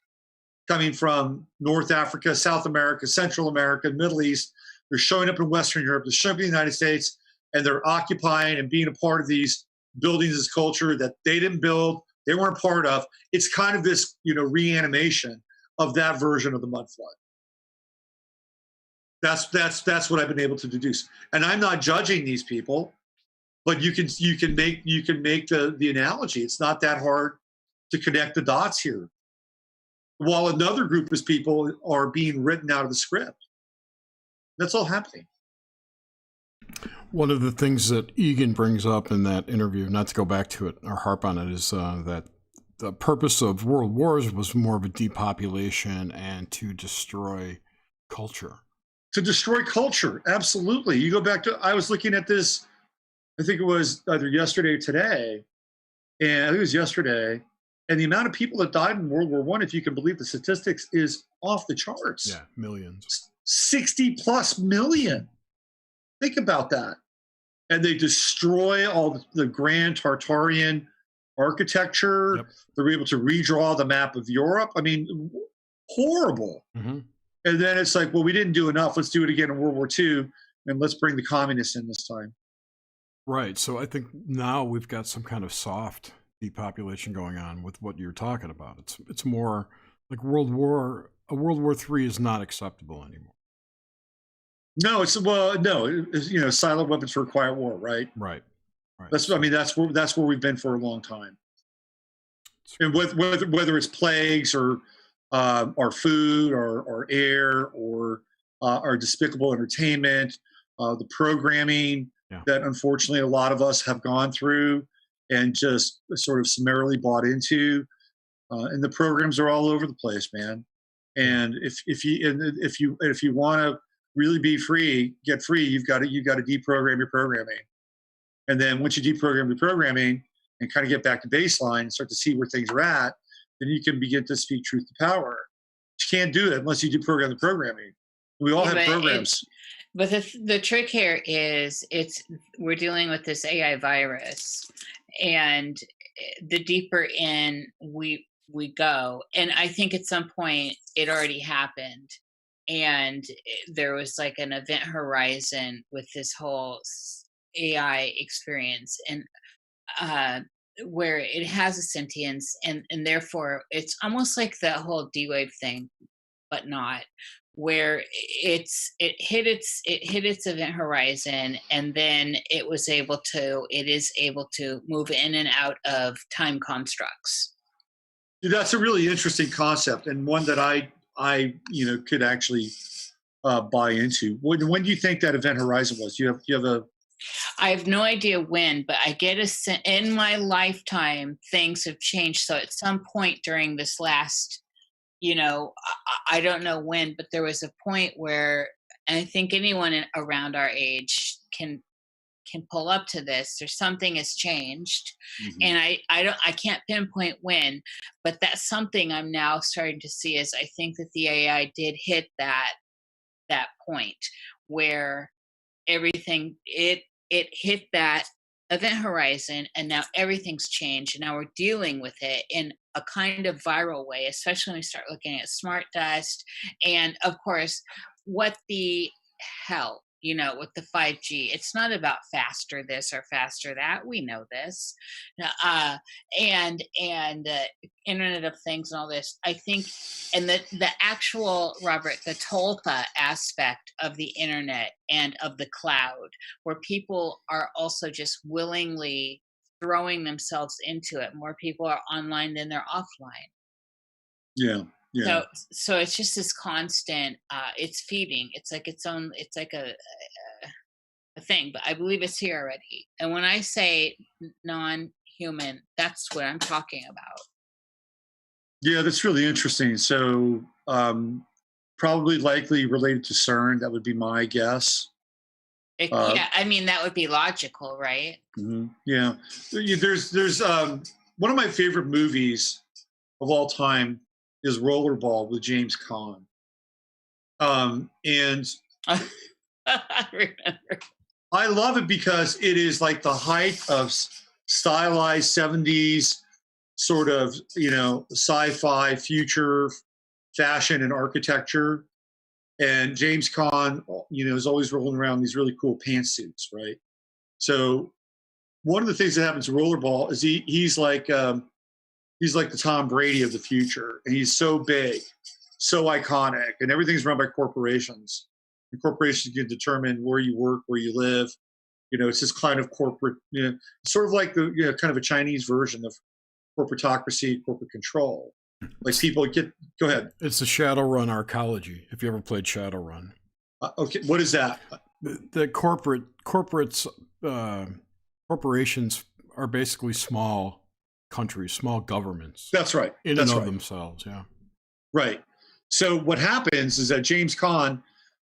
coming from North Africa, South America, Central America, Middle East. They're showing up in Western Europe. They're showing up in the United States, and they're occupying and being a part of these buildings, this culture that they didn't build, they weren't a part of. It's kind of this, reanimation of that version of the mud flood. That's what I've been able to deduce. And I'm not judging these people, but you can make the analogy. It's not that hard to connect the dots here. While another group of people are being written out of the script. That's all happening. One of the things that Egan brings up in that interview, not to go back to it or harp on it, is that the purpose of world wars was more of a depopulation and to destroy culture. To destroy culture, absolutely. You go back to, I was looking at this, I think it was either yesterday or today, and I think it was yesterday, and the amount of people that died in World War I, if you can believe the statistics, is off the charts. Yeah, millions. 60 plus million. Think about that. And they destroy all the grand Tartarian architecture. Yep. They're able to redraw the map of Europe. I mean, horrible. Mm-hmm. And then it's like, well, we didn't do enough. Let's do it again in World War II, and let's bring the communists in this time. Right. So I think now we've got some kind of soft depopulation going on with what you're talking about. It's more like a World War III is not acceptable anymore. No, silent weapons for a quiet war, right? Right. That's where we've been for a long time. And whether it's plagues or our food or our air or our despicable entertainment, the programming that unfortunately a lot of us have gone through and just sort of summarily bought into, and the programs are all over the place, man. And if you want to really be free, get free, you've got to deprogram your programming. And then once you deprogram your programming and kind of get back to baseline and start to see where things are at, then you can begin to speak truth to power. You can't do it unless you deprogram the programming. We all have programs. But the trick here is we're dealing with this AI virus, and the deeper in we go, and I think at some point it already happened, and there was like an event horizon with this whole AI experience, and where it has a sentience, and therefore it's almost like that whole D-Wave thing, but not, where it hit its event horizon, and then it is able to move in and out of time constructs. That's a really interesting concept, and one that I could actually buy into. When do you think that event horizon was? You have a I have no idea when, but I get in my lifetime, things have changed. So at some point during this last, I don't know when, but there was a point where, and I think anyone around our age can pull up to this. There's something has changed, and I can't pinpoint when, but that's something I'm now starting to see. Is I think that the AI did hit that point where everything it hit that event horizon, and now everything's changed, and now we're dealing with it in a kind of viral way, especially when we start looking at smart dust, and of course, what the hell, with the 5G. It's not about faster this or faster that. We know this, and Internet of Things and all this. I think, and the actual, Robert, the Tolpa aspect of the internet and of the cloud, where people are also just willingly throwing themselves into it. More people are online than they're offline. Yeah. Yeah. So it's just this constant. It's feeding. It's like its own. It's like a thing. But I believe it's here already. And when I say non-human, that's what I'm talking about. Yeah, that's really interesting. So probably likely related to CERN. That would be my guess. Yeah, I mean that would be logical, right? Mm-hmm. Yeah. There's one of my favorite movies of all time is Rollerball with James Caan. And I remember. I love it because it is like the height of stylized 70s sort of, sci-fi future fashion and architecture. And James Caan, is always rolling around these really cool pantsuits, right? So one of the things that happens to Rollerball is he's like the Tom Brady of the future, and he's so big, so iconic, and everything's run by corporations. And corporations can determine where you work, where you live. It's this kind of corporate, sort of like the kind of a Chinese version of corporatocracy, corporate control. Like people go ahead. It's the Shadowrun arcology. If you ever played Shadowrun. Okay, what is that? the corporations are basically small countries, small governments. That's right. In That's and of right. themselves, yeah. Right. So what happens is that James Caan,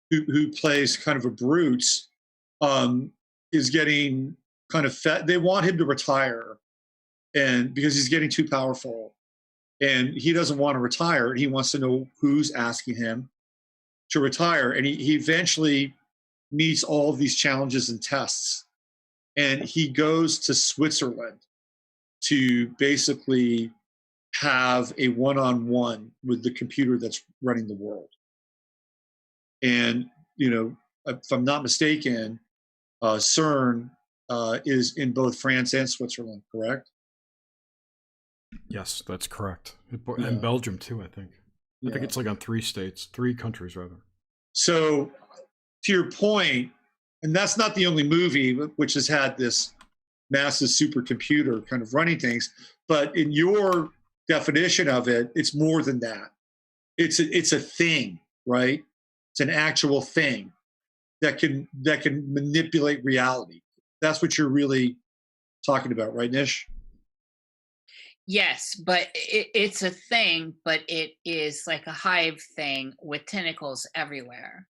who plays kind of a brute, is getting kind of fed. They want him to retire, and because he's getting too powerful, and he doesn't want to retire. He wants to know who's asking him to retire, and he eventually meets all of these challenges and tests, and he goes to Switzerland to basically have a one-on-one with the computer that's running the world. And, you know, if I'm not mistaken, CERN is in both France and Switzerland, correct? Yes, that's correct. Yeah. And Belgium too, I think. I think Yeah. it's like on 3 countries rather. So to your point, and that's not the only movie which has had this massive supercomputer kind of running things, but in your definition of it, it's more than that. It's a thing, right? It's an actual thing that can manipulate reality. That's what you're really talking about, right, Nish? Yes, but it's a thing, but it is like a hive thing with tentacles everywhere.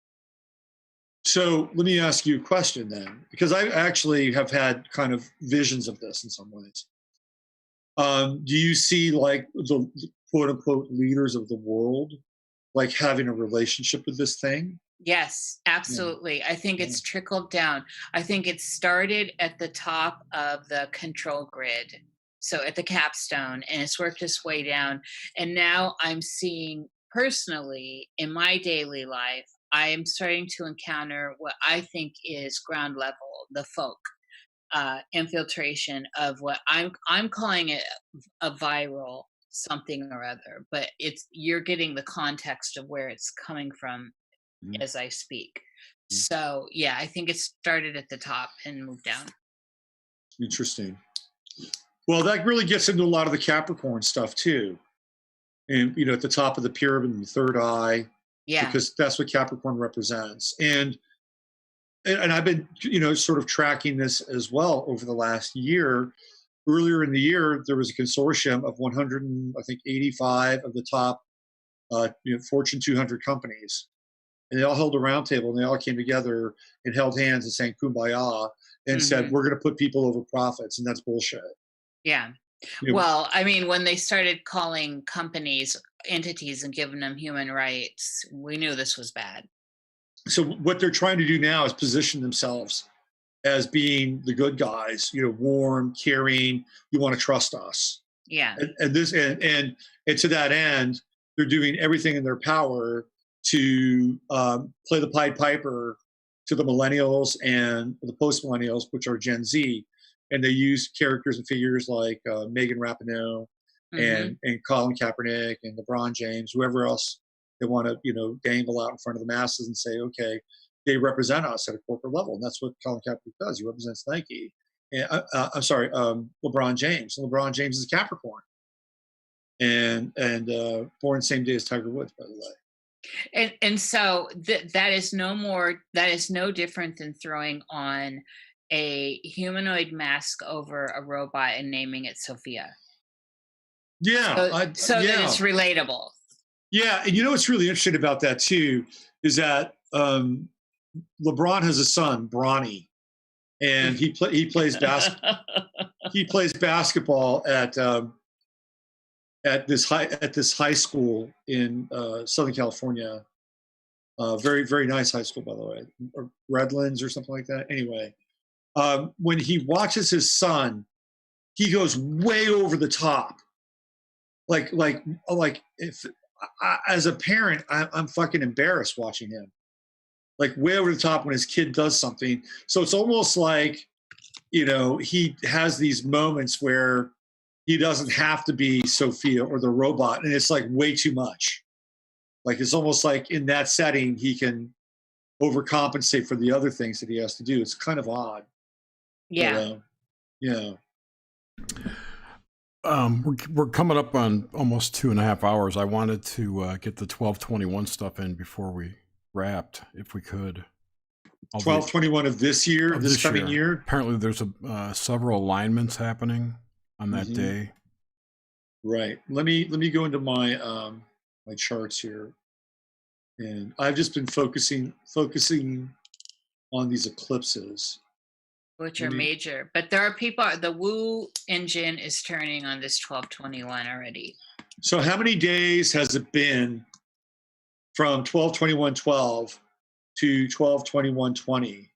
So let me ask you a question then, because I actually have had kind of visions of this in some ways. Do you see like the quote unquote leaders of the world like having a relationship with this thing? Yes, absolutely. I think it's trickled down. I think it started at the top of the control grid, so at the capstone, and it's worked its way down. And now I'm seeing personally in my daily life, I am starting to encounter what I think is ground level, the folk infiltration of what I'm calling it a viral something or other, but you're getting the context of where it's coming from as I speak. So yeah, I think it started at the top and moved down. Interesting. Well, that really gets into a lot of the Capricorn stuff too. And, you know, at the top of the pyramid and the third eye, Yeah. because that's what Capricorn represents. And I've been, you know, sort of tracking this as well over the last year. Earlier in the year, there was a consortium of 185 of the top Fortune 200 companies. And they all held a round table and they all came together and held hands and sang Kumbaya and said, we're going to put people over profits. And that's bullshit. Yeah. You know, Well, I mean, when they started calling companies entities and giving them human rights, we knew this was bad. so what they're trying to do now is position themselves as being the good guys, you know, warm, caring, you want to trust us. Yeah. And to that end, they're doing everything in their power to play the Pied Piper to the millennials and the post-millennials, which are Gen Z. And they use characters and figures like Megan Rapinoe and Colin Kaepernick and LeBron James, whoever else they want to, you know, dangle out in front of the masses and say, okay, they represent us at a corporate level. And that's what Colin Kaepernick does. He represents Nike. And, I'm sorry, LeBron James. And LeBron James is a Capricorn. And born the same day as Tiger Woods, by the way. And so that is no different than throwing on a humanoid mask over a robot and naming it Sophia. Yeah. So that it's relatable. Yeah. And you know what's really interesting about that too is that LeBron has a son, Bronny, and he plays basketball at this high school in Southern California. Very, very nice high school, by the way, or Redlands or something like that. Anyway, when he watches his son, he goes way over the top. Like if as a parent, I'm fucking embarrassed watching him. Like way over the top when his kid does something. So it's almost like, you know, he has these moments where he doesn't have to be Sophia or the robot, and it's like way too much. Like it's almost like in that setting he can overcompensate for the other things that he has to do. It's kind of odd. Yeah. But, yeah. We're coming up on almost 2.5 hours. I wanted to get the 1221 stuff in before we wrapped, if we could. All the- 12/21 of this year, of this coming year. Apparently, there's several alignments happening on that day. Right. Let me go into my my charts here, and I've just been focusing on these eclipses. Which are major, but there are people. The Woo engine is turning on this 12/21 already. So how many days has it been from 12/21/12 to 12/21/20?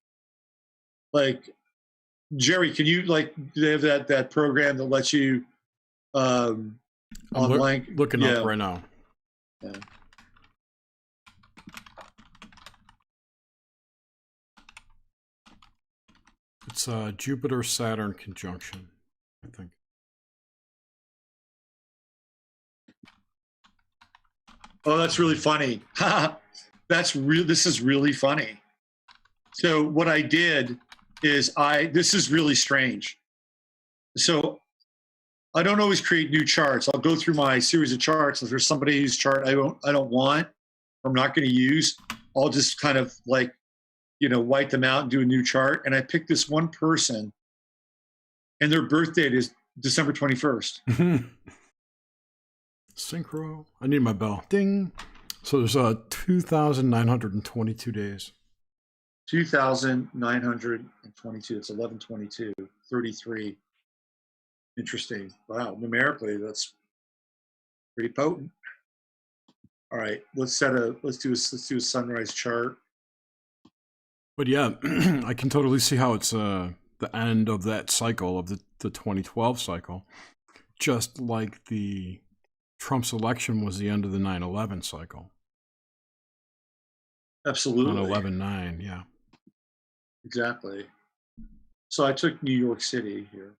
Like, Jerry, can you like they have that program that lets you I'm looking up right now. Yeah. It's Jupiter-Saturn conjunction, I think. Oh, that's really funny. This is really funny. So what I did is this is really strange. So I don't always create new charts. I'll go through my series of charts. If there's somebody whose chart I don't want, or I'm not going to use, I'll just kind of like, wipe them out and do a new chart. And I picked this one person, and their birth date is December 21st. Synchro. I need my bell. Ding. So there's 2,922 days. 2,922. It's 11/22, 33. Interesting. Wow. Numerically, that's pretty potent. All right. Let's do a sunrise chart. But yeah, I can totally see how it's the end of that cycle of the 2012 cycle, just like the Trump's election was the end of the 9/11 cycle. Absolutely. On 11/9, yeah. Exactly. So I took New York City here.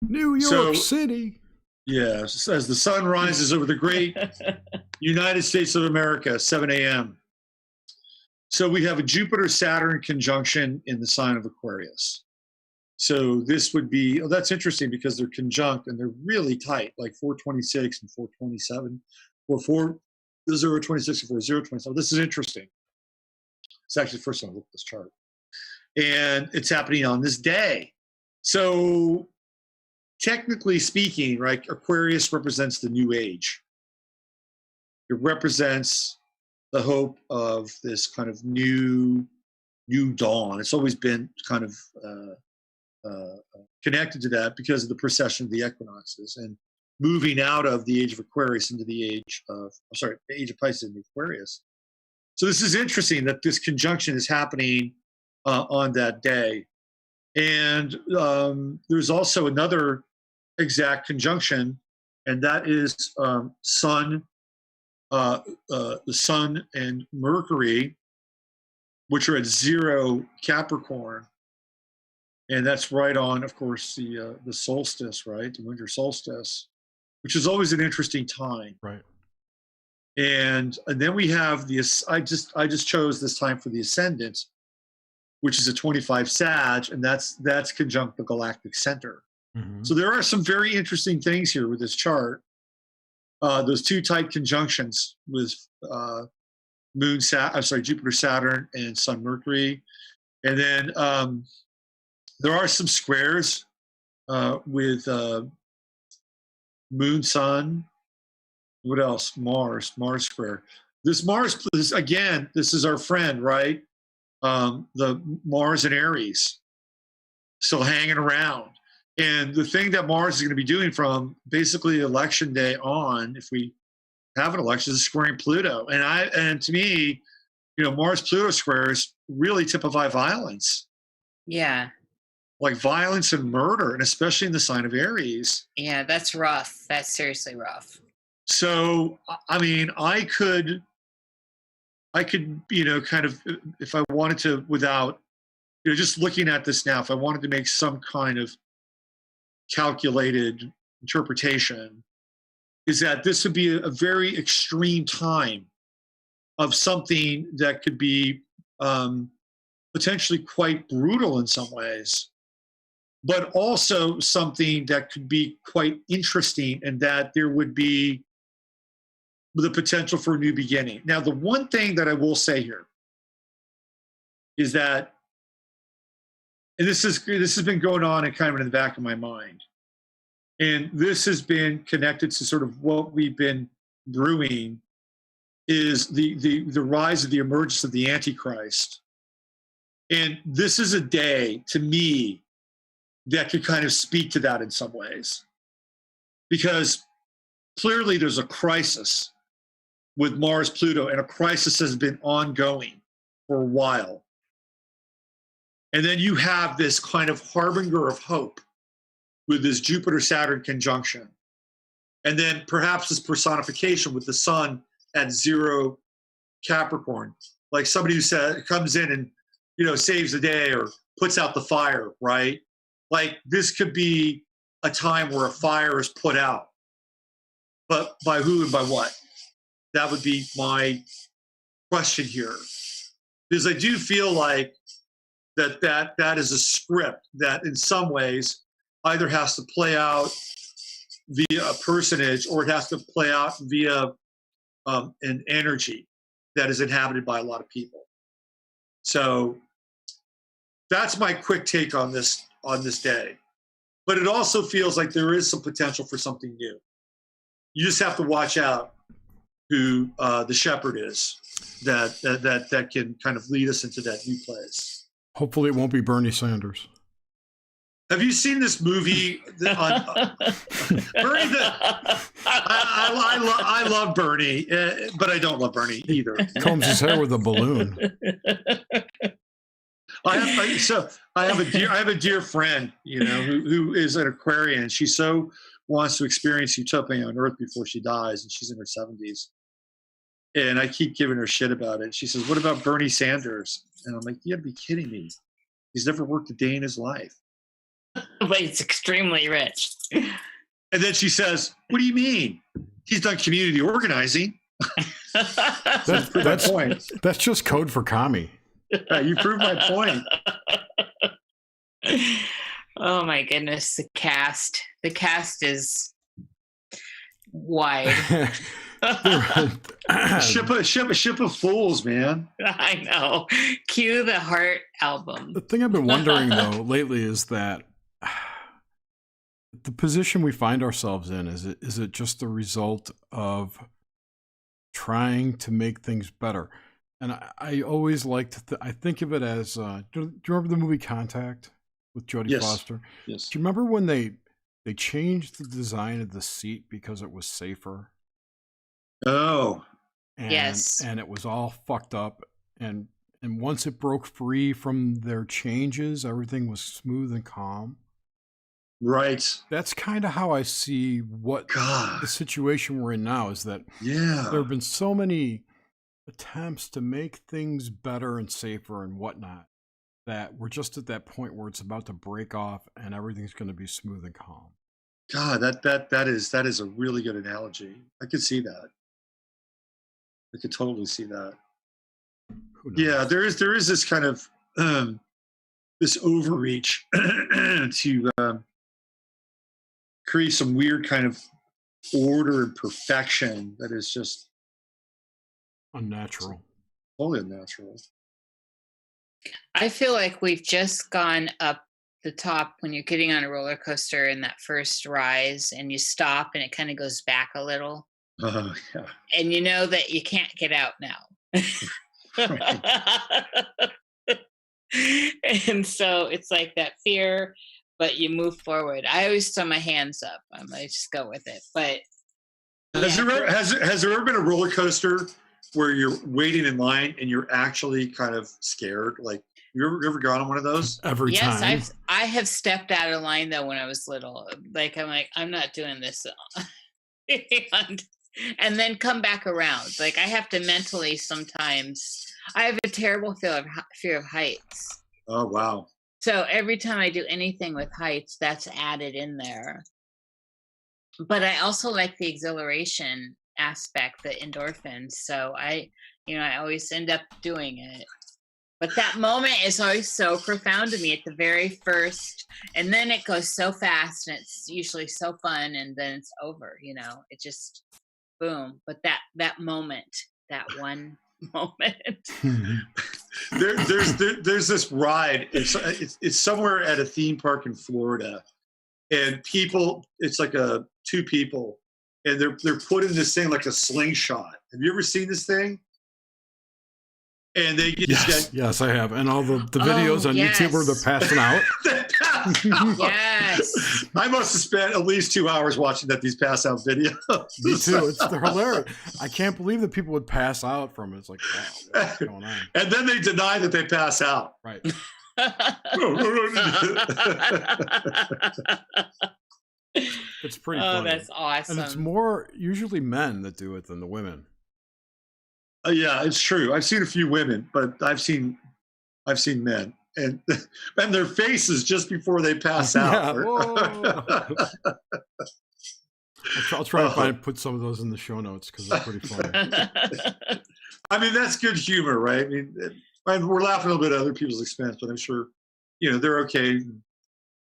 New York City. Yes, as the sun rises over the great United States of America, 7 a.m. So we have a Jupiter-Saturn conjunction in the sign of Aquarius. So this would be, that's interesting because they're conjunct and they're really tight, like 426 and 427, or 026 and 4027. This is interesting. It's actually the first time I looked at this chart. And it's happening on this day. So technically speaking, right, Aquarius represents the new age. It represents the hope of this kind of new dawn. It's always been kind of connected to that because of the precession of the equinoxes and moving out of the age of Aquarius into the age of Pisces and Aquarius. So this is interesting that this conjunction is happening on that day. And there's also another exact conjunction, and that is the Sun and Mercury, which are at 0 Capricorn. And that's right on, of course, the solstice, right? The winter solstice, which is always an interesting time. Right. And then we have I just chose this time for the ascendant, which is a 25 Sag, and that's conjunct the galactic center. Mm-hmm. So there are some very interesting things here with this chart. Those two tight conjunctions with Jupiter, Saturn, and Sun, Mercury. And then there are some squares with Moon, Sun. What else? Mars square. This Mars, this is our friend, right? The Mars and Aries still hanging around. And the thing that Mars is going to be doing from basically election day on, if we have an election, is squaring Pluto. And to me, Mars-Pluto squares really typify violence. Yeah. Like violence and murder, and especially in the sign of Aries. Yeah, that's rough. That's seriously rough. So, I mean, I could, kind of, if I wanted to, without, just looking at this now, if I wanted to make some kind of calculated interpretation, is that this would be a very extreme time of something that could be potentially quite brutal in some ways, but also something that could be quite interesting, and that there would be the potential for a new beginning. Now, the one thing that I will say here is that, and this has been going on and kind of in the back of my mind, and this has been connected to sort of what we've been brewing, is the rise of the emergence of the Antichrist. And this is a day, to me, that could kind of speak to that in some ways. Because clearly there's a crisis with Mars, Pluto, and a crisis has been ongoing for a while. And then you have this kind of harbinger of hope with this Jupiter-Saturn conjunction. And then perhaps this personification with the sun at 0 Capricorn, like somebody who comes in and, you know, saves the day or puts out the fire, right? Like this could be a time where a fire is put out, but by who and by what? That would be my question here, because I do feel like that is a script that in some ways either has to play out via a personage or it has to play out via an energy that is inhabited by a lot of people. So that's my quick take on this day. But it also feels like there is some potential for something new. You just have to watch out who the shepherd is that can kind of lead us into that new place. Hopefully it won't be Bernie Sanders. Have you seen this movie on Bernie? I love Bernie, but I don't love Bernie either. Combs his hair with a balloon. I have a dear friend, you know, who is an Aquarian. She so wants to experience utopia on Earth before she dies, and she's in her 70s. And I keep giving her shit about it. She says, "What about Bernie Sanders?" And I'm like, "You gotta be kidding me. He's never worked a day in his life." But he's extremely rich. And then she says, "What do you mean? He's done community organizing." That's my point. That's just code for commie. You proved my point. Oh my goodness, the cast is wide. Ship of fools, man. I know. Cue the Heart album. The thing I've been wondering though lately is that the position we find ourselves in, is it just the result of trying to make things better? And I always like to I think of it as do you remember the movie Contact with Jodie Foster? Yes. Do you remember when they changed the design of the seat because it was safer? Oh. Yes. And it was all fucked up. And once it broke free from their changes, everything was smooth and calm. Right. That's kind of how I see what the situation we're in now is, that there have been so many attempts to make things better and safer and whatnot, that we're just at that point where it's about to break off and everything's going to be smooth and calm. God, that is a really good analogy. I could see that. I could totally see that. Yeah, there is this kind of this overreach to create some weird kind of order and perfection that is just unnatural. Totally unnatural. I feel like we've just gone up the top when you're getting on a roller coaster in that first rise and you stop and it kind of goes back a little. Yeah. And you know that you can't get out now. And so it's like that fear, but you move forward. I always throw my hands up. I might just go with it. But has there ever been a roller coaster where you're waiting in line and you're actually kind of scared? Like, you ever gone on one of those? Every time. Yes, I have stepped out of line though when I was little. Like, I'm not doing this. And then come back around. Like, I have to mentally sometimes. I have a terrible fear of heights. Oh, wow. So every time I do anything with heights, that's added in there. But I also like the exhilaration aspect, the endorphins. So I always end up doing it. But that moment is always so profound to me at the very first, and then it goes so fast, and it's usually so fun, and then it's over. It just boom. But that moment, that one moment. There's this ride. It's somewhere at a theme park in Florida, and people. It's like two people, and they're put in this thing like a slingshot. Have you ever seen this thing? And they yes, I have, and all the videos on YouTube where they're passing out. Yes, I must have spent at least 2 hours watching these pass out videos. Me too. They're hilarious. I can't believe that people would pass out from it. It's like, wow, what's going on? And then they deny that they pass out. Right. It's pretty funny. Oh, that's awesome. And it's more usually men that do it than the women. Yeah, it's true. I've seen a few women, but I've seen men, and their faces just before they pass out. I'll try to put some of those in the show notes because they're pretty funny. I mean, that's good humor, right? I mean, and we're laughing a little bit at other people's expense, but I'm sure they're okay.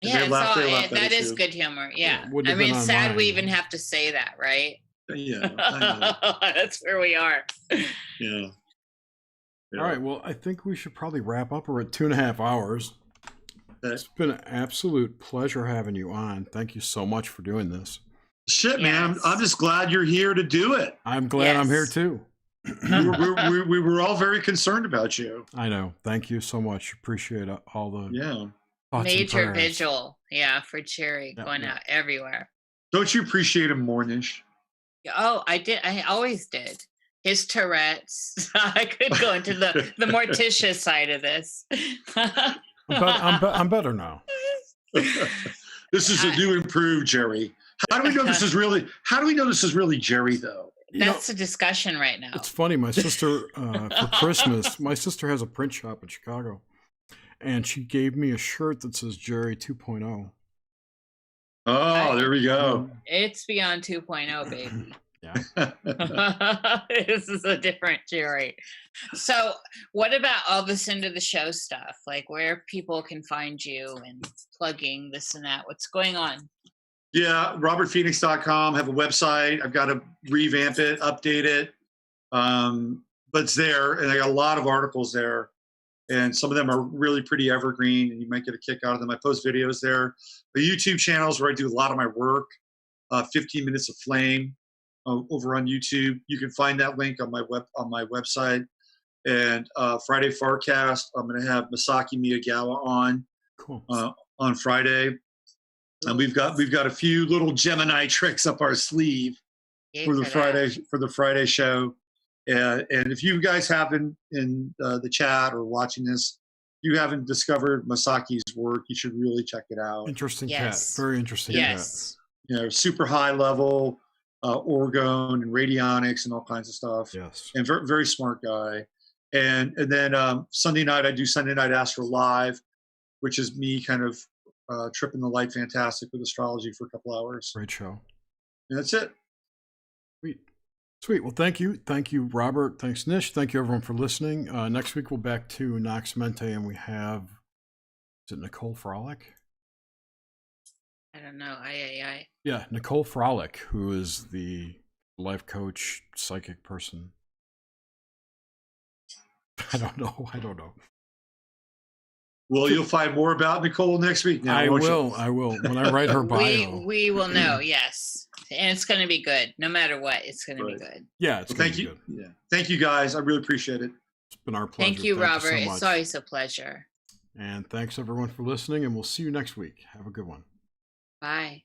Yeah, that is good humor. Yeah, I mean, it's sad we even have to say that, right? Yeah, I know. That's where we are. Yeah. All right. Well, I think we should probably wrap up. We're at 2.5 hours. It's been an absolute pleasure having you on. Thank you so much for doing this. Shit, man. I'm just glad you're here to do it. I'm glad I'm here too. we were all very concerned about you. I know. Thank you so much. Appreciate all the major vigil. Yeah, for Jerry going out everywhere. Don't you appreciate him more, Niish? Oh, I did. I always did. His Tourette's. I could go into the Morticia side of this. I'm better now. This is a new improved Jerry. How do we know this is really? How do we know this is really Jerry though? That's a discussion right now. It's funny. My sister for Christmas, my sister has a print shop in Chicago, and she gave me a shirt that says Jerry 2.0. Oh, there we go. It's beyond 2.0, baby. Yeah. This is a different Jerry. So what about all this into the show stuff? Like where people can find you and plugging this and that. What's going on? Yeah, robertphoenix.com. Have a website. I've got to revamp it, update it. But it's there, and I got a lot of articles there. And some of them are really pretty evergreen, and you might get a kick out of them. I post videos there. The YouTube channels where I do a lot of my work, 15 Minutes of Flame over on YouTube. You can find that link on my website. And Friday Farcast, I'm going to have Masaki Miyagawa on Friday. And we've got a few little Gemini tricks up our sleeve for the Friday show. And if you guys haven't in the chat or watching this, if you haven't discovered Masaki's work, you should really check it out. Interesting cat. Very interesting cat. Super high level orgone and radionics and all kinds of stuff. Yes. And very, very smart guy. And then Sunday night, I do Sunday Night Astro Live, which is me kind of tripping the light fantastic with astrology for a couple hours. Great show. And that's it. Sweet. Well, thank you. Thank you, Robert. Thanks, Niish. Thank you, everyone, for listening. Next week, we'll back to Nox Mente, and we have, is it Nicole Frolic? I don't know. Yeah, Nicole Frolic, who is the life coach, psychic person. I don't know. Well, you'll find more about Nicole next week. Now, I will. When I write her bio. We will know, yes. And it's going to be good. No matter what, it's going to be good. Yeah, it's going to be good. Yeah. Thank you, guys. I really appreciate it. It's been our pleasure. Thank you, Robert. It's always a pleasure. And thanks, everyone, for listening, and we'll see you next week. Have a good one. Bye.